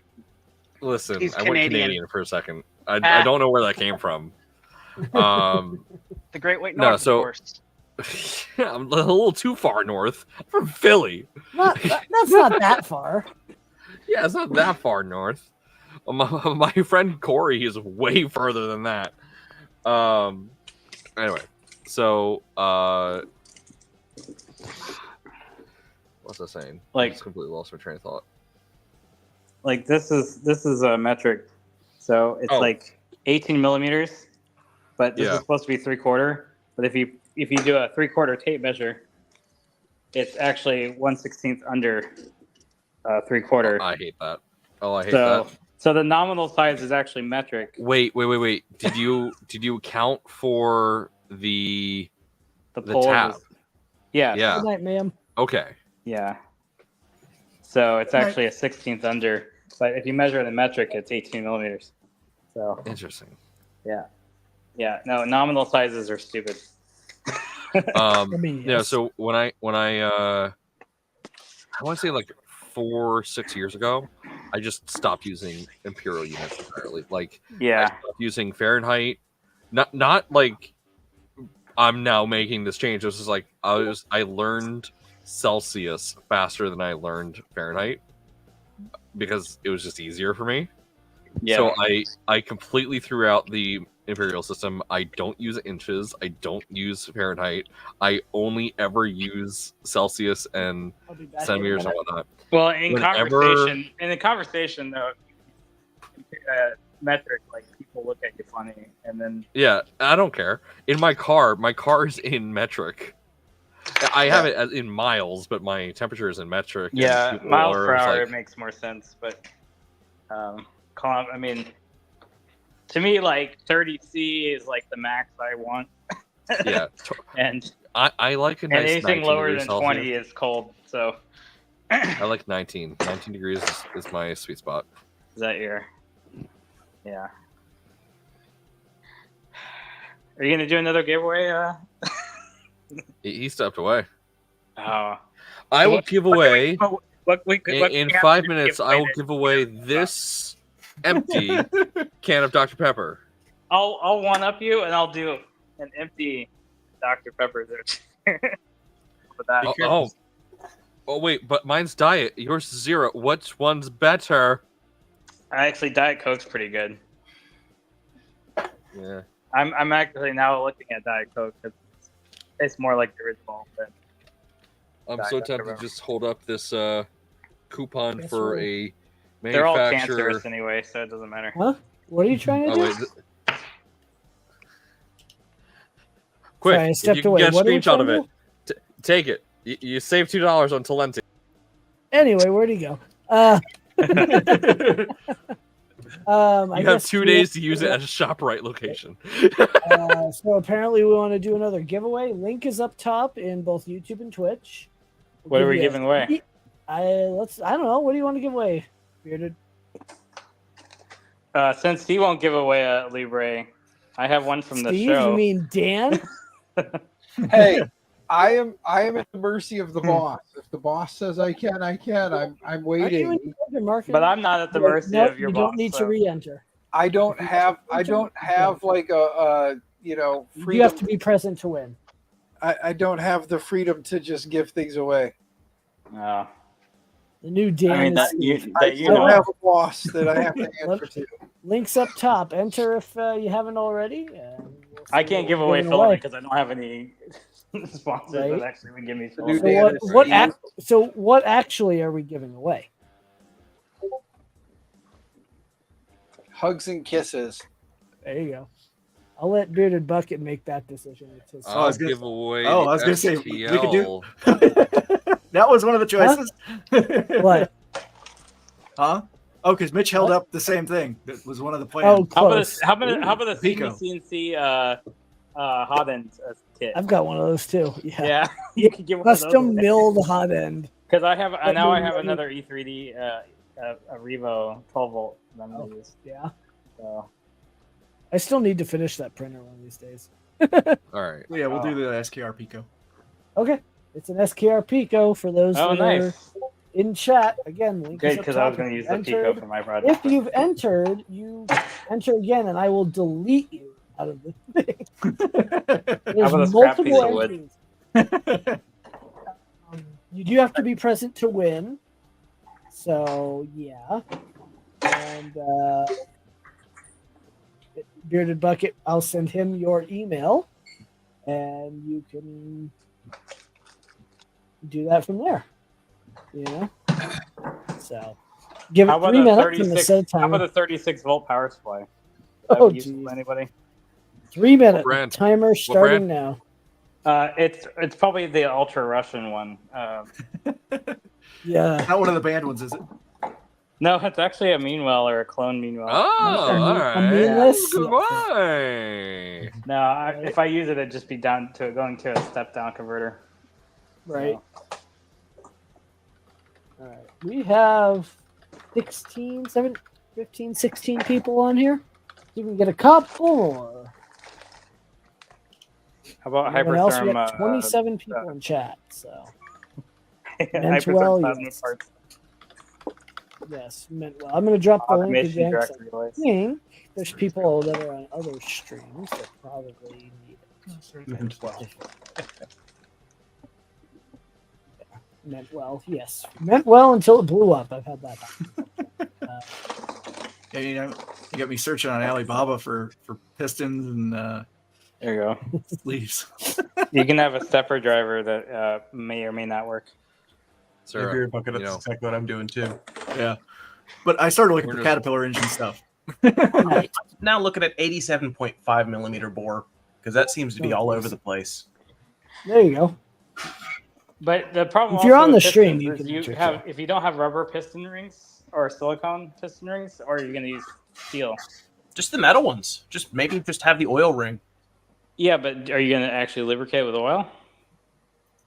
Speaker 2: listen,
Speaker 9: He's
Speaker 2: I went
Speaker 9: Canadian.
Speaker 2: Canadian for a second. I don't know where that came from.
Speaker 9: The Great White
Speaker 2: No,
Speaker 9: North,
Speaker 2: so-
Speaker 9: of course.
Speaker 2: I'm a little too far north. I'm from Philly.
Speaker 4: That's not that far.
Speaker 2: Yeah, it's not that far north. My friend Corey is way further than that. Anyway, so what's I saying?
Speaker 7: Like-
Speaker 2: I just completely lost my train of thought.
Speaker 7: Like this is a metric, so it's like 18 millimeters, but this is supposed to be 3/4. But if you do a 3/4 tape measure, it's actually 1/16 under 3/4.
Speaker 2: I hate that. Oh, I hate
Speaker 7: So
Speaker 2: that.
Speaker 7: so the nominal size is actually metric.
Speaker 2: Wait. Did you account for the
Speaker 7: pole
Speaker 2: tab?
Speaker 7: Yeah.
Speaker 2: Yeah.
Speaker 4: Good night, ma'am.
Speaker 2: Okay.
Speaker 7: Yeah. So it's actually a 16th under, but if you measure it in metric, it's 18 millimeters. So
Speaker 2: Interesting.
Speaker 7: yeah. No, nominal sizes are stupid.
Speaker 4: mean,
Speaker 2: Yeah.
Speaker 4: yes.
Speaker 2: So when I want to say like 4-6 years ago, I just stopped using imperial units entirely. Like, I
Speaker 7: Yeah.
Speaker 2: stopped using Fahrenheit. Not like I'm now making this change. It was just like I learned Celsius faster than I learned Fahrenheit because it was just easier for me.
Speaker 7: Yeah.
Speaker 2: So I completely threw out the imperial system. I don't use inches. I don't use Fahrenheit. I only ever use Celsius and
Speaker 4: I'll be back in a
Speaker 2: centimeters and
Speaker 4: minute.
Speaker 2: whatnot.
Speaker 7: Well, in
Speaker 2: Whenever-
Speaker 7: the conversation though, metric, like people look at you funny, and then
Speaker 2: Yeah, I don't care. In my car is in metric. I have it as in miles, but my temperature is in metric. and
Speaker 7: yeah,
Speaker 2: people
Speaker 7: miles
Speaker 2: are
Speaker 7: per hour
Speaker 2: like-
Speaker 7: makes more sense. But I mean, to me, like 30C is like the max I want,
Speaker 2: yeah,
Speaker 7: and
Speaker 2: I like a nice
Speaker 7: anything
Speaker 2: 19
Speaker 7: lower
Speaker 2: degrees
Speaker 7: than 20
Speaker 2: Celsius.
Speaker 7: is cold. So
Speaker 2: I like 19. 19 degrees is my sweet spot.
Speaker 7: is that your? Yeah. Are you gonna do another giveaway?
Speaker 2: He stepped away.
Speaker 7: Oh.
Speaker 2: I will give away
Speaker 7: What
Speaker 2: in 5 minutes. I will give away this empty can of Dr. Pepper.
Speaker 7: I'll one up you, and I'll do an empty Dr. Pepper there. For that.
Speaker 2: Oh, wait, but mine's diet. Yours is 0. Which one's better?
Speaker 7: Actually, Diet Coke's pretty good.
Speaker 2: Yeah.
Speaker 7: I'm actually now looking at Diet Coke because it's more like the original. But
Speaker 2: I'm
Speaker 7: Diet
Speaker 2: so
Speaker 7: Dr.
Speaker 2: tempted to
Speaker 7: Pepper.
Speaker 2: just hold up this coupon
Speaker 4: Guess
Speaker 2: for
Speaker 4: what?
Speaker 2: a
Speaker 7: they're all
Speaker 2: manufacturer.
Speaker 7: cancerous anyway, so it doesn't matter.
Speaker 4: Huh? What are you trying to
Speaker 2: Oh,
Speaker 4: do?
Speaker 2: wait. Quick,
Speaker 4: Sorry, I
Speaker 2: if
Speaker 4: stepped
Speaker 2: you can
Speaker 4: away.
Speaker 2: get a
Speaker 4: What are you
Speaker 2: screenshot of
Speaker 4: trying
Speaker 2: it. Take it. You save $2 on Talenti.
Speaker 4: Anyway, where'd he go? I
Speaker 2: You have
Speaker 4: guess
Speaker 2: 2 days to use it as a ShopRite location.
Speaker 4: So apparently we want to do another giveaway. Link is up top in both YouTube and Twitch.
Speaker 7: What are we
Speaker 4: give you
Speaker 7: giving away?
Speaker 4: I don't know. What do you want to give away, Bearded?
Speaker 7: Since he won't give away a Libre, I have one from the
Speaker 4: Steve,
Speaker 7: show.
Speaker 4: you mean Dan?
Speaker 5: Hey, I am at the mercy of the boss. If the boss says I can, I can. I'm
Speaker 4: Aren't you
Speaker 5: waiting.
Speaker 4: in charge of marketing?
Speaker 7: But I'm not at the mercy
Speaker 4: Nope,
Speaker 7: of your
Speaker 4: you
Speaker 7: boss.
Speaker 4: don't need to
Speaker 7: so-
Speaker 4: re-enter.
Speaker 5: I don't have like a
Speaker 4: You
Speaker 5: freedom.
Speaker 4: have to be present to win.
Speaker 5: I don't have the freedom to just give things away.
Speaker 7: Oh.
Speaker 4: The new Dan.
Speaker 7: I mean,
Speaker 4: is
Speaker 7: that you,
Speaker 4: Steve.
Speaker 5: I
Speaker 7: that you
Speaker 5: still
Speaker 7: know.
Speaker 5: have a boss that I have to answer to.
Speaker 4: Links up top. Enter if you haven't already. We'll
Speaker 7: I
Speaker 4: see
Speaker 7: can't
Speaker 4: what
Speaker 7: give
Speaker 4: we're
Speaker 7: away
Speaker 4: giving
Speaker 7: filament because I don't have any sponsors
Speaker 4: Right.
Speaker 7: that actually would give me
Speaker 5: The new
Speaker 7: filament.
Speaker 5: Dan
Speaker 4: So
Speaker 5: is Steve.
Speaker 4: what actually are we giving away?
Speaker 5: Hugs and kisses.
Speaker 4: There you go. I'll let Bearded Bucket make that decision. It's his
Speaker 1: I was
Speaker 2: I'll
Speaker 1: gonna-
Speaker 2: give away.
Speaker 1: Oh,
Speaker 2: the
Speaker 1: I was gonna say, we could do-
Speaker 2: STL.
Speaker 1: That was one of the choices.
Speaker 4: What?
Speaker 1: Huh? Oh, because Mitch held up the same thing. That was one of the
Speaker 4: Oh,
Speaker 1: plans.
Speaker 4: close.
Speaker 7: How about the
Speaker 1: Pico.
Speaker 7: CNC hot end kit?
Speaker 4: I've got one of those too. Yeah.
Speaker 7: Yeah, you could give one of
Speaker 4: Custom
Speaker 7: those
Speaker 4: milled hot end.
Speaker 7: because I have now I have
Speaker 4: maybe-
Speaker 7: another E3D a Revo 12 volt that I'm gonna use.
Speaker 4: Yeah.
Speaker 7: So
Speaker 4: I still need to finish that printer one of these days.
Speaker 2: All right.
Speaker 1: Yeah, we'll do the SKR Pico.
Speaker 4: Okay. It's an SKR Pico for those
Speaker 7: oh
Speaker 4: that are
Speaker 7: nice,
Speaker 4: in chat. Again, link is
Speaker 7: good
Speaker 4: up
Speaker 7: because I was
Speaker 4: top.
Speaker 7: gonna
Speaker 4: If
Speaker 7: use
Speaker 4: you
Speaker 7: the Pico
Speaker 4: entered-
Speaker 7: for my project.
Speaker 4: If you've entered, you enter again, and I will delete you out of the thing. There's
Speaker 7: about a scrap piece
Speaker 4: multiple
Speaker 7: of wood?
Speaker 4: entries. You do have to be present to win. So yeah, and Bearded Bucket, I'll send him your email, and you can do that from there. You know, so give it
Speaker 7: How about
Speaker 4: 3
Speaker 7: a
Speaker 4: minutes and
Speaker 7: 36?
Speaker 4: set a
Speaker 7: How about
Speaker 4: timer.
Speaker 7: a 36 volt power supply? Would that
Speaker 4: Oh,
Speaker 7: be useful to
Speaker 4: geez.
Speaker 7: anybody?
Speaker 4: 3 minute
Speaker 2: brand?
Speaker 4: timer starting now.
Speaker 7: It's probably the Ultra Russian one.
Speaker 4: Yeah.
Speaker 1: Not one of the banned ones, is it?
Speaker 7: No, it's actually a Meanwell or a clone Meanwell.
Speaker 2: Oh,
Speaker 4: Okay.
Speaker 2: all
Speaker 4: A
Speaker 2: right.
Speaker 4: meatless?
Speaker 2: Goodbye.
Speaker 7: No, if I use it, it'd just be down to going to a step down converter.
Speaker 4: Right.
Speaker 7: So,
Speaker 4: All right. We have 16, 17, 15, 16 people on here. You can get a couple more.
Speaker 7: how about
Speaker 4: Everyone else, we
Speaker 7: Hypertherm?
Speaker 4: got 27 people in chat. So
Speaker 7: Hypertherm
Speaker 4: well,
Speaker 7: plasma
Speaker 4: yes.
Speaker 7: parts.
Speaker 4: yes, meant well. I'm going to drop the link
Speaker 7: Automation
Speaker 4: again. 'cause
Speaker 7: direct
Speaker 4: I
Speaker 7: relays.
Speaker 4: think there's people that are on other streams that probably need it. Meant well, yes. Meant well until it blew up. I've had that happen.
Speaker 1: Yeah, you got me searching on Alibaba for pistons and
Speaker 7: There you go.
Speaker 1: sleeves.
Speaker 7: You can have a stepper driver that may or may not work.
Speaker 2: Sir,
Speaker 3: Beer bucket,
Speaker 2: you
Speaker 3: that's
Speaker 2: know,
Speaker 3: exactly what I'm doing too.
Speaker 1: Yeah. But I started looking
Speaker 2: We're
Speaker 1: for
Speaker 2: just-
Speaker 1: Caterpillar engine stuff.
Speaker 4: Nice.
Speaker 3: Now looking at 87.5 millimeter bore because that seems to be all over the place.
Speaker 4: There you go.
Speaker 7: But the problem
Speaker 4: If you're
Speaker 7: also
Speaker 4: on
Speaker 7: with
Speaker 4: the stream,
Speaker 7: pistons
Speaker 4: you
Speaker 7: is
Speaker 4: can
Speaker 7: you
Speaker 4: enter
Speaker 7: have if you don't have rubber piston rings or silicone piston rings, or you're gonna use steel.
Speaker 3: Just the metal ones. Just maybe just have the oil ring.
Speaker 7: Yeah, but are you gonna actually lubricate with oil?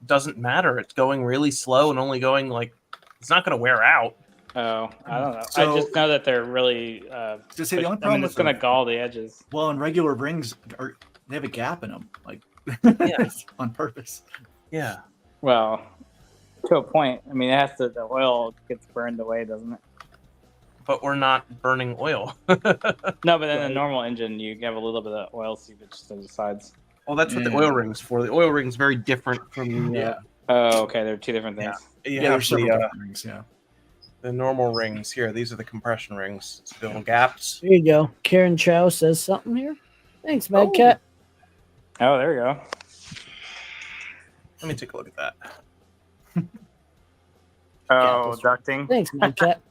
Speaker 3: Doesn't matter. It's going really slow and only going like it's not going to wear out.
Speaker 7: Oh, I don't know.
Speaker 1: So-
Speaker 7: I just know that they're really.
Speaker 1: Just say the only
Speaker 7: I
Speaker 1: problem
Speaker 7: mean,
Speaker 1: with
Speaker 7: it's gonna
Speaker 1: them-
Speaker 7: gall the edges.
Speaker 1: Well, and regular rings they have a gap in them, like
Speaker 3: Yeah.
Speaker 1: on purpose.
Speaker 3: Yeah.
Speaker 7: Well, to a point. I mean, it has to. The oil gets burned away, doesn't it?
Speaker 3: But we're not burning oil.
Speaker 7: No, but in a normal engine, you have a little bit of oil seepage to the sides.
Speaker 3: Well, that's what the
Speaker 1: Yeah.
Speaker 3: oil ring's for. The oil ring's very different from the
Speaker 1: Yeah.
Speaker 7: Oh, okay. They're two different things.
Speaker 3: you
Speaker 1: Yeah,
Speaker 3: have
Speaker 1: there's several
Speaker 3: the,
Speaker 1: different rings. Yeah.
Speaker 3: the normal rings here. These are the compression rings. It's the little gaps.
Speaker 4: There you go. Karen Chow says something here. Thanks, Mad Cat.
Speaker 7: Oh, there you go.
Speaker 3: Let me take a look at that.
Speaker 7: Oh, ducting.
Speaker 4: Thanks, Mad Cat.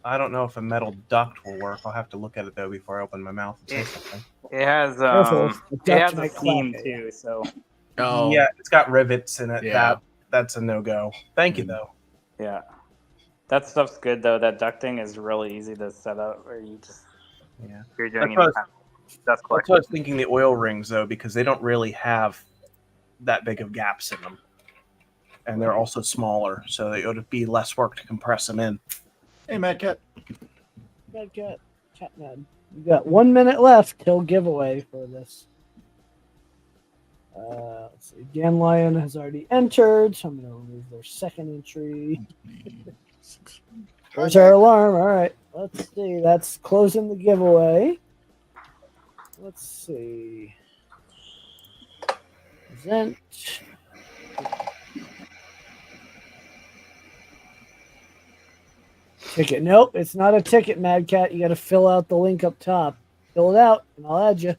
Speaker 3: I don't know if a metal duct will work. I'll have to look at it though before I open my mouth and say
Speaker 7: Yeah.
Speaker 3: something.
Speaker 7: It has
Speaker 4: Careful, the
Speaker 7: it
Speaker 4: duct
Speaker 7: has a
Speaker 4: might
Speaker 7: seam
Speaker 4: crack.
Speaker 7: too. So
Speaker 1: Oh,
Speaker 3: Yeah, it's got rivets in it.
Speaker 1: Yeah.
Speaker 3: That's a no go. Thank you though.
Speaker 7: yeah, that stuff's good though. That ducting is really easy to set up, where you just
Speaker 3: Yeah.
Speaker 7: you're doing
Speaker 3: That's what I
Speaker 7: any
Speaker 3: was-
Speaker 7: kind of dust
Speaker 3: That's
Speaker 7: collection.
Speaker 3: what I was thinking. The oil rings though, because they don't really have that big of gaps in them. and they're also smaller, so it would be less work to compress them in.
Speaker 1: Hey, Mad Cat.
Speaker 4: Mad Cat, Cat Mad. You got 1 minute left till giveaway for this. Let's see. Dandelion has already entered, so I'm going to remove their second entry. There's our alarm. All right, let's see. That's closing the giveaway. Let's see. Present. Ticket. Nope, it's not a ticket, Mad Cat. You got to fill out the link up top. Fill it out, and I'll add you.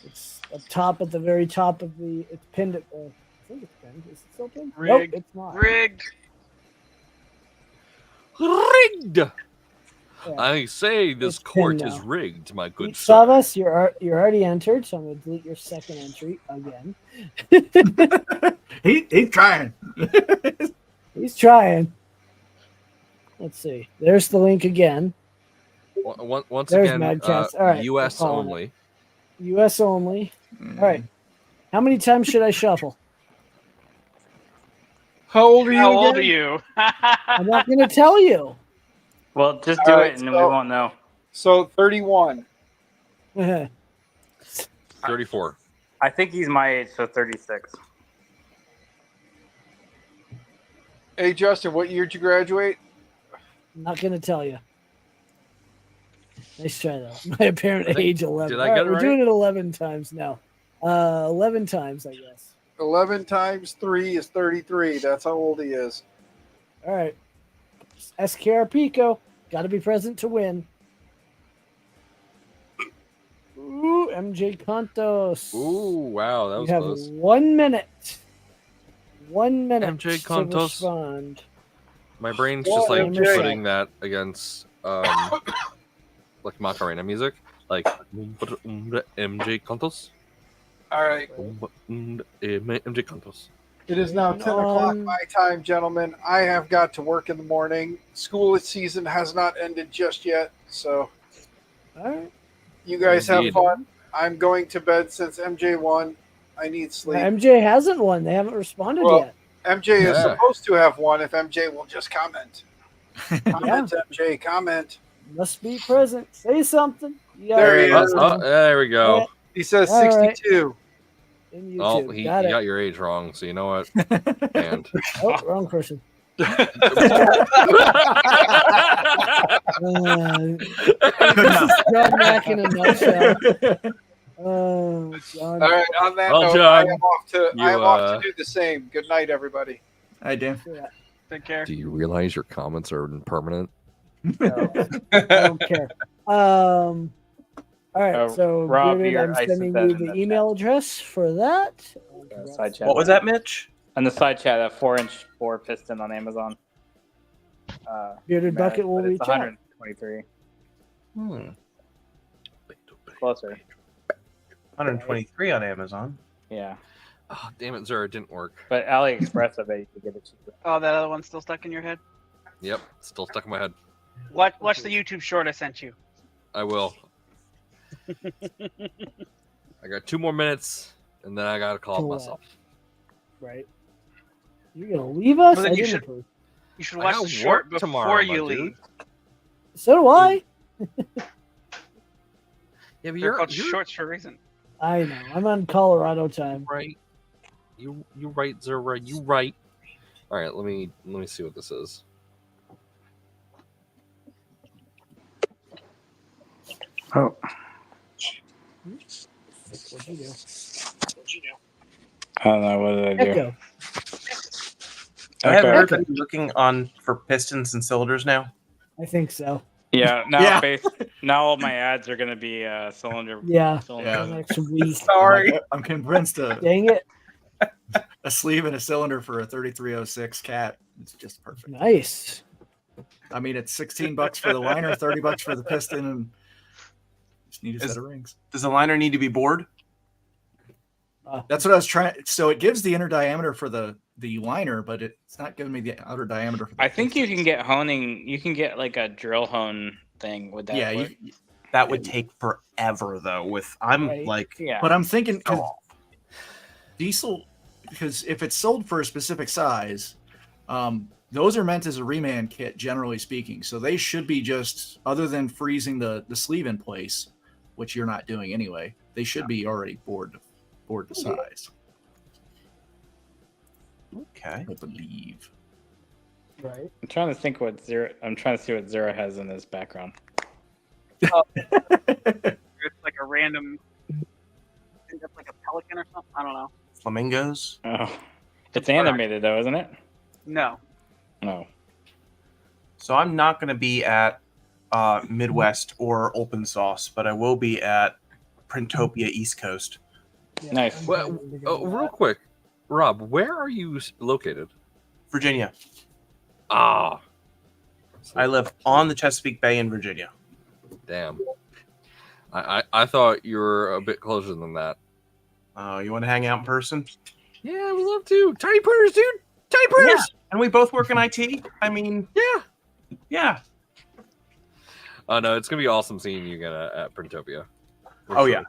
Speaker 4: It's up top at the very top of the. It's pinned at. I think it's pinned. Is it still pinned?
Speaker 9: Rigged.
Speaker 4: Nope, it's not.
Speaker 9: Rigged.
Speaker 2: Rigged.
Speaker 4: Yeah.
Speaker 2: I say this
Speaker 4: It's
Speaker 2: court
Speaker 4: pinned
Speaker 2: is
Speaker 4: now.
Speaker 2: rigged, my good sir.
Speaker 4: Savas, you're already entered, so I'm going to delete your second entry again.
Speaker 1: He's trying.
Speaker 4: He's trying. Let's see. There's the link again.
Speaker 2: Once
Speaker 4: There's
Speaker 2: again,
Speaker 4: Mad Cats. All right,
Speaker 2: U.S.
Speaker 4: we're calling
Speaker 2: only.
Speaker 4: U.S. only. All right. How many times should I shuffle?
Speaker 5: How old are you
Speaker 9: How old are
Speaker 5: again?
Speaker 9: you?
Speaker 4: I'm not going to tell you.
Speaker 7: Well, just do
Speaker 5: All
Speaker 7: it
Speaker 5: right,
Speaker 7: and we
Speaker 5: so-
Speaker 7: won't know.
Speaker 5: So 31.
Speaker 2: 34.
Speaker 7: I think he's my age, so 36.
Speaker 5: Hey, Justin, what year did you graduate?
Speaker 4: I'm not going to tell you. Nice try, though. My apparent age, 11.
Speaker 2: did I
Speaker 4: All
Speaker 2: get
Speaker 4: right,
Speaker 2: it
Speaker 4: we're
Speaker 2: right?
Speaker 4: doing it 11 times now. 11 times, I guess.
Speaker 5: 11 times 3 is 33. That's how old he is.
Speaker 4: All right. SKR Pico. Got to be present to win. Ooh, MJ Contos.
Speaker 2: Ooh, wow, that
Speaker 4: You
Speaker 2: was
Speaker 4: have
Speaker 2: close.
Speaker 4: 1 minute. 1 minute
Speaker 2: MJ
Speaker 4: to
Speaker 2: Contos.
Speaker 4: respond.
Speaker 2: My brain's
Speaker 5: Well,
Speaker 2: just like
Speaker 5: MJ.
Speaker 2: putting that against like Macarena music, like MJ Cantos.
Speaker 5: All right.
Speaker 2: MJ Cantos.
Speaker 5: It is now 10 o'clock
Speaker 4: On-
Speaker 5: my time, gentlemen. I have got to work in the morning. School season has not ended just yet, so
Speaker 4: All right.
Speaker 5: you guys have
Speaker 2: Indeed.
Speaker 5: fun. I'm going to bed since MJ won. I need sleep.
Speaker 4: MJ hasn't won. They haven't responded
Speaker 5: Well,
Speaker 4: yet.
Speaker 5: MJ is
Speaker 2: Yeah.
Speaker 5: supposed to have won if MJ will just comment. Comment, MJ, comment.
Speaker 4: Must be present. Say something. You got
Speaker 5: There he
Speaker 4: it.
Speaker 5: is.
Speaker 2: There we go.
Speaker 5: He says
Speaker 4: All right.
Speaker 5: 62.
Speaker 4: In
Speaker 2: Oh,
Speaker 4: YouTube.
Speaker 2: he
Speaker 4: got it.
Speaker 2: got your age wrong, so you know what? And
Speaker 4: Oh, wrong person.
Speaker 1: Good
Speaker 4: This
Speaker 1: enough.
Speaker 4: is John Mack in a nutshell. Oh, John.
Speaker 5: All right, on that
Speaker 2: Well,
Speaker 5: note,
Speaker 2: John,
Speaker 5: I am off to
Speaker 2: you,
Speaker 5: do the same. Good night, everybody.
Speaker 1: Hi, Dan.
Speaker 9: Take care.
Speaker 2: do you realize your comments are permanent?
Speaker 4: No, I don't care. All right, so
Speaker 7: Rob,
Speaker 4: Bearded, I'm
Speaker 7: I
Speaker 4: sending
Speaker 7: sent that
Speaker 4: you
Speaker 7: in
Speaker 4: the
Speaker 7: the
Speaker 4: email address for that.
Speaker 7: Side chat.
Speaker 3: What was that, Mitch?
Speaker 7: On the side chat, a 4-inch bore piston on Amazon.
Speaker 4: Bearded
Speaker 7: Man,
Speaker 4: Bucket will
Speaker 7: but it's
Speaker 4: reach out.
Speaker 7: 123.
Speaker 2: Hmm.
Speaker 7: Closer.
Speaker 3: 123 on Amazon.
Speaker 7: Yeah.
Speaker 2: Oh, damn it, Zara, it didn't work.
Speaker 7: But AliExpress, I bet you could get it cheaper.
Speaker 9: Oh, that other one's still stuck in your head?
Speaker 2: Yep, still stuck in my head.
Speaker 9: Watch the YouTube short I sent you.
Speaker 2: I will. I got 2 more minutes, and then I gotta call
Speaker 4: Cool.
Speaker 2: it myself.
Speaker 4: Right. You're going to leave us?
Speaker 9: Well, then
Speaker 4: I
Speaker 9: you
Speaker 4: didn't
Speaker 9: should-
Speaker 4: approve.
Speaker 9: You should
Speaker 2: I
Speaker 9: watch
Speaker 2: got
Speaker 9: the short
Speaker 2: work
Speaker 9: before
Speaker 2: tomorrow,
Speaker 9: you
Speaker 2: my
Speaker 9: leave.
Speaker 2: dude.
Speaker 4: So do I.
Speaker 2: Yeah, but
Speaker 9: They're
Speaker 2: you're
Speaker 9: called shorts for a reason.
Speaker 4: I know. I'm on Colorado time.
Speaker 2: right. You right, Zara. You right. All right, let me see what this is.
Speaker 7: Oh.
Speaker 4: What'd you do?
Speaker 7: I don't know. What did I do?
Speaker 4: Echo.
Speaker 3: I have
Speaker 7: Okay.
Speaker 3: everybody looking on for pistons and cylinders now.
Speaker 4: I think so.
Speaker 7: Yeah. Now,
Speaker 1: Yeah.
Speaker 7: now all my ads are going to be cylinder.
Speaker 4: Yeah.
Speaker 1: Yeah.
Speaker 4: Next week.
Speaker 5: Sorry.
Speaker 1: I'm convinced
Speaker 4: Dang it.
Speaker 1: a sleeve and a cylinder for a 3306 cat is just perfect.
Speaker 4: Nice.
Speaker 1: I mean, it's $16 for the liner, $30 for the piston, and just need a set of rings.
Speaker 3: Does the liner need to be bored?
Speaker 1: That's what I was trying. So it gives the inner diameter for the liner, but it's not giving me the outer diameter for the
Speaker 7: I think you
Speaker 1: piston.
Speaker 7: can get honing. You can get like a drill hone thing with that.
Speaker 1: Yeah,
Speaker 7: work?
Speaker 3: That would take forever, though. I'm
Speaker 4: Right.
Speaker 3: like,
Speaker 7: Yeah.
Speaker 1: but I'm thinking 'cause
Speaker 3: oh,
Speaker 1: diesel because if it's sold for a specific size, those are meant as a reman kit, generally speaking. So they should be just, other than freezing the sleeve in place, which you're not doing anyway, they should be already bored to size.
Speaker 3: Okay.
Speaker 1: I believe.
Speaker 4: Right.
Speaker 10: I'm trying to think what Zero. I'm trying to see what Zero has in his background.
Speaker 9: It's like a random. I think that's like a pelican or something. I don't know.
Speaker 3: Flamingos.
Speaker 10: Oh, it's animated though, isn't it?
Speaker 9: No.
Speaker 10: No.
Speaker 3: So I'm not going to be at Midwest or Open Sauce, but I will be at Printopia East Coast.
Speaker 4: Yeah,
Speaker 10: Nice.
Speaker 4: I'm
Speaker 2: Well,
Speaker 4: planning to go to
Speaker 2: real
Speaker 4: that.
Speaker 2: quick, Rob, where are you located?
Speaker 3: Virginia.
Speaker 2: Ah,
Speaker 3: I live on the Chesapeake Bay in Virginia.
Speaker 2: damn. I thought you were a bit closer than that.
Speaker 3: You want to hang out in person?
Speaker 2: Yeah, we love to. Tiny printers, dude. Tiny printers.
Speaker 3: And we both work in IT. I mean, yeah.
Speaker 2: Oh no, it's gonna be awesome seeing you again at Printopia. For
Speaker 3: Oh
Speaker 2: sure.
Speaker 3: yeah.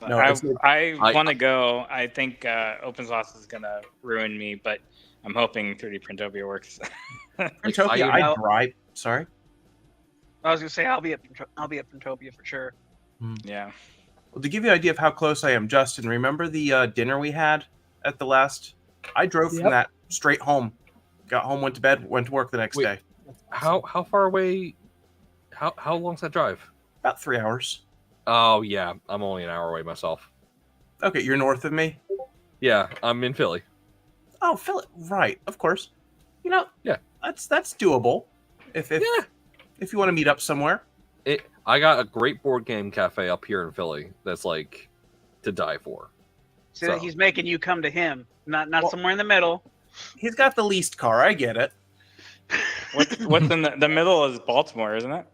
Speaker 3: No,
Speaker 10: I want to go. I think Open Source is gonna ruin me, but I'm hoping 3D Printopia works.
Speaker 3: Printopia. I drive. Sorry.
Speaker 9: I was gonna say I'll be at Printopia for sure.
Speaker 10: Yeah.
Speaker 3: Well, to give you an idea of how close I am, Justin, remember the dinner we had at the last? I drove from
Speaker 4: Yep.
Speaker 3: that straight home. Got home, went to bed, went to work the next
Speaker 2: Wait.
Speaker 3: day.
Speaker 2: How far away? How long's that drive?
Speaker 3: About 3 hours.
Speaker 2: Oh yeah, I'm only an hour away myself.
Speaker 3: Okay, you're north of me.
Speaker 2: Yeah, I'm in Philly.
Speaker 3: Oh, Philip, right? Of course. You know,
Speaker 2: Yeah.
Speaker 3: that's doable. If you want to meet up somewhere.
Speaker 2: I got a great board game cafe up here in Philly that's like to die for.
Speaker 9: So,
Speaker 2: So-
Speaker 9: he's making you come to him, not
Speaker 3: Well-
Speaker 9: somewhere in the middle.
Speaker 3: He's got the leased car. I get it.
Speaker 10: What's in the middle is Baltimore, isn't it?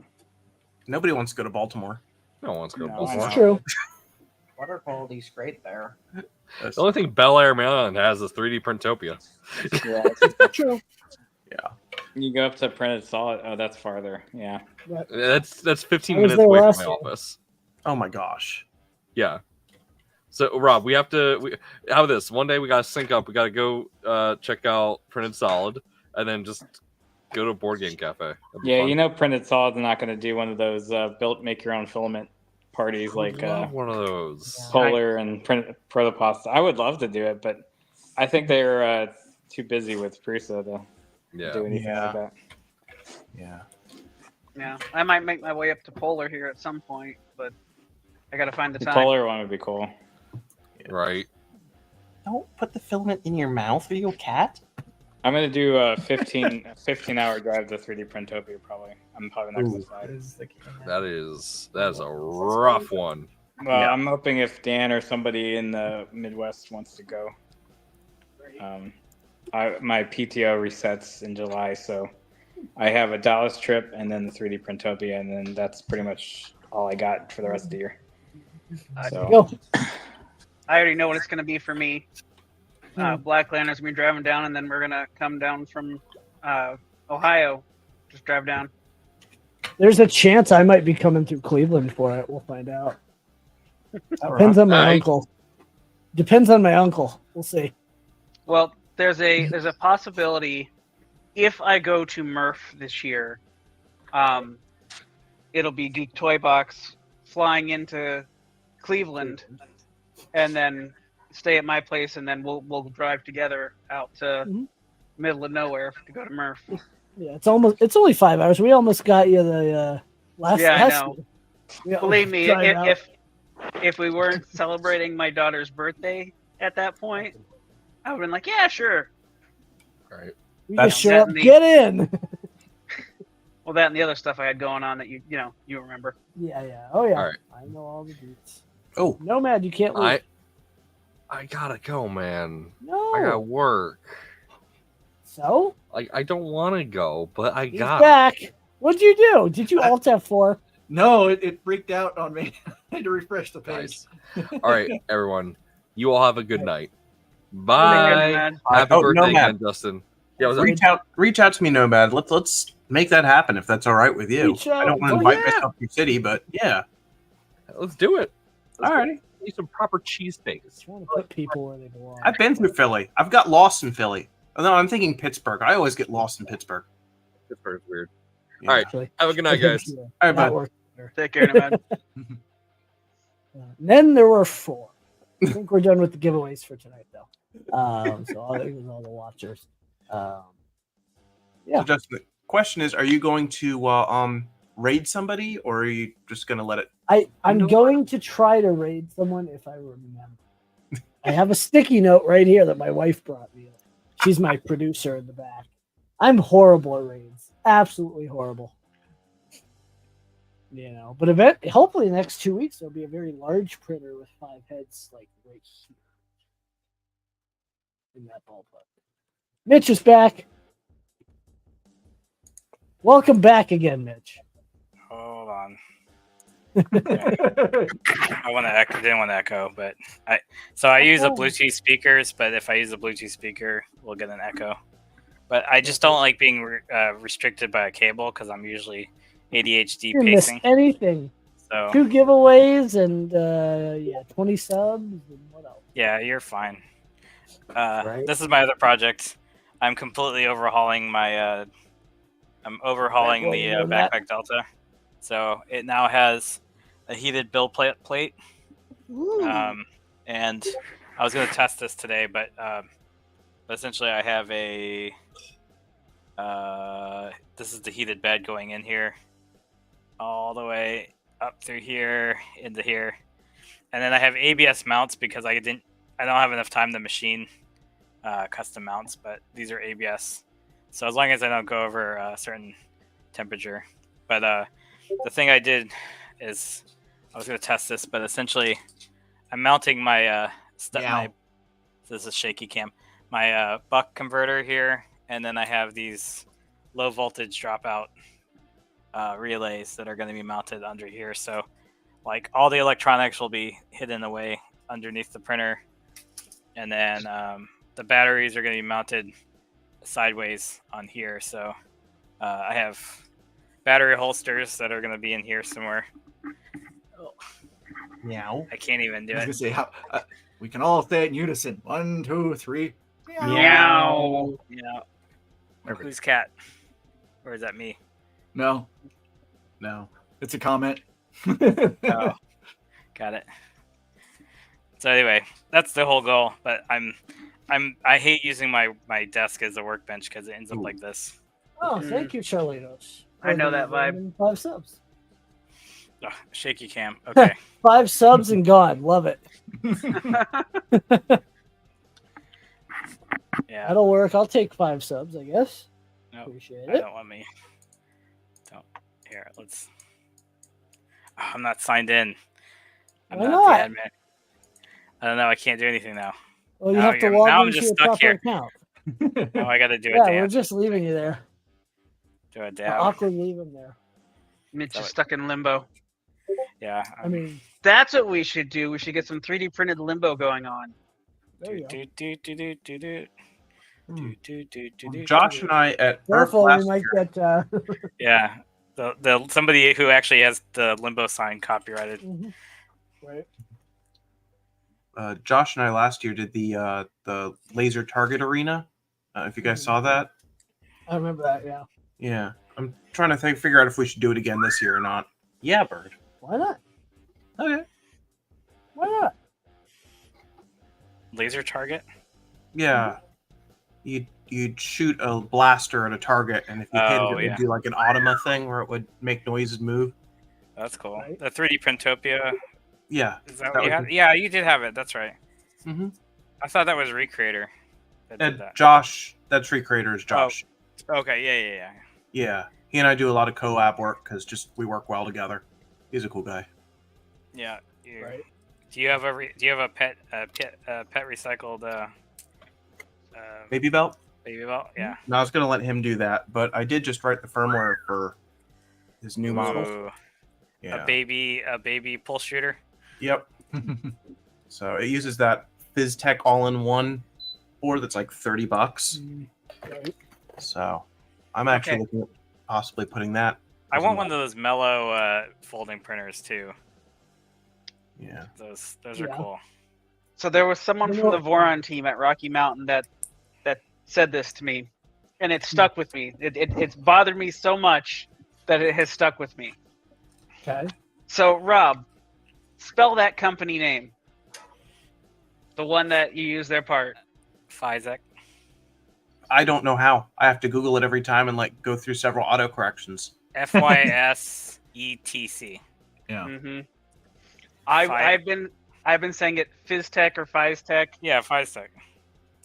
Speaker 3: Nobody wants to go to Baltimore.
Speaker 2: No one wants to go to
Speaker 10: No,
Speaker 2: Baltimore.
Speaker 4: That's true.
Speaker 11: Water quality's great there.
Speaker 2: The only thing Bel Air, Maryland has is 3D Printopia.
Speaker 10: Yeah.
Speaker 4: True.
Speaker 10: You go up to Printed Solid. Oh, that's farther. Yeah.
Speaker 2: That's 15
Speaker 4: I was
Speaker 2: minutes
Speaker 4: there
Speaker 2: away from
Speaker 4: last
Speaker 2: my
Speaker 4: year.
Speaker 2: office.
Speaker 3: Oh my gosh.
Speaker 2: Yeah. So Rob, we have to. How about this? One day we gotta sync up. We gotta go check out Printed Solid, and then just go to a board game cafe. That'd be
Speaker 10: Yeah,
Speaker 2: fun.
Speaker 10: you know, Printed Solid's not going to do one of those make your own filament parties like
Speaker 2: Love one of those.
Speaker 10: Polar and Protopasta. I would love to do it, but I think they're too busy with Prusa to
Speaker 2: Yeah.
Speaker 10: do anything like that.
Speaker 3: Yeah.
Speaker 9: Yeah, I might make my way up to Polar here at some point, but I gotta find the
Speaker 10: The
Speaker 9: time.
Speaker 10: Polar one would be cool.
Speaker 2: Right.
Speaker 11: Don't put the filament in your mouth. Are you a cat?
Speaker 10: I'm going to do a 15-hour drive to 3D Printopia probably. I'm probably not going to fly.
Speaker 2: That is a rough one.
Speaker 10: Well,
Speaker 3: Yeah.
Speaker 10: I'm hoping if Dan or somebody in the Midwest wants to go. My PTO resets in July, so I have a Dallas trip and then the 3D Printopia, and then that's pretty much all I got for the rest of the year. So,
Speaker 4: Go.
Speaker 9: I already know what it's gonna be for me. Black Lantern's gonna be driving down, and then we're gonna come down from Ohio. Just drive down.
Speaker 4: There's a chance I might be coming through Cleveland for it. We'll find out. Depends on my
Speaker 2: Alright.
Speaker 4: uncle. Depends on my uncle. We'll see.
Speaker 9: Well, there's a possibility if I go to Murph this year, it'll be Geek Toy Box flying into Cleveland, and then stay at my place, and then we'll drive together out to
Speaker 4: Mhm.
Speaker 9: middle of nowhere to go to Murph.
Speaker 4: Yeah, it's only 5 hours. We almost got you the last.
Speaker 9: Yeah, I
Speaker 4: last
Speaker 9: know.
Speaker 4: year. We
Speaker 9: Believe me,
Speaker 4: drive out.
Speaker 9: if we weren't celebrating my daughter's birthday at that point, I would have been like, yeah, sure.
Speaker 2: Right.
Speaker 4: We
Speaker 3: That's-
Speaker 4: just show up,
Speaker 9: That and the-
Speaker 4: get in.
Speaker 9: Well, that and the other stuff I had going on that you remember.
Speaker 4: Yeah. Oh yeah.
Speaker 2: Alright.
Speaker 4: I know all the beats.
Speaker 3: Oh,
Speaker 4: Nomad, you can't leave.
Speaker 2: I gotta go, man.
Speaker 4: No.
Speaker 2: I gotta work.
Speaker 4: So
Speaker 2: I don't want to go, but I
Speaker 4: he's
Speaker 2: got.
Speaker 4: back. What'd you do? Did you alt F4?
Speaker 1: No, it freaked out on me. I had to refresh the page.
Speaker 2: Nice. All right, everyone. You all have a good night. Bye.
Speaker 9: Nomad.
Speaker 2: Happy
Speaker 3: Oh,
Speaker 2: birthday
Speaker 3: Nomad.
Speaker 2: again, Dustin. Yeah, was that?
Speaker 3: reach out to me, Nomad. Let's make that happen if that's all right with you.
Speaker 4: Reach out.
Speaker 3: I don't want to
Speaker 4: Oh,
Speaker 3: invite
Speaker 4: yeah.
Speaker 3: myself to your city, but yeah.
Speaker 2: Let's do it.
Speaker 3: All righty.
Speaker 2: need some proper cheesesteaks.
Speaker 4: Trying to put people where they belong.
Speaker 3: I've been through Philly. I've got lost in Philly. Oh, no, I'm thinking Pittsburgh. I always get lost in Pittsburgh.
Speaker 2: Pittsburgh's weird.
Speaker 3: Yeah.
Speaker 2: All right. Have a good night, guys.
Speaker 3: All right, bud.
Speaker 9: Take care, man.
Speaker 4: Then there were 4. I think we're done with the giveaways for tonight, though. So all the watchers. Yeah.
Speaker 3: So Justin, the question is: are you going to raid somebody, or are you just going to let it?
Speaker 4: I'm going to try to raid someone if I remember. I have a sticky note right here that my wife brought me. She's my producer in the back. I'm horrible at raids. Absolutely horrible. But hopefully the next 2 weeks there'll be a very large printer with 5 heads like right here in that ballpark. Mitch is back. Welcome back again, Mitch.
Speaker 12: Hold on. Didn't want to echo, but I use the Bluetooth speakers, but if I use the Bluetooth speaker, we'll get an echo. But I just don't like being restricted by a cable because I'm usually ADHD
Speaker 4: You miss
Speaker 12: pacing.
Speaker 4: anything.
Speaker 12: So
Speaker 4: 2 giveaways and 20 subs and what else?
Speaker 12: yeah, you're fine. This is my other project. I'm completely overhauling my. I'm overhauling the Backpack Delta, so it now has a heated build plate. And I was going to test this today, but essentially I have a. This is the heated bed going in here, all the way up through here into here, and then I have ABS mounts because I don't have enough time to machine custom mounts, but these are ABS. So as long as I don't go over a certain temperature. But the thing I did is I was going to test this, but essentially I'm mounting my this is a shaky cam. My buck converter here, and then I have these low voltage dropout relays that are going to be mounted under here. So like all the electronics will be hidden away underneath the printer, and then the batteries are going to be mounted sideways on here. So I have battery holsters that are going to be in here somewhere. Oh.
Speaker 3: Meow.
Speaker 12: I can't even do
Speaker 1: I
Speaker 12: it.
Speaker 1: was gonna say we can all say it in unison. 1, 2, 3.
Speaker 12: Meow. Meow. Who's cat? Or is that me?
Speaker 1: No. It's a comment.
Speaker 12: Oh, got it. So anyway, that's the whole goal. But I hate using my desk as a workbench because it ends up like this.
Speaker 4: Oh, thank you, Charlitos.
Speaker 9: I know that vibe.
Speaker 4: 5 subs.
Speaker 12: Oh, shaky cam. Okay.
Speaker 4: 5 subs and gone. Love it.
Speaker 12: Yeah.
Speaker 4: That'll work. I'll take 5 subs, I guess.
Speaker 12: No,
Speaker 4: Appreciate
Speaker 12: I
Speaker 4: it.
Speaker 12: don't want me. Don't. Here, let's. Oh, I'm not signed in. I'm
Speaker 4: Why
Speaker 12: not
Speaker 4: not?
Speaker 12: the admin. I don't know. I can't do anything now.
Speaker 4: Well, you
Speaker 12: Now
Speaker 4: have to
Speaker 12: you're-
Speaker 4: log
Speaker 12: now I'm
Speaker 4: into
Speaker 12: just
Speaker 4: your
Speaker 12: stuck
Speaker 4: proper
Speaker 12: here.
Speaker 4: account.
Speaker 12: No, I got to do a
Speaker 4: Yeah, we're
Speaker 12: dance.
Speaker 4: just leaving you there.
Speaker 12: Do a
Speaker 4: We'll
Speaker 12: dab.
Speaker 4: awkwardly leave him there.
Speaker 9: Mitch is stuck in limbo.
Speaker 12: Yeah.
Speaker 4: I mean,
Speaker 9: That's what we should do. We should get some 3D printed limbo going on.
Speaker 4: there you go.
Speaker 3: Josh and I at Earth
Speaker 4: Careful, we
Speaker 3: last
Speaker 4: might
Speaker 3: year.
Speaker 4: get.
Speaker 12: Yeah. The somebody who actually has the limbo sign copyrighted.
Speaker 4: Right.
Speaker 3: Josh and I last year did the laser target arena. If you guys saw that.
Speaker 4: I remember that. Yeah.
Speaker 3: Yeah. I'm trying to figure out if we should do it again this year or not. Yeah, Bird.
Speaker 4: Why not?
Speaker 3: Okay.
Speaker 4: Why not?
Speaker 12: Laser target?
Speaker 3: Yeah. You'd shoot a blaster at a target, and if you hit it, it would do like an automa thing where it would make noises move.
Speaker 12: That's cool. Right. The 3D Printopia.
Speaker 3: Yeah.
Speaker 12: Is that what you had? Yeah, you did have it. That's right.
Speaker 3: Mm-hmm.
Speaker 12: I thought that was Recreator. That did that.
Speaker 3: Josh, that's Recreator is Josh.
Speaker 12: Oh, okay. Yeah.
Speaker 3: Yeah. He and I do a lot of co-op work because we work well together. He's a cool guy.
Speaker 12: Yeah.
Speaker 4: Right.
Speaker 12: Do you have a pet recycled
Speaker 3: Baby belt?
Speaker 12: Baby belt? Yeah.
Speaker 3: No, I was gonna let him do that, but I did just write the firmware for his new model. Yeah.
Speaker 12: A baby pulse shooter.
Speaker 3: Yep. So it uses that FizzTech all-in-one board that's like $30.
Speaker 4: Right.
Speaker 3: So I'm actually looking at possibly putting that.
Speaker 12: I want one of those mellow folding printers too.
Speaker 3: Yeah.
Speaker 12: Those
Speaker 4: Yeah.
Speaker 12: are cool.
Speaker 9: So there was someone
Speaker 4: You
Speaker 9: from
Speaker 4: know-
Speaker 9: the Voron team at Rocky Mountain that said this to me, and it stuck with me. It's bothered me so much that it has stuck with me.
Speaker 4: Okay.
Speaker 9: So Rob, spell that company name. The one that you use their part.
Speaker 12: Fizek.
Speaker 3: I don't know how. I have to Google it every time and like go through several auto corrections.
Speaker 12: FYSETC.
Speaker 1: Yeah.
Speaker 9: Mm-hmm. I've been saying it Fizztech or Fiztech.
Speaker 12: Yeah, Fiztech.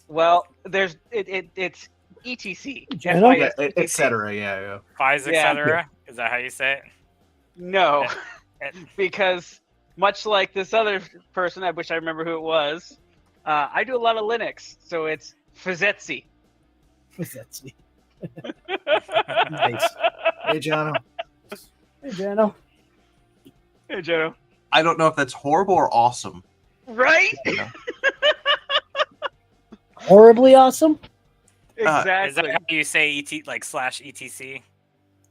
Speaker 9: Well, there's it's ETC.
Speaker 4: General?
Speaker 1: Yeah,
Speaker 9: FYSTC.
Speaker 1: et cetera. Yeah.
Speaker 12: Fiz,
Speaker 9: Yeah.
Speaker 12: etc. Is that how you say it?
Speaker 9: No,
Speaker 12: Eh,
Speaker 9: because much like this other person, I wish I remember who it was. I do a lot of Linux, so it's Fizzetzi.
Speaker 4: That's me. Nice.
Speaker 1: Hey, Jono.
Speaker 4: Hey, Jano.
Speaker 9: Hey, Joe.
Speaker 3: I don't know if that's horrible or awesome.
Speaker 9: Right?
Speaker 3: Yeah.
Speaker 4: Horribly awesome.
Speaker 9: Exactly.
Speaker 12: Is that how you say / etc?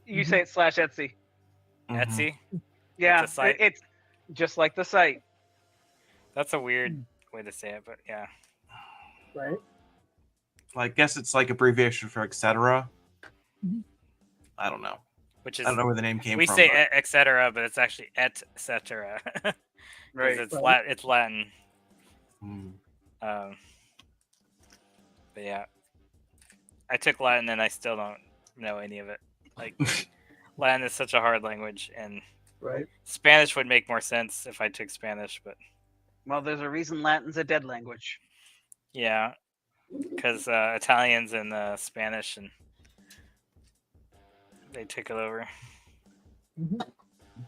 Speaker 9: You say it /Etsy.
Speaker 3: Mhm.
Speaker 12: Etsy?
Speaker 9: Yeah,
Speaker 12: It's a site?
Speaker 9: it's just like the site.
Speaker 12: That's a weird way to say it, but yeah.
Speaker 4: Right.
Speaker 3: Well, I guess it's like abbreviation for etc.
Speaker 4: Mhm.
Speaker 3: I don't know.
Speaker 12: Which
Speaker 3: I
Speaker 12: is
Speaker 3: don't know where the name came
Speaker 12: we
Speaker 3: from.
Speaker 12: say
Speaker 3: but-
Speaker 12: etc, but it's actually et cetera.
Speaker 9: Right.
Speaker 12: It's
Speaker 4: Right.
Speaker 12: It's Latin.
Speaker 3: Hmm.
Speaker 12: But yeah, I took Latin and I still don't know any of it. Like Latin is such a hard language, and
Speaker 4: Right.
Speaker 12: Spanish would make more sense if I took Spanish. But
Speaker 9: Well, there's a reason Latin's a dead language.
Speaker 12: yeah, because Italians and Spanish, and they took it over.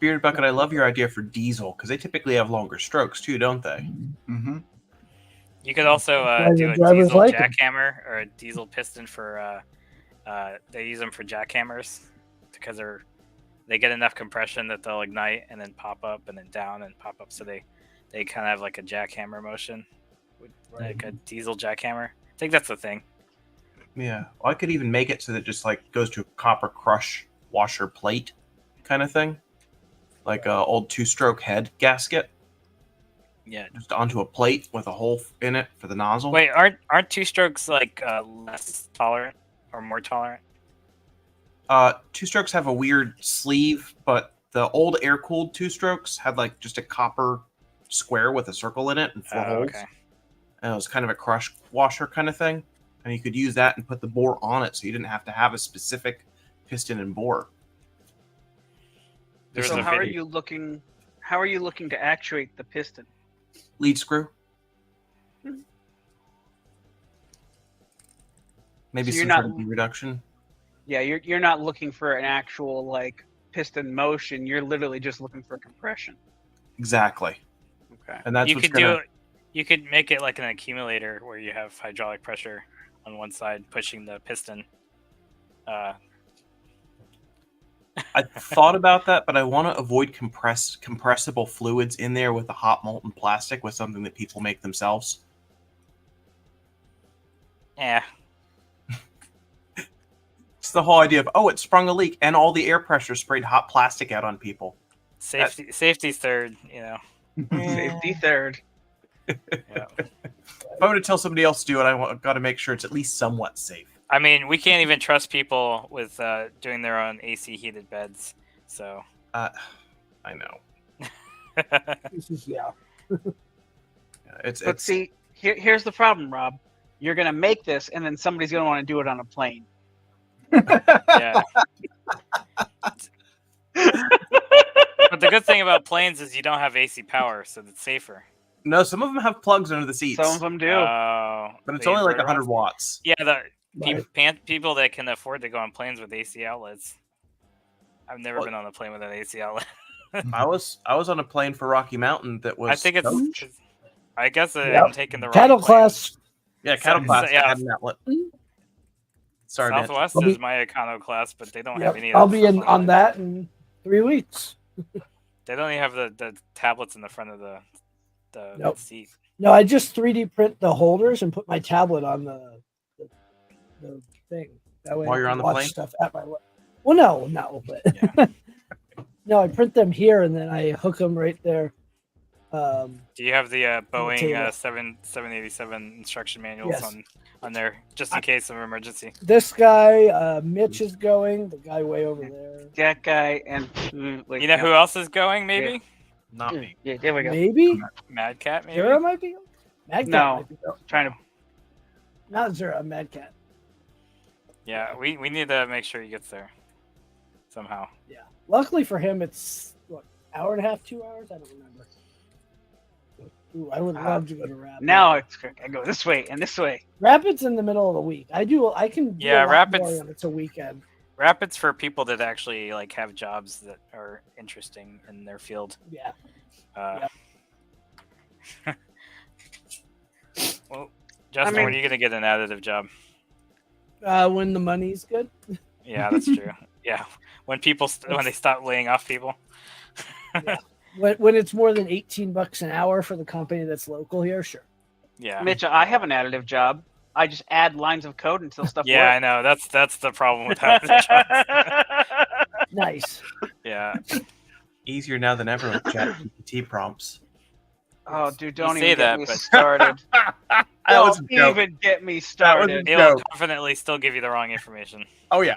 Speaker 3: Beard Bucket, I love your idea for diesel because they typically have longer strokes too, don't they?
Speaker 1: Mm-hmm.
Speaker 12: You could also
Speaker 4: Why
Speaker 12: do
Speaker 4: the
Speaker 12: a
Speaker 4: drivers
Speaker 12: diesel
Speaker 4: like 'em.
Speaker 12: jackhammer or a diesel piston for. They use them for jackhammers because they get enough compression that they'll ignite and then pop up and then down and pop up. So they kind of have like a jackhammer motion, like a diesel jackhammer. I think that's the thing.
Speaker 3: Yeah. Well, I could even make it so that it just like goes to a copper crush washer plate kind of thing, like a old 2-stroke head gasket,
Speaker 12: Yeah.
Speaker 3: just onto a plate with a hole in it for the nozzle.
Speaker 12: Wait, aren't 2-strokes like less tolerant or more tolerant?
Speaker 3: 2-strokes have a weird sleeve, but the old air-cooled 2-strokes had like just a copper square with a circle in it and 4 holes.
Speaker 12: Okay.
Speaker 3: And it was kind of a crush washer kind of thing. And you could use that and put the bore on it, so you didn't have to have a specific piston and bore.
Speaker 12: There's
Speaker 9: So
Speaker 12: a
Speaker 9: how are
Speaker 12: video.
Speaker 9: you looking? How are you looking to actuate the piston?
Speaker 3: Lead screw. Maybe
Speaker 9: So you're
Speaker 3: some
Speaker 9: not-
Speaker 3: sort of reduction.
Speaker 9: Yeah, you're not looking for an actual like piston motion. You're literally just looking for compression.
Speaker 3: Exactly.
Speaker 9: Okay.
Speaker 3: And that's
Speaker 12: You
Speaker 3: what's
Speaker 12: could
Speaker 3: gonna...
Speaker 12: do it. You could make it like an accumulator where you have hydraulic pressure on one side pushing the piston.
Speaker 3: I thought about that, but I want to avoid compressible fluids in there with a hot molten plastic with something that people make themselves.
Speaker 12: Yeah.
Speaker 3: It's the whole idea of, oh, it sprung a leak, and all the air pressure sprayed hot plastic out on people.
Speaker 12: Safety's third, you know.
Speaker 9: Safety third.
Speaker 12: Yeah.
Speaker 3: If I'm going to tell somebody else to do it, I've got to make sure it's at least somewhat safe.
Speaker 12: I mean, we can't even trust people with doing their own AC heated beds. So.
Speaker 3: I know.
Speaker 4: Yeah.
Speaker 9: But see, here's the problem, Rob. You're gonna make this, and then somebody's gonna want to do it on a plane.
Speaker 12: Yeah. But the good thing about planes is you don't have AC power, so it's safer.
Speaker 3: No, some of them have plugs under the seats.
Speaker 9: Some of them do.
Speaker 12: Oh,
Speaker 3: But it's
Speaker 12: the
Speaker 3: only like
Speaker 12: inverter
Speaker 3: 100
Speaker 12: ones?
Speaker 3: watts.
Speaker 12: Yeah, the
Speaker 4: Right.
Speaker 12: people that can afford to go on planes with AC outlets. I've never been on a plane with an AC outlet.
Speaker 3: I was on a plane for Rocky Mountain that was.
Speaker 12: I think it's.
Speaker 3: Coach.
Speaker 12: I guess
Speaker 4: Yep.
Speaker 12: I'm taking the wrong
Speaker 4: Cattle
Speaker 12: plane.
Speaker 4: class.
Speaker 3: Yeah, cattle
Speaker 12: So-
Speaker 3: class
Speaker 12: yeah.
Speaker 3: had an outlet. Sorry, Mitch.
Speaker 12: Southwest
Speaker 4: I'll be-
Speaker 12: is my econo class, but they don't
Speaker 4: Yep.
Speaker 12: have any. Of
Speaker 4: I'll
Speaker 12: that
Speaker 4: be
Speaker 12: stuff
Speaker 4: in on that in 3 weeks.
Speaker 12: They don't even have the tablets in the front of the
Speaker 4: Nope.
Speaker 12: seat.
Speaker 4: No, I just 3D print the holders and put my tablet on the thing. That way
Speaker 3: While
Speaker 4: I
Speaker 3: you're
Speaker 4: can
Speaker 3: on the
Speaker 4: watch
Speaker 3: plane?
Speaker 4: stuff at my. Well, no, but no, I print them here and then I hook them right there
Speaker 12: Do you have the Boeing
Speaker 4: table.
Speaker 12: 787 instruction manuals
Speaker 4: Yes.
Speaker 12: on there just in case of emergency?
Speaker 4: This guy, Mitch, is going. The guy way over there.
Speaker 9: That guy and
Speaker 12: You know who else is going? Maybe
Speaker 3: Not me.
Speaker 9: Yeah, there we go.
Speaker 4: Maybe
Speaker 12: Mad Cat. Maybe
Speaker 4: Zura might be. Mad Cat
Speaker 9: No.
Speaker 4: might be.
Speaker 9: Trying to.
Speaker 4: Not Zura. Mad Cat.
Speaker 12: Yeah, we need to make sure he gets there somehow.
Speaker 4: Yeah. Luckily for him, it's what, hour and a half, 2 hours. I don't remember. Ooh, I would love to go to Rapids.
Speaker 9: Now I go this way and this way.
Speaker 4: Rapids in the middle of the week. I can. Do
Speaker 12: Yeah,
Speaker 4: a lot
Speaker 12: Rapids-
Speaker 4: more when it's a weekend.
Speaker 12: Rapids for people that actually like have jobs that are interesting in their field.
Speaker 4: Yeah.
Speaker 12: Well, Justin,
Speaker 9: mean-
Speaker 12: when are you gonna get an additive job?
Speaker 4: When the money's good.
Speaker 12: Yeah, that's true. Yeah, when when they stop laying off people.
Speaker 4: When it's more than $18 an hour for the company that's local here, sure.
Speaker 12: Yeah.
Speaker 9: Mitch, I have an additive job. I just add lines of code until stuff
Speaker 12: Yeah, I
Speaker 9: works.
Speaker 12: know. That's the problem with additive jobs.
Speaker 4: Nice.
Speaker 12: Yeah.
Speaker 3: Easier now than ever with ChatGPT prompts.
Speaker 9: Oh, dude, don't
Speaker 12: You say
Speaker 9: even
Speaker 12: that,
Speaker 9: get me
Speaker 12: but-
Speaker 9: started.
Speaker 3: That was a
Speaker 9: Don't
Speaker 3: joke.
Speaker 9: even get me
Speaker 3: That was
Speaker 9: started.
Speaker 3: a
Speaker 12: It'll
Speaker 3: joke.
Speaker 12: definitely still give you the wrong information.
Speaker 3: Oh yeah.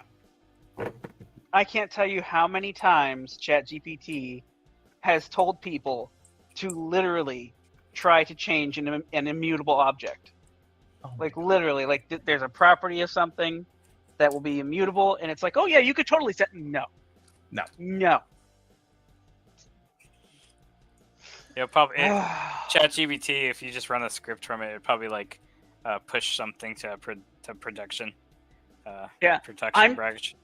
Speaker 9: I can't tell you how many times ChatGPT has told people to literally try to change an immutable object.
Speaker 3: Oh,
Speaker 9: Like literally, like there's a property of something that will be immutable, and it's like, oh yeah, you could totally set. No.
Speaker 12: It'll probably ChatGPT. If you just run a script from it, it'd probably like push something to production.
Speaker 9: Yeah,
Speaker 12: Production branch.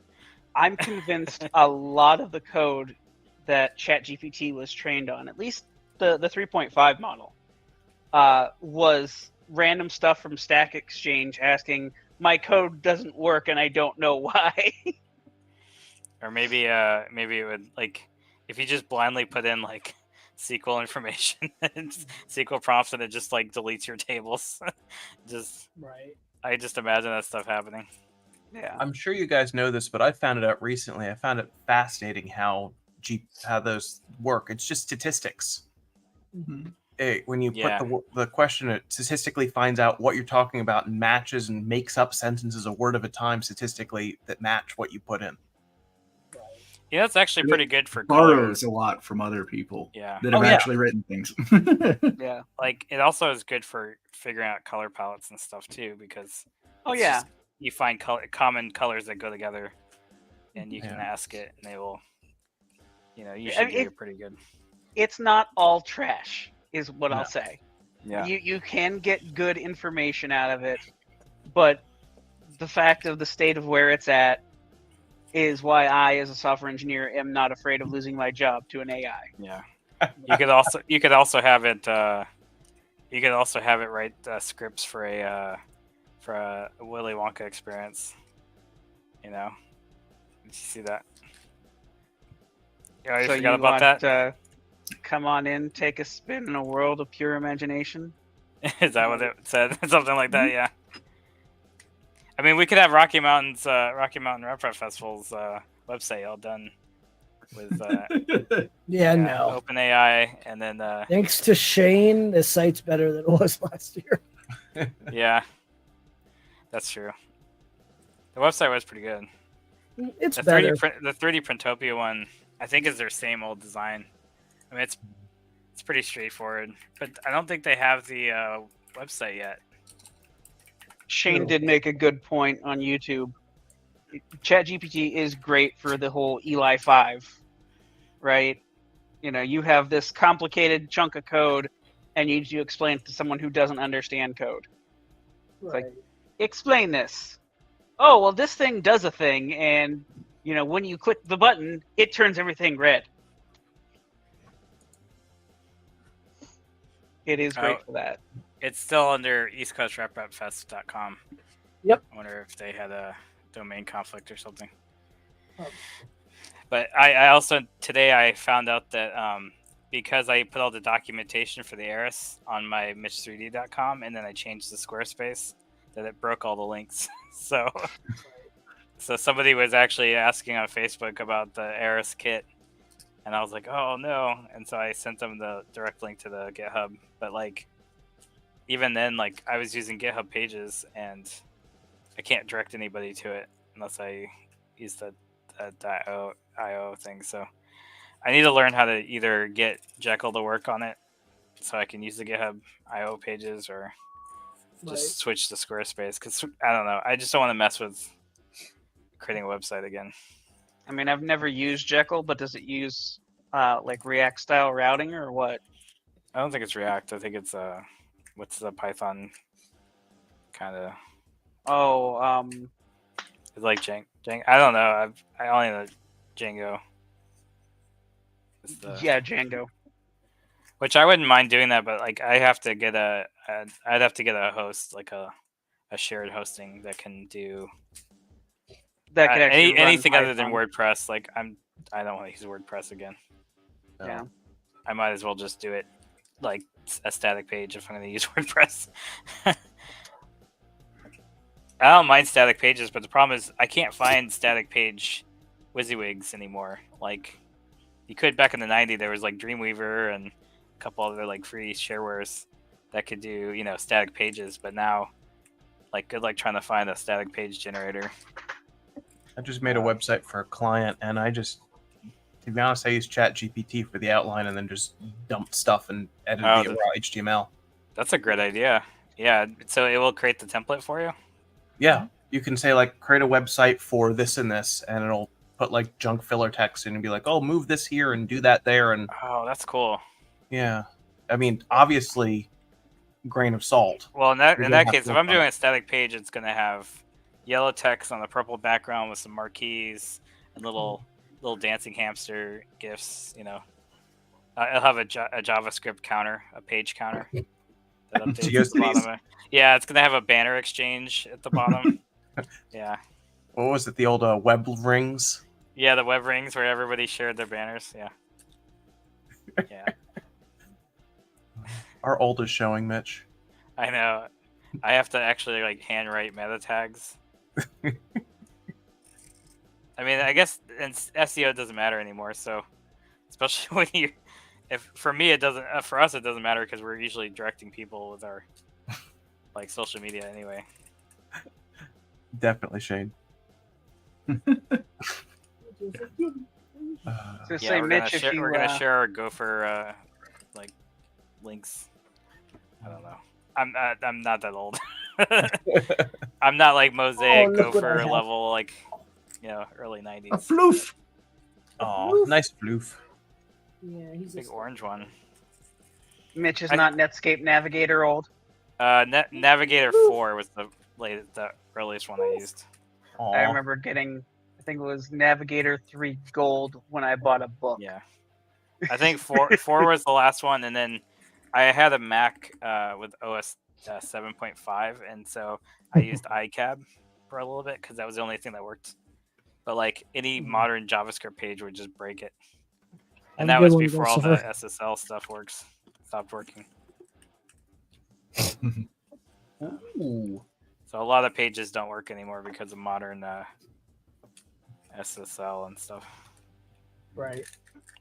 Speaker 9: I'm convinced a lot of the code that ChatGPT was trained on, at least the 3.5 model, was random stuff from Stack Exchange asking, my code doesn't work and I don't know why.
Speaker 12: Or maybe it would like if you just blindly put in like SQL information and SQL prompts and it just like deletes your tables.
Speaker 4: Right.
Speaker 12: I just imagine that stuff happening.
Speaker 9: Yeah.
Speaker 3: I'm sure you guys know this, but I found it out recently. I found it fascinating how those work. It's just statistics.
Speaker 1: Mm-hmm.
Speaker 3: When you
Speaker 12: Yeah.
Speaker 3: put the question, it statistically finds out what you're talking about and matches and makes up sentences a word at a time statistically that match what you put in.
Speaker 12: Yeah, that's actually pretty good for
Speaker 1: Borrows a lot from other people
Speaker 12: Yeah.
Speaker 1: that have
Speaker 3: yeah.
Speaker 1: actually written things.
Speaker 9: Yeah.
Speaker 12: Like it also is good for figuring out color palettes and stuff too, because
Speaker 9: Oh
Speaker 12: it's
Speaker 9: yeah.
Speaker 12: just- you find common colors that go together, and you can
Speaker 3: Yeah.
Speaker 12: ask it, and they will, usually
Speaker 9: mean,
Speaker 12: give you pretty good.
Speaker 9: It's not all trash, is what
Speaker 3: No.
Speaker 9: I'll say.
Speaker 12: Yeah.
Speaker 9: You can get good information out of it, but the fact of the state of where it's at is why I, as a software engineer, am not afraid of losing my job to an AI.
Speaker 12: Yeah. You could also have it. You could also have it write scripts for a Willy Wonka experience. Did you see that? You already
Speaker 9: So
Speaker 12: forgot
Speaker 9: you
Speaker 12: about
Speaker 9: want
Speaker 12: that?
Speaker 9: come on in, take a spin in a world of pure imagination?
Speaker 12: Is that what it said? Something like that, yeah. I mean, we could have Rocky Mountain Rap Rap Festival's website all done with
Speaker 4: No.
Speaker 12: OpenAI, and then
Speaker 4: Thanks to Shane, this site's better than it was last year.
Speaker 12: yeah, that's true. The website was pretty good.
Speaker 4: It's
Speaker 12: The
Speaker 4: better.
Speaker 12: 3D Printopia one, I think, is their same old design. I mean, it's pretty straightforward, but I don't think they have the website yet.
Speaker 9: Shane did make a good point on YouTube. ChatGPT is great for the whole Eli 5, right? You have this complicated chunk of code, and you need to explain it to someone who doesn't understand code. It's like, explain this. Oh, well, this thing does a thing, and when you click the button, it turns everything red. It is great for that.
Speaker 12: It's still under eastcoastraprapfest.com.
Speaker 4: Yep.
Speaker 12: I wonder if they had a domain conflict or something.
Speaker 4: Oh.
Speaker 12: But I also today I found out that because I put all the documentation for the Eris on my Mitch3D.com and then I changed the Squarespace, that it broke all the links. So somebody was actually asking on Facebook about the Eris kit, And I was like, oh no. And so I sent them the direct link to the GitHub. But like, even then, like I was using GitHub Pages and I can't direct anybody to it unless I use the .io thing. So I need to learn how to either get Jekyll to work on it so I can use the GitHub IO pages or just switch to Squarespace. Because I don't know. I just don't want to mess with creating a website again.
Speaker 9: I mean, I've never used Jekyll, but does it use like React style routing or what?
Speaker 12: I don't think it's React. I think it's what's the Python kind of?
Speaker 9: Oh,
Speaker 12: it's like Django. I don't know. I only know Django.
Speaker 9: Yeah, Django.
Speaker 12: Which I wouldn't mind doing that, but like I have to get I'd have to get a host, like a shared hosting that can do
Speaker 9: that could actually run
Speaker 12: anything other than
Speaker 9: Python.
Speaker 12: WordPress. Like I don't want to use WordPress again.
Speaker 9: Yeah.
Speaker 12: I might as well just do it like a static page if I'm going to use WordPress. I don't mind static pages, but the problem is I can't find static page WYSIWYGs anymore. Like you could back in the 90s, there was like Dreamweaver and a couple other like free sharewares that could do, you know, static pages, but now like good luck trying to find a static page generator.
Speaker 3: I just made a website for a client, and to be honest, I used ChatGPT for the outline and then just dumped stuff and edited the raw HTML.
Speaker 12: That's a great idea. Yeah, so it will create the template for you?
Speaker 3: Yeah, you can say, like, create a website for this and this, and it'll put, like, junk filler text in and be like, oh, move this here and do that there. And
Speaker 12: oh, that's cool.
Speaker 3: Yeah. I mean, obviously, grain of salt.
Speaker 12: Well, in that case, if I'm doing a static page, it's going to have yellow text on the purple background with some marquees and little dancing hamster gifs. You know, I'll have a JavaScript counter, a page counter that updates at the bottom. Yeah, it's going to have a banner exchange at the bottom. Yeah.
Speaker 3: What was it? The old web rings?
Speaker 12: Yeah, the web rings where everybody shared their banners. Yeah. Yeah.
Speaker 3: Our old is showing, Mitch.
Speaker 12: I know. I have to actually like handwrite meta tags. I mean, I guess SEO doesn't matter anymore. So, especially when for me it doesn't. For us, it doesn't matter because we're usually directing people with our like social media anyway.
Speaker 3: Definitely, Shane.
Speaker 12: We're gonna share our Gopher like links. I don't know. I'm not that old. I'm not like Mosaic Gopher level, like early 90s.
Speaker 1: A floof.
Speaker 3: Oh, nice floof.
Speaker 4: Yeah, he's
Speaker 12: big orange one.
Speaker 9: Mitch is not Netscape Navigator old.
Speaker 12: Navigator 4 was the earliest one I used.
Speaker 3: Aww.
Speaker 9: I remember getting, I think it was Navigator 3 Gold when I bought a book.
Speaker 12: Yeah, I think 4 was the last one, and then I had a Mac with OS 7.5, and so I used iCab for a little bit because that was the only thing that worked. But like any modern JavaScript page would just break it, and that was before all the SSL stuff stopped working.
Speaker 3: Ooh.
Speaker 12: So a lot of pages don't work anymore because of modern SSL and stuff.
Speaker 4: Right.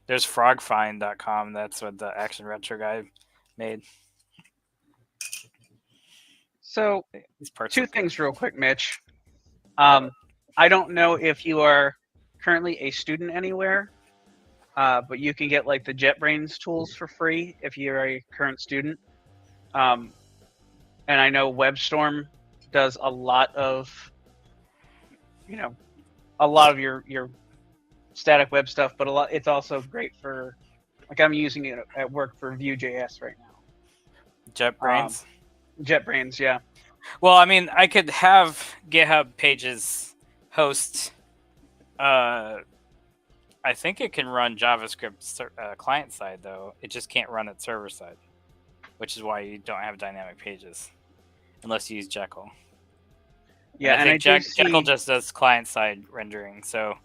Speaker 12: There's frogfind.com. That's what the Action Retro guy made.
Speaker 9: So, two things real quick, Mitch. I don't know if you are currently a student anywhere, but you can get like the JetBrains tools for free if you're a current student. And I know WebStorm does a lot of, your static web stuff, but it's also great for, like I'm using it at work for Vue.js right now.
Speaker 12: JetBrains?
Speaker 9: JetBrains, yeah.
Speaker 12: Well, I mean, I could have GitHub Pages host. I think it can run JavaScript client side, though. It just can't run it server side, which is why you don't have dynamic pages unless you use Jekyll.
Speaker 9: Yeah,
Speaker 12: and I think Jekyll just does client side rendering, so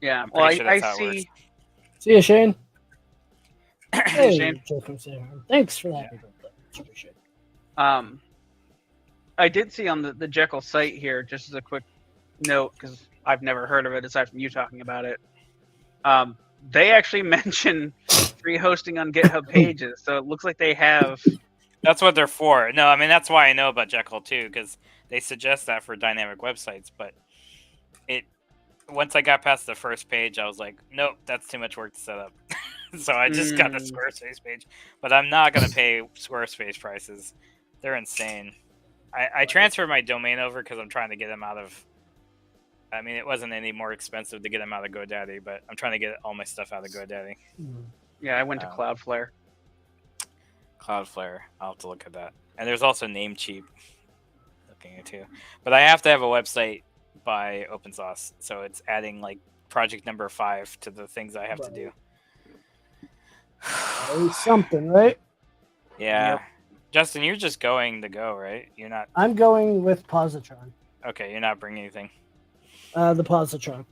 Speaker 9: yeah.
Speaker 12: I'm pretty sure that's how it works.
Speaker 4: See you, Shane.
Speaker 9: Hey, Shane.
Speaker 4: Thanks for that. Yeah. Appreciate it.
Speaker 9: I did see on the Jekyll site here, just as a quick note, because I've never heard of it aside from you talking about it. they actually mention free hosting on GitHub pages, so it looks like they have.
Speaker 12: That's what they're for. No, I mean that's why I know about Jekyll too, because they suggest that for dynamic websites. But once I got past the first page, I was like, nope, that's too much work to set up. So I just got the Squarespace page. But I'm not gonna pay Squarespace prices. They're insane. I transferred my domain over because I'm trying to get them out of. I mean, it wasn't any more expensive to get them out of GoDaddy, but I'm trying to get all my stuff out of GoDaddy.
Speaker 9: Yeah, I went to Cloudflare.
Speaker 12: Cloudflare. I'll have to look at that. And there's also Namecheap. Looking at too, but I have to have a website by OpenSauce, so it's adding like project number 5 to the things I have to do.
Speaker 4: Something, right?
Speaker 12: Yeah.
Speaker 9: Yep.
Speaker 12: Justin, you're just going to go, right? You're not.
Speaker 4: I'm going with Positron.
Speaker 12: Okay, you're not bringing anything.
Speaker 4: The Positron.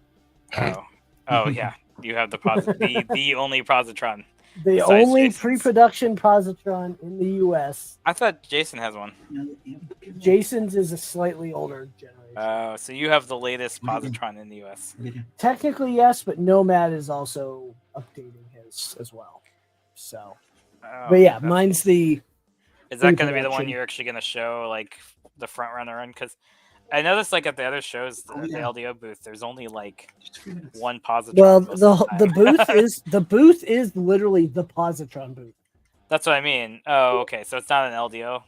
Speaker 12: Oh yeah. You have the only positron.
Speaker 4: The
Speaker 12: besides
Speaker 4: only
Speaker 12: Jason's.
Speaker 4: pre-production positron in the U.S.
Speaker 12: I thought Jason has one.
Speaker 4: Jason's is a slightly older generation.
Speaker 12: Oh, so you have the latest positron in the U.S.
Speaker 4: Technically, yes, but Nomad is also updating his as well. So, but yeah, mine's the.
Speaker 12: Is that going to be the one
Speaker 4: pre-production.
Speaker 12: you're actually going to show like the front runner on? Because I noticed like at the other shows, the LDO booth, there's only like one positron.
Speaker 4: Well,
Speaker 12: most of
Speaker 4: the booth is literally the positron booth.
Speaker 12: That's what I mean. Oh, okay. So it's not an LDO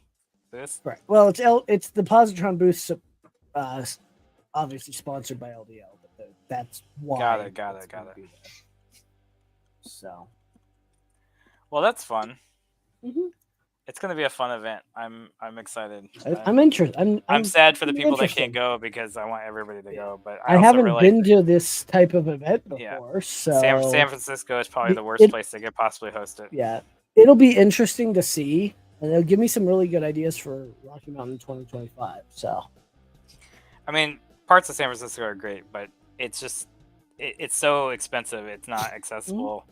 Speaker 12: booth.
Speaker 4: Right. Well, it's the positron booth, obviously sponsored by LDO, but that's why.
Speaker 12: Got it.
Speaker 4: So.
Speaker 12: Well, that's fun.
Speaker 4: Mm-hmm.
Speaker 12: It's going to be a fun event. I'm excited.
Speaker 4: I'm interested.
Speaker 12: I'm sad for the people that can't go because I want everybody to go. But
Speaker 4: I
Speaker 12: also
Speaker 4: haven't
Speaker 12: realize
Speaker 4: been to this type of event before, so
Speaker 12: San Francisco is probably the worst place they could possibly host it.
Speaker 4: Yeah, it'll be interesting to see, and it'll give me some really good ideas for Rocky Mountain 2025. So,
Speaker 12: I mean, parts of San Francisco are great, but it's just it's so expensive. It's not accessible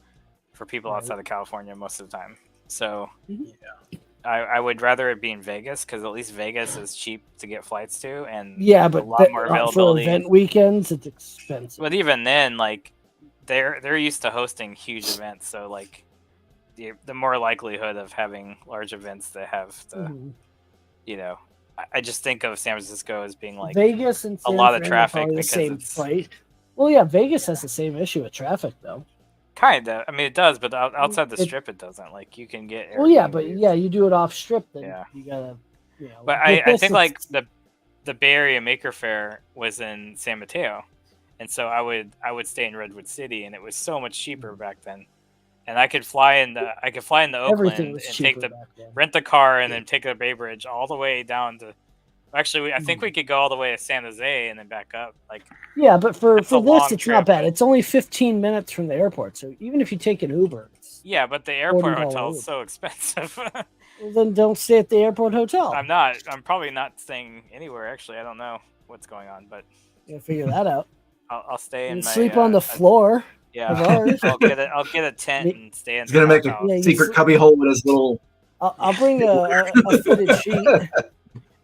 Speaker 12: for people outside of California most of the time. So, I would rather it be in Vegas because at least Vegas is cheap to get flights to, and
Speaker 4: but
Speaker 12: a lot more availability.
Speaker 4: for event weekends, it's expensive.
Speaker 12: But even then, like they're used to hosting huge events, so like the more likelihood of having large events that have the, I just think of San Francisco as being like
Speaker 4: Vegas and
Speaker 12: a lot of traffic
Speaker 4: the
Speaker 12: because
Speaker 4: same
Speaker 12: it's
Speaker 4: price. Well, yeah, Vegas has the same issue with traffic, though.
Speaker 12: Kind of. I mean, it does, but outside the strip, it doesn't. Like you can get.
Speaker 4: Well, yeah, but you do it off strip, then you gotta.
Speaker 12: But I think like the Bay Area Maker Faire was in San Mateo, and so I would stay in Redwood City, and it was so much cheaper back then. And I could fly into Oakland and rent the car and then take the Bay Bridge all the way down to. Actually, I think we could go all the way to San Jose and then back up. Like,
Speaker 4: yeah, but for this, it's
Speaker 12: trip,
Speaker 4: not bad. It's only 15 minutes from the airport, so even if you take an Uber,
Speaker 12: yeah, but the airport
Speaker 4: $40
Speaker 12: hotel is so expensive.
Speaker 4: Well, then don't stay at the airport hotel.
Speaker 12: I'm not. I'm probably not staying anywhere. Actually, I don't know what's going on, but
Speaker 4: you'll figure that out.
Speaker 12: I'll stay in.
Speaker 4: Sleep on the floor.
Speaker 12: Yeah,
Speaker 4: of ours.
Speaker 12: I'll get a tent and stay in.
Speaker 1: He's gonna make a secret cubby hole with his little.
Speaker 4: I'll bring a fitted sheet.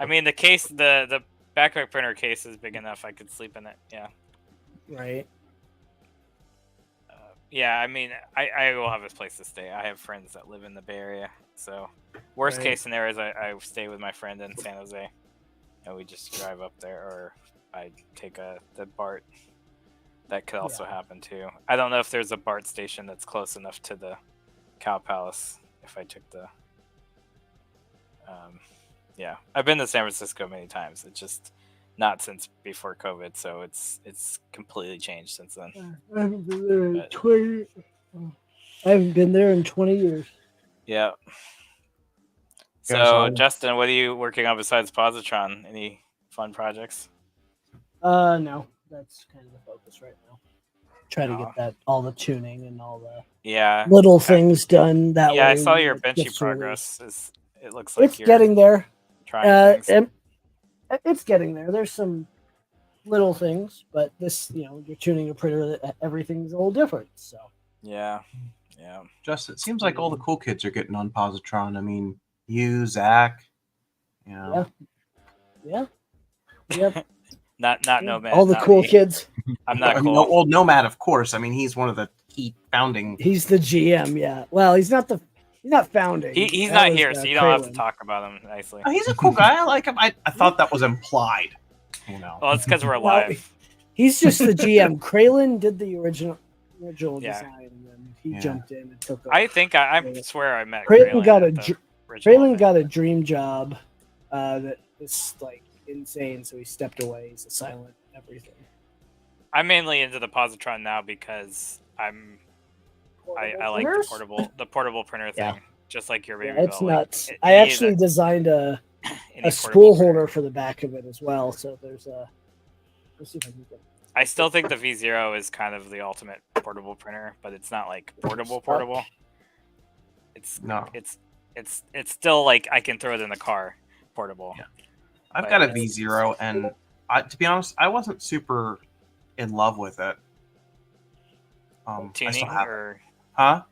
Speaker 12: I mean, the case, the backpack printer case is big enough. I could sleep in it. Yeah.
Speaker 4: Right.
Speaker 12: Yeah, I mean, I will have a place to stay. I have friends that live in the Bay Area, so worst case scenario is I stay with my friend in San Jose, and we just drive up there, or I take the BART. That could also happen too. I don't know if there's a BART station that's close enough to the Cow Palace. If I took the, yeah, I've been to San Francisco many times. It's just not since before COVID, so it's completely changed since then.
Speaker 4: I haven't been there in 20. I haven't been there in 20 years.
Speaker 12: Yeah. So, Justin, what are you working on besides Positron? Any fun projects?
Speaker 4: No, that's kind of the focus right now. Try to get all the tuning and all the little things done that way.
Speaker 12: Yeah, I saw your benchy progress. It looks like
Speaker 4: it's getting there.
Speaker 12: Trying things.
Speaker 4: It's getting there. There's some little things, but this, you're tuning a printer that everything's a little different. So
Speaker 12: yeah.
Speaker 3: Just it seems like all the cool kids are getting on Positron. I mean, you, Zach,
Speaker 4: Yeah. Yep.
Speaker 12: Not Nomad.
Speaker 4: All the
Speaker 12: not
Speaker 4: cool
Speaker 12: me.
Speaker 4: kids.
Speaker 12: I'm not
Speaker 3: I
Speaker 12: cool.
Speaker 3: mean, old Nomad, of course. I mean, he's one of the key founding.
Speaker 4: He's the GM. Yeah. Well, he's not founding.
Speaker 12: He's
Speaker 4: That
Speaker 12: not
Speaker 4: was,
Speaker 12: here, so you don't have to
Speaker 4: Kralin.
Speaker 12: talk about him nicely.
Speaker 3: Oh, he's a cool guy. I like him. I thought that was implied. You know.
Speaker 12: Well, it's because we're
Speaker 4: Well,
Speaker 12: live.
Speaker 4: He's just the GM. Kralin did the original
Speaker 12: Yeah.
Speaker 4: design, and then he
Speaker 3: Yeah.
Speaker 4: jumped in and took over.
Speaker 12: I think I swear I met
Speaker 4: Kralin got
Speaker 12: at
Speaker 4: a
Speaker 12: the original
Speaker 4: Kralin
Speaker 12: thing.
Speaker 4: got a dream job that is like insane, so he stepped away. He's a silent everything.
Speaker 12: I'm mainly into the positron now because I like the portable printer thing,
Speaker 4: Yeah.
Speaker 12: just like your baby.
Speaker 4: Yeah, it's
Speaker 12: Bill.
Speaker 4: nuts.
Speaker 12: Like,
Speaker 4: I actually designed a spool holder for the back of it as well. So there's a. Let's see if I can get.
Speaker 12: I still think the V0 is kind of the ultimate portable printer, but it's not like portable. It's
Speaker 3: No.
Speaker 12: It's still like I can throw it in the car, portable.
Speaker 3: Yeah. I've
Speaker 12: But
Speaker 3: got a
Speaker 12: it's-
Speaker 3: V0, and to be honest, I wasn't super in love with it. I
Speaker 12: Tuning
Speaker 3: still have it.
Speaker 12: or
Speaker 3: Huh?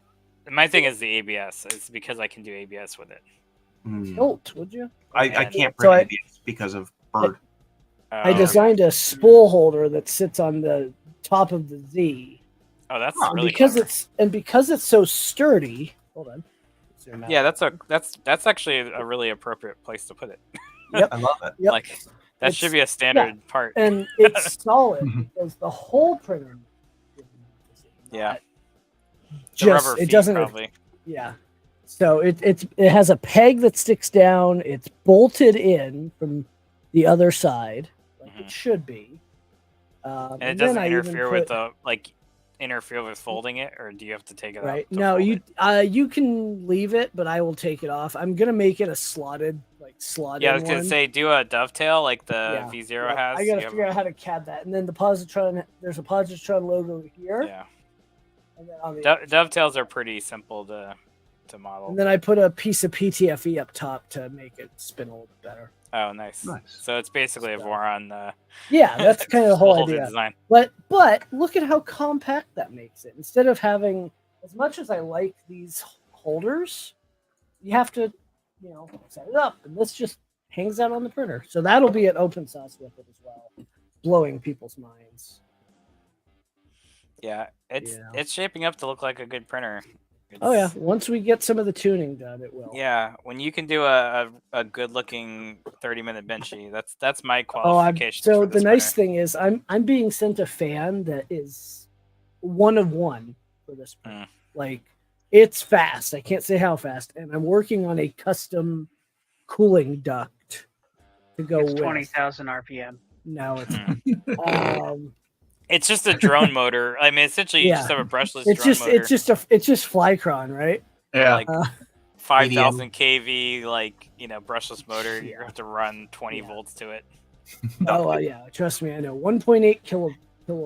Speaker 12: my thing is the ABS. It's because I can do ABS with it.
Speaker 4: Tilt, would you?
Speaker 3: I
Speaker 12: And-
Speaker 3: can't
Speaker 4: So
Speaker 3: print ABS because of Bird.
Speaker 4: I designed a spool holder that sits on the top of the Z.
Speaker 12: Oh, that's
Speaker 4: And
Speaker 12: really
Speaker 4: because
Speaker 12: clever.
Speaker 4: because it's so sturdy. Hold on. Zoom out.
Speaker 12: Yeah, that's actually a really appropriate place to put it.
Speaker 4: Yep.
Speaker 3: I love it.
Speaker 4: Yep.
Speaker 12: Like that
Speaker 4: It's-
Speaker 12: should be a standard part.
Speaker 4: And it's solid because the whole printer.
Speaker 12: Yeah. The
Speaker 4: Just
Speaker 12: rubber
Speaker 4: it
Speaker 12: feet,
Speaker 4: doesn't.
Speaker 12: probably.
Speaker 4: Yeah. So it has a peg that sticks down. It's bolted in from the other side, like it should be.
Speaker 12: And it
Speaker 4: then
Speaker 12: doesn't
Speaker 4: I even
Speaker 12: interfere with
Speaker 4: put-
Speaker 12: the interfere with folding it, or do you have to take it
Speaker 4: Right.
Speaker 12: out? to
Speaker 4: No,
Speaker 12: fold
Speaker 4: you
Speaker 12: it?
Speaker 4: you can leave it, but I will take it off. I'm gonna make it a slotted
Speaker 12: Yeah, I was gonna
Speaker 4: one.
Speaker 12: say do a dovetail like the
Speaker 4: Yeah.
Speaker 12: V0
Speaker 4: Yep.
Speaker 12: has.
Speaker 4: I gotta
Speaker 12: You have-
Speaker 4: figure out how to CAD that, and then the positron. There's a positron logo here.
Speaker 12: Yeah.
Speaker 4: And then on the
Speaker 12: Dovetails are pretty simple to model.
Speaker 4: and then I put a piece of PTFE up top to make it spin a little bit better.
Speaker 12: Oh, nice. So it's basically a Voron.
Speaker 4: Yeah, that's kind of the whole
Speaker 12: holder
Speaker 4: idea.
Speaker 12: design.
Speaker 4: But look at how compact that makes it. Instead of having, as much as I like these holders, you have to, set it up, and this just hangs out on the printer. So that'll be an open source with it as well, blowing people's minds.
Speaker 12: Yeah, it's
Speaker 4: Yeah.
Speaker 12: it's shaping up to look like a good printer.
Speaker 4: Oh yeah, once we get some of the tuning done, it will.
Speaker 12: Yeah, when you can do a good looking 30-minute benchy, that's my
Speaker 4: Oh,
Speaker 12: qualification.
Speaker 4: so
Speaker 12: for
Speaker 4: the
Speaker 12: this
Speaker 4: nice
Speaker 12: printer.
Speaker 4: thing is I'm being sent a fan that is one of one for this printer. Like it's fast. I can't say how fast, and I'm working on a custom cooling duct to go
Speaker 9: It's
Speaker 4: with.
Speaker 9: 20,000 RPM.
Speaker 4: No, it's not.
Speaker 12: It's just a drone motor. I mean, essentially, you
Speaker 4: Yeah.
Speaker 12: just have a brushless
Speaker 4: It's
Speaker 12: drone
Speaker 4: just
Speaker 12: motor.
Speaker 4: it's just Flycron, right?
Speaker 1: Yeah.
Speaker 12: Like 5,000 kV, brushless motor. You have to run 20 volts to it.
Speaker 4: Oh yeah, trust me, I know. 1.8 kilo.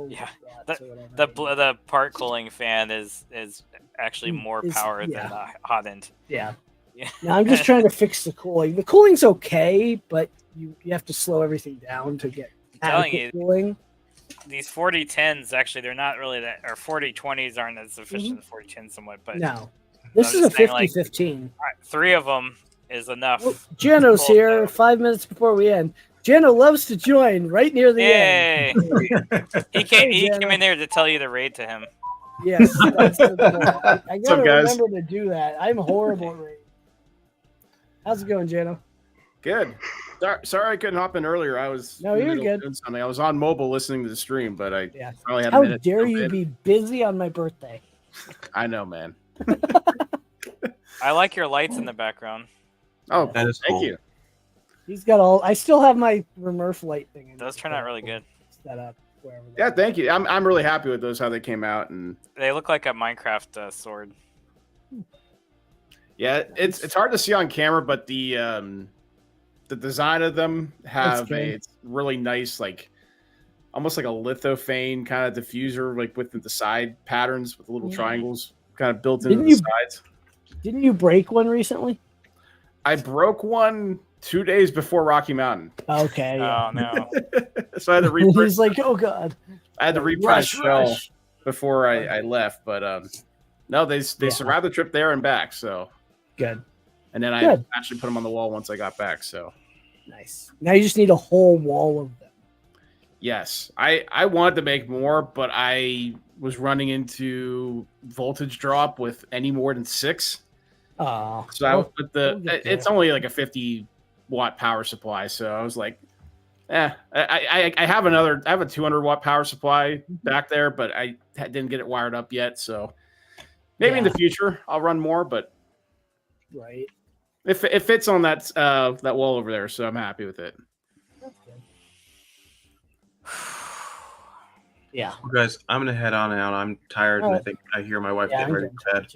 Speaker 12: Yeah.
Speaker 4: watts or whatever.
Speaker 12: The part cooling fan is actually more
Speaker 4: Is-
Speaker 12: power than
Speaker 4: yeah.
Speaker 12: the hot end.
Speaker 4: Yeah.
Speaker 12: Yeah.
Speaker 4: Now I'm just trying to fix the cooling. The cooling's okay, but you have to slow everything down to get
Speaker 12: telling
Speaker 4: adequate
Speaker 12: you,
Speaker 4: cooling.
Speaker 12: These 4010s actually they're not really that, or 4020s aren't as efficient as 4010s somewhat, but
Speaker 4: No. This
Speaker 12: I'm
Speaker 4: is a
Speaker 12: just saying, like,
Speaker 4: 50-15.
Speaker 12: all right, 3 of them is enough.
Speaker 4: Jano's
Speaker 12: Cool.
Speaker 4: here 5 minutes before we end. Jano loves to join right near the
Speaker 12: Yay!
Speaker 4: end.
Speaker 12: he came
Speaker 4: Jano.
Speaker 12: in there to tell you to raid to him.
Speaker 4: Yes, that's the goal. I
Speaker 13: What's up,
Speaker 4: gotta
Speaker 13: guys?
Speaker 4: remember to do that. I'm horrible at raid. How's it going, Jano?
Speaker 13: Good. Sorry I couldn't hop in earlier. I was
Speaker 4: No,
Speaker 13: in the
Speaker 4: you're
Speaker 13: middle of
Speaker 4: good.
Speaker 13: doing something. I was on mobile listening to the stream, but I finally had a
Speaker 4: How
Speaker 13: minute. to
Speaker 4: dare
Speaker 13: jump
Speaker 4: you
Speaker 13: in.
Speaker 4: be busy on my birthday?
Speaker 13: I know, man.
Speaker 12: I like your lights in the background.
Speaker 13: Oh,
Speaker 3: That is
Speaker 13: thank
Speaker 3: cool.
Speaker 13: you.
Speaker 4: He's got all. I still have my Remurf light thing.
Speaker 12: It does turn out really good.
Speaker 4: Set up wherever.
Speaker 13: Yeah, thank you. I'm really happy with those how they came out, and
Speaker 12: They look like a Minecraft sword.
Speaker 13: yeah, it's hard to see on camera, but the design of them have
Speaker 4: good.
Speaker 13: it's really nice, like almost like a lithophane kind of diffuser, like with the side patterns with the little
Speaker 4: Yeah.
Speaker 13: triangles kind of built into
Speaker 4: Didn't
Speaker 13: the
Speaker 4: you-
Speaker 13: sides.
Speaker 4: Didn't you break one recently?
Speaker 13: I broke one 2 days before Rocky Mountain,
Speaker 4: Okay. Yeah.
Speaker 12: Oh no.
Speaker 13: so I had to reprint.
Speaker 4: He's like, oh god.
Speaker 13: I had to reprint
Speaker 4: Rush,
Speaker 13: shell
Speaker 4: rush.
Speaker 13: before I left, but no, they survived the trip there and back. So
Speaker 4: Good.
Speaker 13: and then I
Speaker 4: Good.
Speaker 13: actually put them on the wall once I got back. So
Speaker 4: Nice. Now you just need a whole wall of them.
Speaker 13: yes, I wanted to make more, but I was running into voltage drop with any more than 6.
Speaker 4: Oh,
Speaker 13: So it's only like a 50 watt power supply. So I was like, I have a 200 watt power supply back there, but I didn't get it wired up yet. So maybe in the future I'll run more, but
Speaker 4: right.
Speaker 13: It fits on that wall over there, so I'm happy with it.
Speaker 4: Yeah.
Speaker 3: Well, guys, I'm gonna head on out. I'm tired, and I
Speaker 4: Alright.
Speaker 3: think I hear my wife getting ready for bed.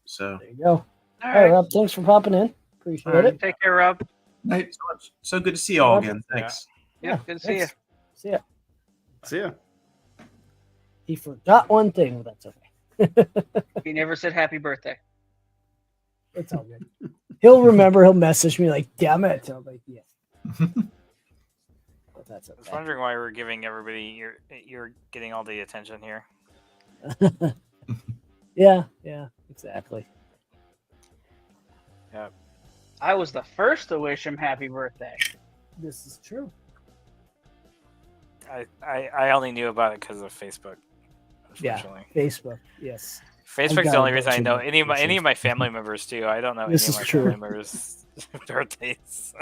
Speaker 3: So
Speaker 4: There you go.
Speaker 9: All
Speaker 4: All right,
Speaker 9: right.
Speaker 4: Rob. Thanks for popping in. Appreciate
Speaker 9: All right.
Speaker 4: it.
Speaker 9: Take care, Rob.
Speaker 3: night. So good to see you all
Speaker 4: Rob.
Speaker 3: again. Thanks.
Speaker 9: Yeah, good to see you.
Speaker 4: thanks. See ya.
Speaker 13: See ya.
Speaker 4: He forgot one thing, but that's okay.
Speaker 9: He never said happy birthday.
Speaker 4: It's all good. He'll remember. He'll message me like, "Damn it!" I'm like, "Yeah." But that's
Speaker 12: I was
Speaker 4: okay.
Speaker 12: wondering why we're giving everybody you're getting all the attention here.
Speaker 4: Yeah, exactly.
Speaker 12: Yeah.
Speaker 9: I was the first to wish him happy birthday.
Speaker 4: This is true.
Speaker 12: I only knew about it because of Facebook.
Speaker 4: Yeah,
Speaker 12: Unfortunately.
Speaker 4: Facebook. Yes.
Speaker 12: Facebook's
Speaker 4: got
Speaker 12: the only
Speaker 4: a
Speaker 12: reason I
Speaker 4: bunch
Speaker 12: know
Speaker 4: of
Speaker 12: any of my family members too. I don't know
Speaker 4: This
Speaker 12: any
Speaker 4: is
Speaker 12: of my
Speaker 4: true.
Speaker 12: family members' birthdays.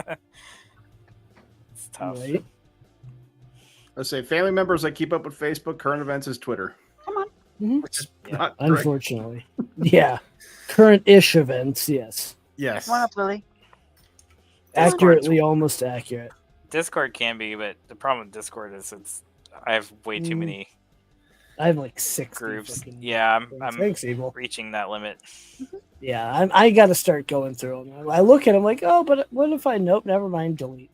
Speaker 12: It's tough.
Speaker 4: Right.
Speaker 13: Let's say family members I keep up with Facebook. Current events is Twitter.
Speaker 4: Mhm.
Speaker 13: Which is
Speaker 12: Yeah.
Speaker 13: not great.
Speaker 4: Unfortunately, yeah. Current-ish events. Yes.
Speaker 13: Yes.
Speaker 9: Come on up, Lily.
Speaker 4: Accurately, almost accurate.
Speaker 12: Discord can be, but the problem with Discord is I have way too many
Speaker 4: I have like 6
Speaker 12: groups. Yeah, I'm
Speaker 4: Thanks, Evil.
Speaker 12: reaching that lit.
Speaker 4: Yeah, I got to start going through them. I look at them like, oh, but what if I nope, never mind, delete.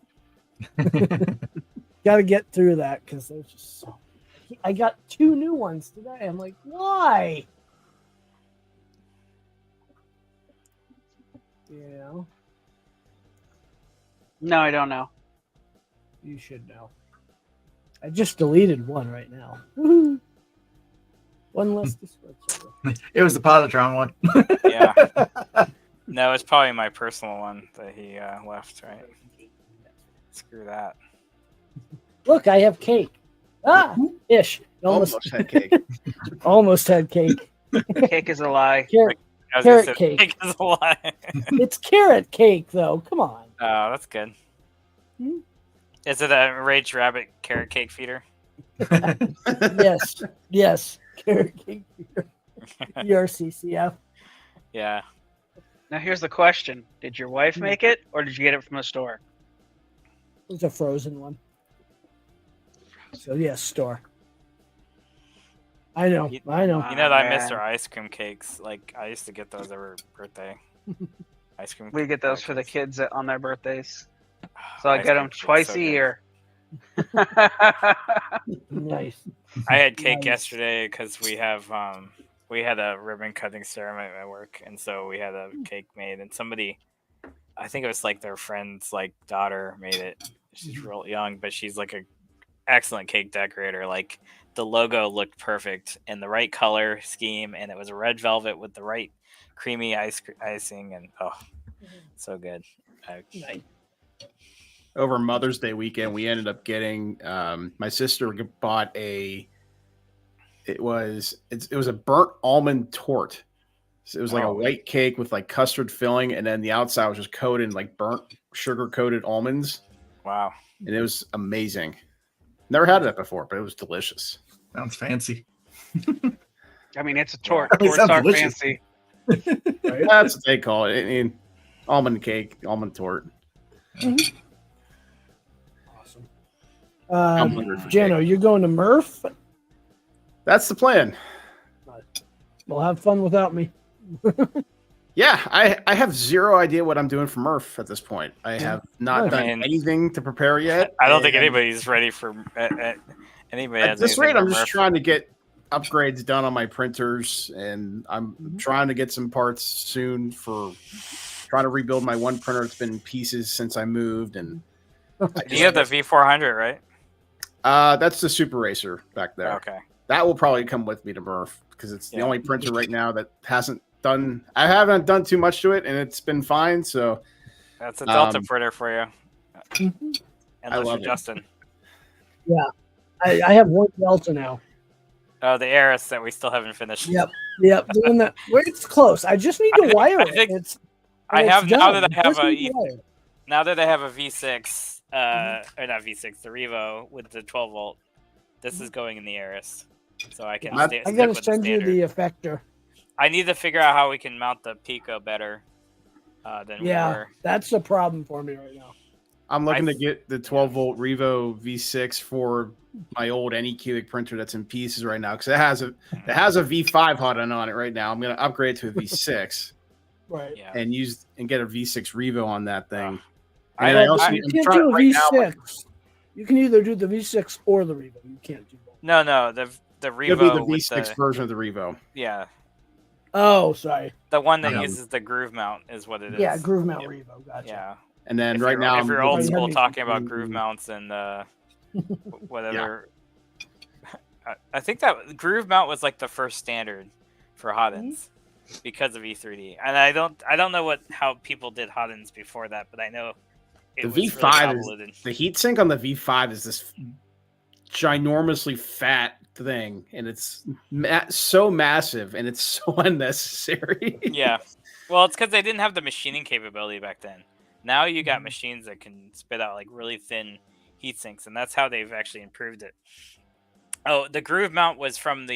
Speaker 4: Got to get through that because there's just so. I got 2 new ones today. I'm like, why? You know,
Speaker 9: No, I don't know.
Speaker 4: you should know. I just deleted one right now. Woohoo. One less Discord server.
Speaker 1: It was the Positron one.
Speaker 12: Yeah. No, it's probably my personal one that he left, right? Screw that.
Speaker 4: Look, I have cake. Ish.
Speaker 13: Almost had cake.
Speaker 4: Almost had cake.
Speaker 9: Cake is a lie.
Speaker 4: Carrot,
Speaker 12: I was gonna
Speaker 4: carrot
Speaker 12: say,
Speaker 4: cake.
Speaker 12: is a lie.
Speaker 4: It's carrot cake, though. Come on.
Speaker 12: Oh, that's good.
Speaker 4: Hmm?
Speaker 12: Is it a Rage Rabbit carrot cake feeder?
Speaker 4: Yes. Carrot cake. ERCCF.
Speaker 12: Yeah.
Speaker 9: Now here's the question: did your wife make it, or did you get it from the store?
Speaker 4: It was a frozen one. So yes, store. I know.
Speaker 12: You
Speaker 4: Oh,
Speaker 12: know that I miss
Speaker 9: man.
Speaker 12: their ice cream cakes. Like I used to get those every birthday. Ice cream.
Speaker 9: We get those for the kids on their birthdays. So I
Speaker 12: Ice
Speaker 9: get
Speaker 12: cream
Speaker 9: them
Speaker 12: cake's
Speaker 9: twice
Speaker 12: so
Speaker 9: a
Speaker 12: good.
Speaker 9: year.
Speaker 4: Nice.
Speaker 12: I had cake
Speaker 4: Nice.
Speaker 12: yesterday because we had a ribbon cutting ceremony at work, and so we had a cake made. And somebody, I think it was like their friend's like daughter made it. She's real young, but she's like a excellent cake decorator. Like the logo looked perfect and the right color scheme, and it was a red velvet with the right creamy icing, and so good.
Speaker 4: Nice.
Speaker 13: Over Mother's Day weekend, we ended up getting my sister bought it was a burnt almond torte. So it was like a white cake with like custard filling, and then the outside was just coated in like burnt sugar coated almonds.
Speaker 12: Wow.
Speaker 13: And it was amazing. Never had that before, but it was delicious.
Speaker 1: Sounds fancy.
Speaker 9: I mean, it's a torte.
Speaker 1: I mean, it
Speaker 9: Tortes
Speaker 1: sounds
Speaker 9: are
Speaker 1: delicious.
Speaker 9: fancy.
Speaker 13: That's what they call it. I mean, almond cake, almond torte.
Speaker 4: Awesome.
Speaker 13: I'm hungry for
Speaker 4: Jano, you're going to Murph?
Speaker 13: That's the plan.
Speaker 4: Well, have fun without me.
Speaker 13: Yeah, I have zero idea what I'm doing for Murph at this point. I have not done
Speaker 12: Man.
Speaker 13: anything to prepare yet.
Speaker 12: I don't think
Speaker 13: and
Speaker 12: anybody's ready for anybody.
Speaker 13: At
Speaker 12: has
Speaker 13: this
Speaker 12: anything
Speaker 13: rate,
Speaker 12: for
Speaker 13: I'm just
Speaker 12: Murph.
Speaker 13: trying to get upgrades done on my printers, and I'm trying to get some parts soon for trying to rebuild my one printer that's been in pieces since I moved. And
Speaker 12: You have the V400, right?
Speaker 13: that's the Super Racer back there.
Speaker 12: Okay.
Speaker 13: That will probably come with me to Murph because it's the only printer right now that hasn't done. I haven't done too much to it, and it's been fine. So
Speaker 12: That's a Delta printer for you. And
Speaker 13: I
Speaker 12: love
Speaker 13: love it.
Speaker 12: Justin.
Speaker 4: Yeah. I have one Delta now.
Speaker 12: Oh, the Eris that we still haven't finished.
Speaker 4: Yep. Doing that. Where it's close. I just need to wire it. It's.
Speaker 12: I
Speaker 4: it's
Speaker 12: have now
Speaker 4: done.
Speaker 12: that I have
Speaker 4: Just need to wire it.
Speaker 12: now that I have a V6, or not V6, the Revo with the 12 volt. This is going in the Eris, so I can.
Speaker 4: I gotta send you the effector.
Speaker 12: I need to figure out how we can mount the Pico better than we were.
Speaker 4: That's the problem for me right now.
Speaker 13: I'm looking to get the 12 volt Revo V6 for my old Anycubic printer that's in pieces right now because it has a V5 hot on it right now. I'm gonna upgrade to a V6,
Speaker 4: right?
Speaker 13: And get a V6 Revo on that thing.
Speaker 4: You can't do a V6. You can either do the V6 or the Revo. You can't do both.
Speaker 12: No, the Revo.
Speaker 13: It'll be the V6 version of the Revo.
Speaker 12: Yeah.
Speaker 4: Oh, sorry.
Speaker 12: The one that uses the groove mount is what it is.
Speaker 4: Yeah, groove mount Revo. Gotcha.
Speaker 12: Yeah.
Speaker 13: And then
Speaker 12: if you're old school talking about groove mounts and whatever, I think that groove mount was like the first standard for hot-ends because of E3D. And I don't know how people did hot-ends before that, but I know
Speaker 13: the V5 the heatsink on the V5 is this ginormously fat thing, and it's so massive and it's so unnecessary.
Speaker 12: Yeah. Well, it's because they didn't have the machining capability back then. Now you got machines that can spit out like really thin heat sinks, and that's how they've actually improved it. Oh, the groove mount was from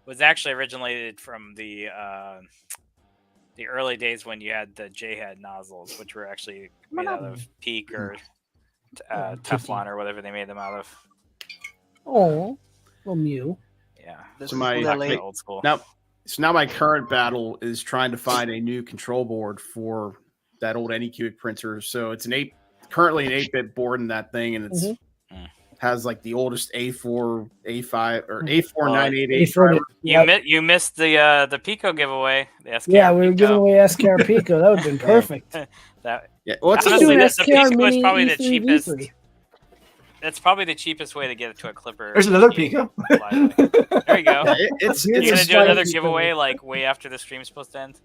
Speaker 12: was actually originated from the early days when you had the J-head nozzles, which were actually made out of PEEK or Teflon or whatever they made them out of.
Speaker 4: Oh, little Mew.
Speaker 12: Yeah.
Speaker 13: So old school. Now my current battle is trying to find a new control board for that old Anycubic printer. So it's currently an 8-bit board in that thing, and it's has like the oldest A4, A5 or A498.
Speaker 12: You missed the Pico giveaway. The SKR
Speaker 4: we were giving away SKR Pico. That would have been perfect.
Speaker 12: Honestly, the Pico is probably the cheapest. That's probably the cheapest way to get it to a clipper.
Speaker 1: There's another Pico.
Speaker 12: There you go.
Speaker 13: You're
Speaker 12: gonna do another giveaway like way after the stream's supposed to end.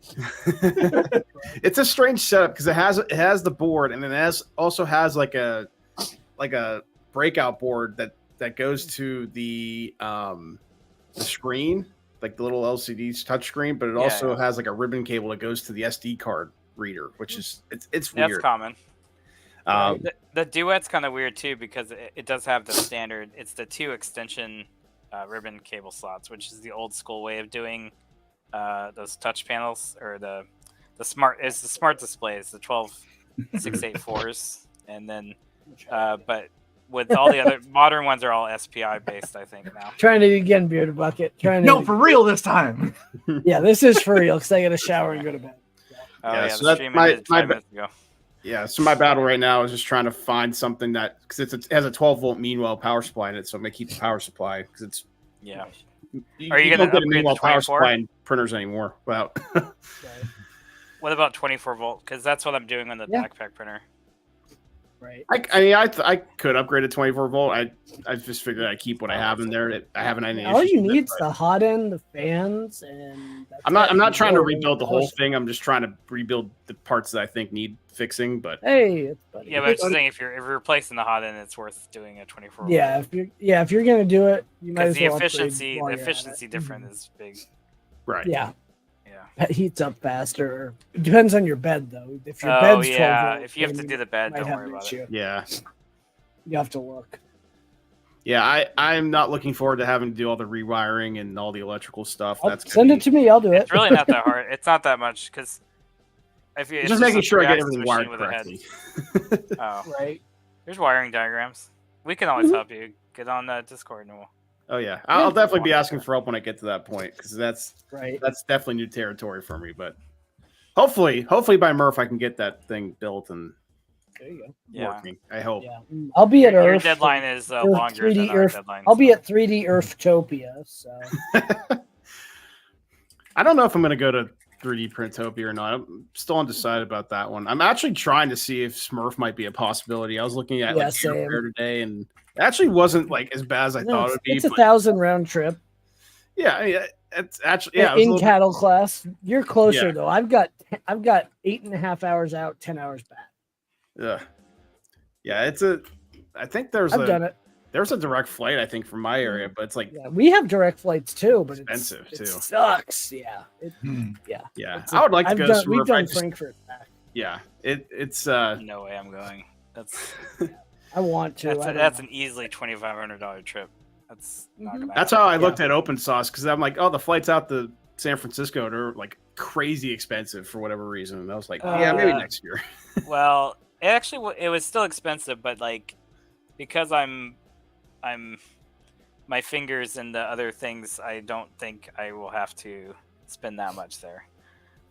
Speaker 13: It's a strange setup because it has the board, and it also has like a breakout board that goes to the screen, like the little LCD touch screen, but it also has like a ribbon cable that goes to the SD card reader, which is it's weird.
Speaker 12: That's common. The Duet's kind of weird too because it does have the standard. It's the 2 extension ribbon cable slots, which is the old school way of doing those touch panels or the smart. It's the smart displays, the 12684s, and then but with all the other modern ones are all SPI based, I think now.
Speaker 4: Trying to again, Bearded Bucket.
Speaker 1: For real this time.
Speaker 4: Yeah, this is for real because I got to shower and go to bed.
Speaker 13: So that's my so my battle right now is just trying to find something that because it has a 12 volt Meanwell power supply in it, so I'm gonna keep the power supply because it's
Speaker 12: Are you gonna
Speaker 13: don't get a
Speaker 12: upgrade
Speaker 13: Meanwell
Speaker 12: to
Speaker 13: power
Speaker 12: 24?
Speaker 13: supply in printers anymore? Well,
Speaker 12: What about 24 volt? Because that's what I'm doing on the backpack printer.
Speaker 4: Right.
Speaker 13: I could upgrade to 24 volt. I just figured I'd keep what I have in there. I haven't any.
Speaker 4: All you need is the hot end, the fans, and
Speaker 13: I'm not trying to rebuild the whole thing. I'm just trying to rebuild the parts that I think need fixing. But
Speaker 4: hey,
Speaker 12: but I'm just saying if you're replacing the hot end, it's worth doing a 24 volt.
Speaker 4: If you're gonna do it, you might as well.
Speaker 12: The efficiency difference is big.
Speaker 13: Right.
Speaker 4: Yeah. It heats up faster. It depends on your bed, though. If your bed's 12 volt,
Speaker 12: if you have to do the bed, don't worry about it.
Speaker 13: Yeah.
Speaker 4: You have to look.
Speaker 13: Yeah, I'm not looking forward to having to do all the rewiring and all the electrical stuff.
Speaker 4: Send it to me. I'll do it.
Speaker 12: It's really not that hard. It's not that much because if you
Speaker 13: just making sure I get everything wired correctly.
Speaker 4: Right.
Speaker 12: There's wiring diagrams. We can always help you. Get on Discord and we'll.
Speaker 13: Oh yeah, I'll definitely be asking for help when I get to that point because that's
Speaker 4: right.
Speaker 13: That's definitely new territory for me. But hopefully by Murph I can get that thing built and
Speaker 4: there you go.
Speaker 13: Working. I hope.
Speaker 4: Yeah. I'll be at
Speaker 12: Your
Speaker 4: Earth.
Speaker 12: deadline is longer than our deadline.
Speaker 4: I'll be at 3D Earthtopia. So
Speaker 13: I don't know if I'm going to go to 3D Printopia or not. I'm still undecided about that one. I'm actually trying to see if Smurf might be a possibility. I was looking at Airfare today and. It actually wasn't like as bad as I thought it would be.
Speaker 4: It's 1,000 round trip.
Speaker 13: Yeah, it's actually
Speaker 4: in cattle class. You're closer though. I've got 8.5 hours out, 10 hours back.
Speaker 13: Yeah, it's I think there's
Speaker 4: I've done it.
Speaker 13: There's a direct flight, I think, from my area, but it's like
Speaker 4: Yeah, we have direct flights too, but
Speaker 13: expensive
Speaker 4: it
Speaker 13: too.
Speaker 4: sucks. Yeah. Yeah.
Speaker 13: Yeah,
Speaker 4: It's
Speaker 13: I would like to go.
Speaker 4: We've
Speaker 13: somewhere, but I
Speaker 4: done
Speaker 13: just-
Speaker 4: Frankfurt back.
Speaker 13: Yeah, it's.
Speaker 12: No way I'm going. That's
Speaker 4: I want to.
Speaker 12: that's an easily $2,500 trip. That's not gonna
Speaker 13: That's
Speaker 12: happen.
Speaker 13: how I looked at Open Sauce because I'm like, oh, the flights out to San Francisco are like crazy expensive for whatever reason. And I was like, yeah, maybe next year.
Speaker 12: Well, it was still expensive, but like because I'm my fingers and the other things, I don't think I will have to spend that much there.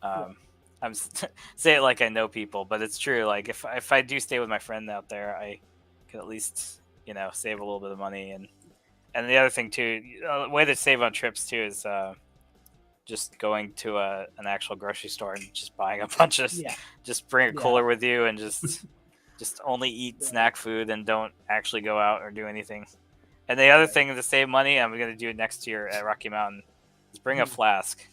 Speaker 12: I'm say it like I know people, but it's true. Like if I do stay with my friend out there, I could at least save a little bit of money. And the other thing too, a way to save on trips too is just going to an actual grocery store and just buying a bunch of just bring a cooler with you and just only eat snack food and don't actually go out or do anything. And the other thing to save money, I'm going to do it next year at Rocky Mountain, is bring a flask.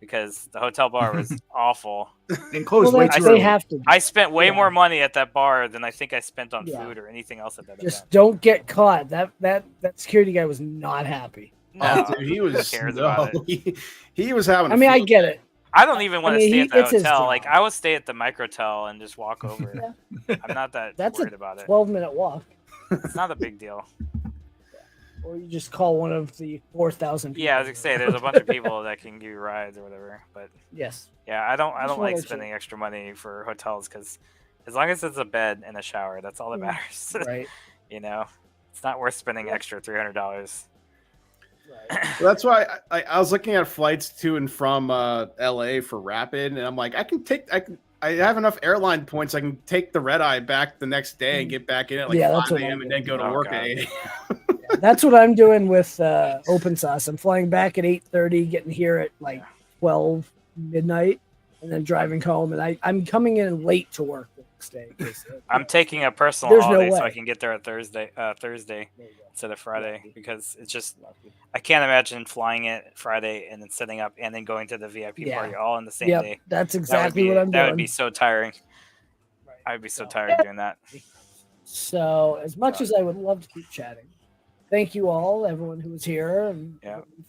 Speaker 12: Because the hotel bar was awful.
Speaker 1: And closed way too early.
Speaker 4: have to.
Speaker 12: I spent way more money at that bar than I think I spent on food or anything else at that
Speaker 4: Just
Speaker 12: event.
Speaker 4: don't get caught. That security guy was not happy.
Speaker 12: No,
Speaker 13: Dude, he was.
Speaker 12: cares about
Speaker 13: He was having.
Speaker 4: I mean, I get it.
Speaker 12: I don't even want to stay at the
Speaker 4: it's his
Speaker 12: hotel.
Speaker 4: job.
Speaker 12: Like I would stay at the microtel and just walk over. I'm not that
Speaker 4: That's
Speaker 12: worried
Speaker 4: a
Speaker 12: about it.
Speaker 4: 12-minute walk.
Speaker 12: It's not a big deal.
Speaker 4: Or you just call one of the 4,000 people.
Speaker 12: Yeah, I was gonna say there's a bunch of people that can give you rides or whatever. But
Speaker 4: yes,
Speaker 12: yeah, I don't
Speaker 4: Just
Speaker 12: like
Speaker 4: wanna
Speaker 12: spending extra money for hotels because as long as it's a bed and a shower, that's all that matters.
Speaker 4: Right.
Speaker 12: It's not worth spending extra $300.
Speaker 13: So that's why I was looking at flights to and from LA for Rapid, and I'm like, I have enough airline points. I can take the red eye back the next day and get back in at like
Speaker 4: that's
Speaker 13: 5
Speaker 4: what
Speaker 13: a.m. and then go to work at 8 a.m.
Speaker 4: That's what I'm doing with Open Sauce. I'm flying back at 8:30, getting here at like 12 midnight, and then driving home. And I'm coming in late to work the next day.
Speaker 12: I'm taking a personal
Speaker 4: There's no
Speaker 12: holiday so
Speaker 4: way.
Speaker 12: I can get there at Thursday instead of Friday because it's just I can't imagine flying it Friday and then setting up and then going to the VIP party all in the same day.
Speaker 4: That's exactly what I'm
Speaker 12: That
Speaker 4: doing.
Speaker 12: would be so tiring. I'd be so tired doing that.
Speaker 4: So, as much as I would love to keep chatting, thank you all, everyone who was here, and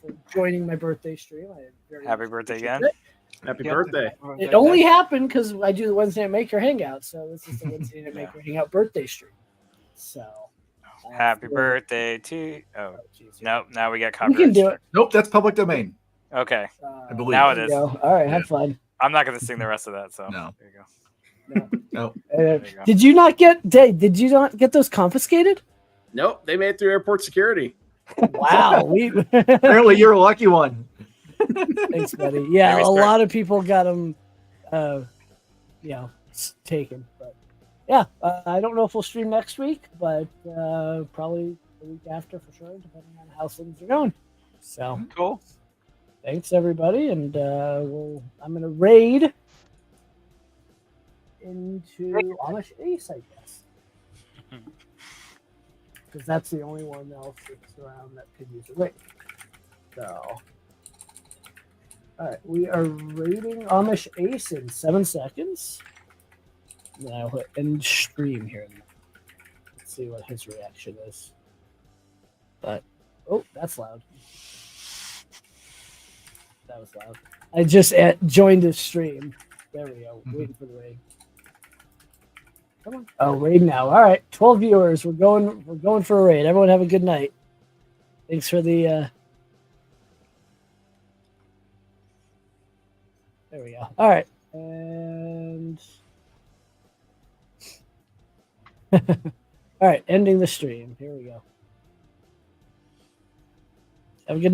Speaker 4: for joining my birthday stream. I very
Speaker 12: Happy
Speaker 4: much
Speaker 12: birthday
Speaker 4: appreciate
Speaker 12: again.
Speaker 4: it.
Speaker 13: Happy birthday.
Speaker 4: It only happened because I do the Wednesday Night Maker Hangout, so this is the Wednesday Night Maker Hangout birthday stream. So,
Speaker 12: Happy birthday to oh no, now we got
Speaker 4: we
Speaker 12: copyright.
Speaker 4: can do it.
Speaker 1: Nope, that's public domain.
Speaker 12: Okay.
Speaker 1: I believe.
Speaker 12: Now it
Speaker 4: There
Speaker 12: is.
Speaker 4: you go. All right, have fun.
Speaker 12: I'm not gonna sing the rest of that, so
Speaker 1: No.
Speaker 12: there you go.
Speaker 1: No.
Speaker 4: Did you not get those confiscated?
Speaker 13: Nope, they made it through airport security.
Speaker 4: Wow,
Speaker 1: Apparently, you're a lucky one.
Speaker 4: Thanks, buddy. Yeah, a lot of people got them, taken. But yeah, I don't know if we'll stream next week, but probably the week after for sure, depending on how things are going. So
Speaker 9: cool.
Speaker 4: Thanks, everybody, and I'm gonna raid into Amish Ace, I guess, because that's the only one else that's around that could use a raid. So. All right, we are raiding Amish Ace in 7 seconds. Then I'll hit end stream here. Let's see what his reaction is. But that's loud. That was loud. I just joined his stream. There we go. Waiting for the raid. Come on. Oh, raid now. All right, 12 viewers. We're going for a raid. Everyone have a good night. Thanks for the. There we go. All right. And all right, ending the stream. Here we go. Have a good night.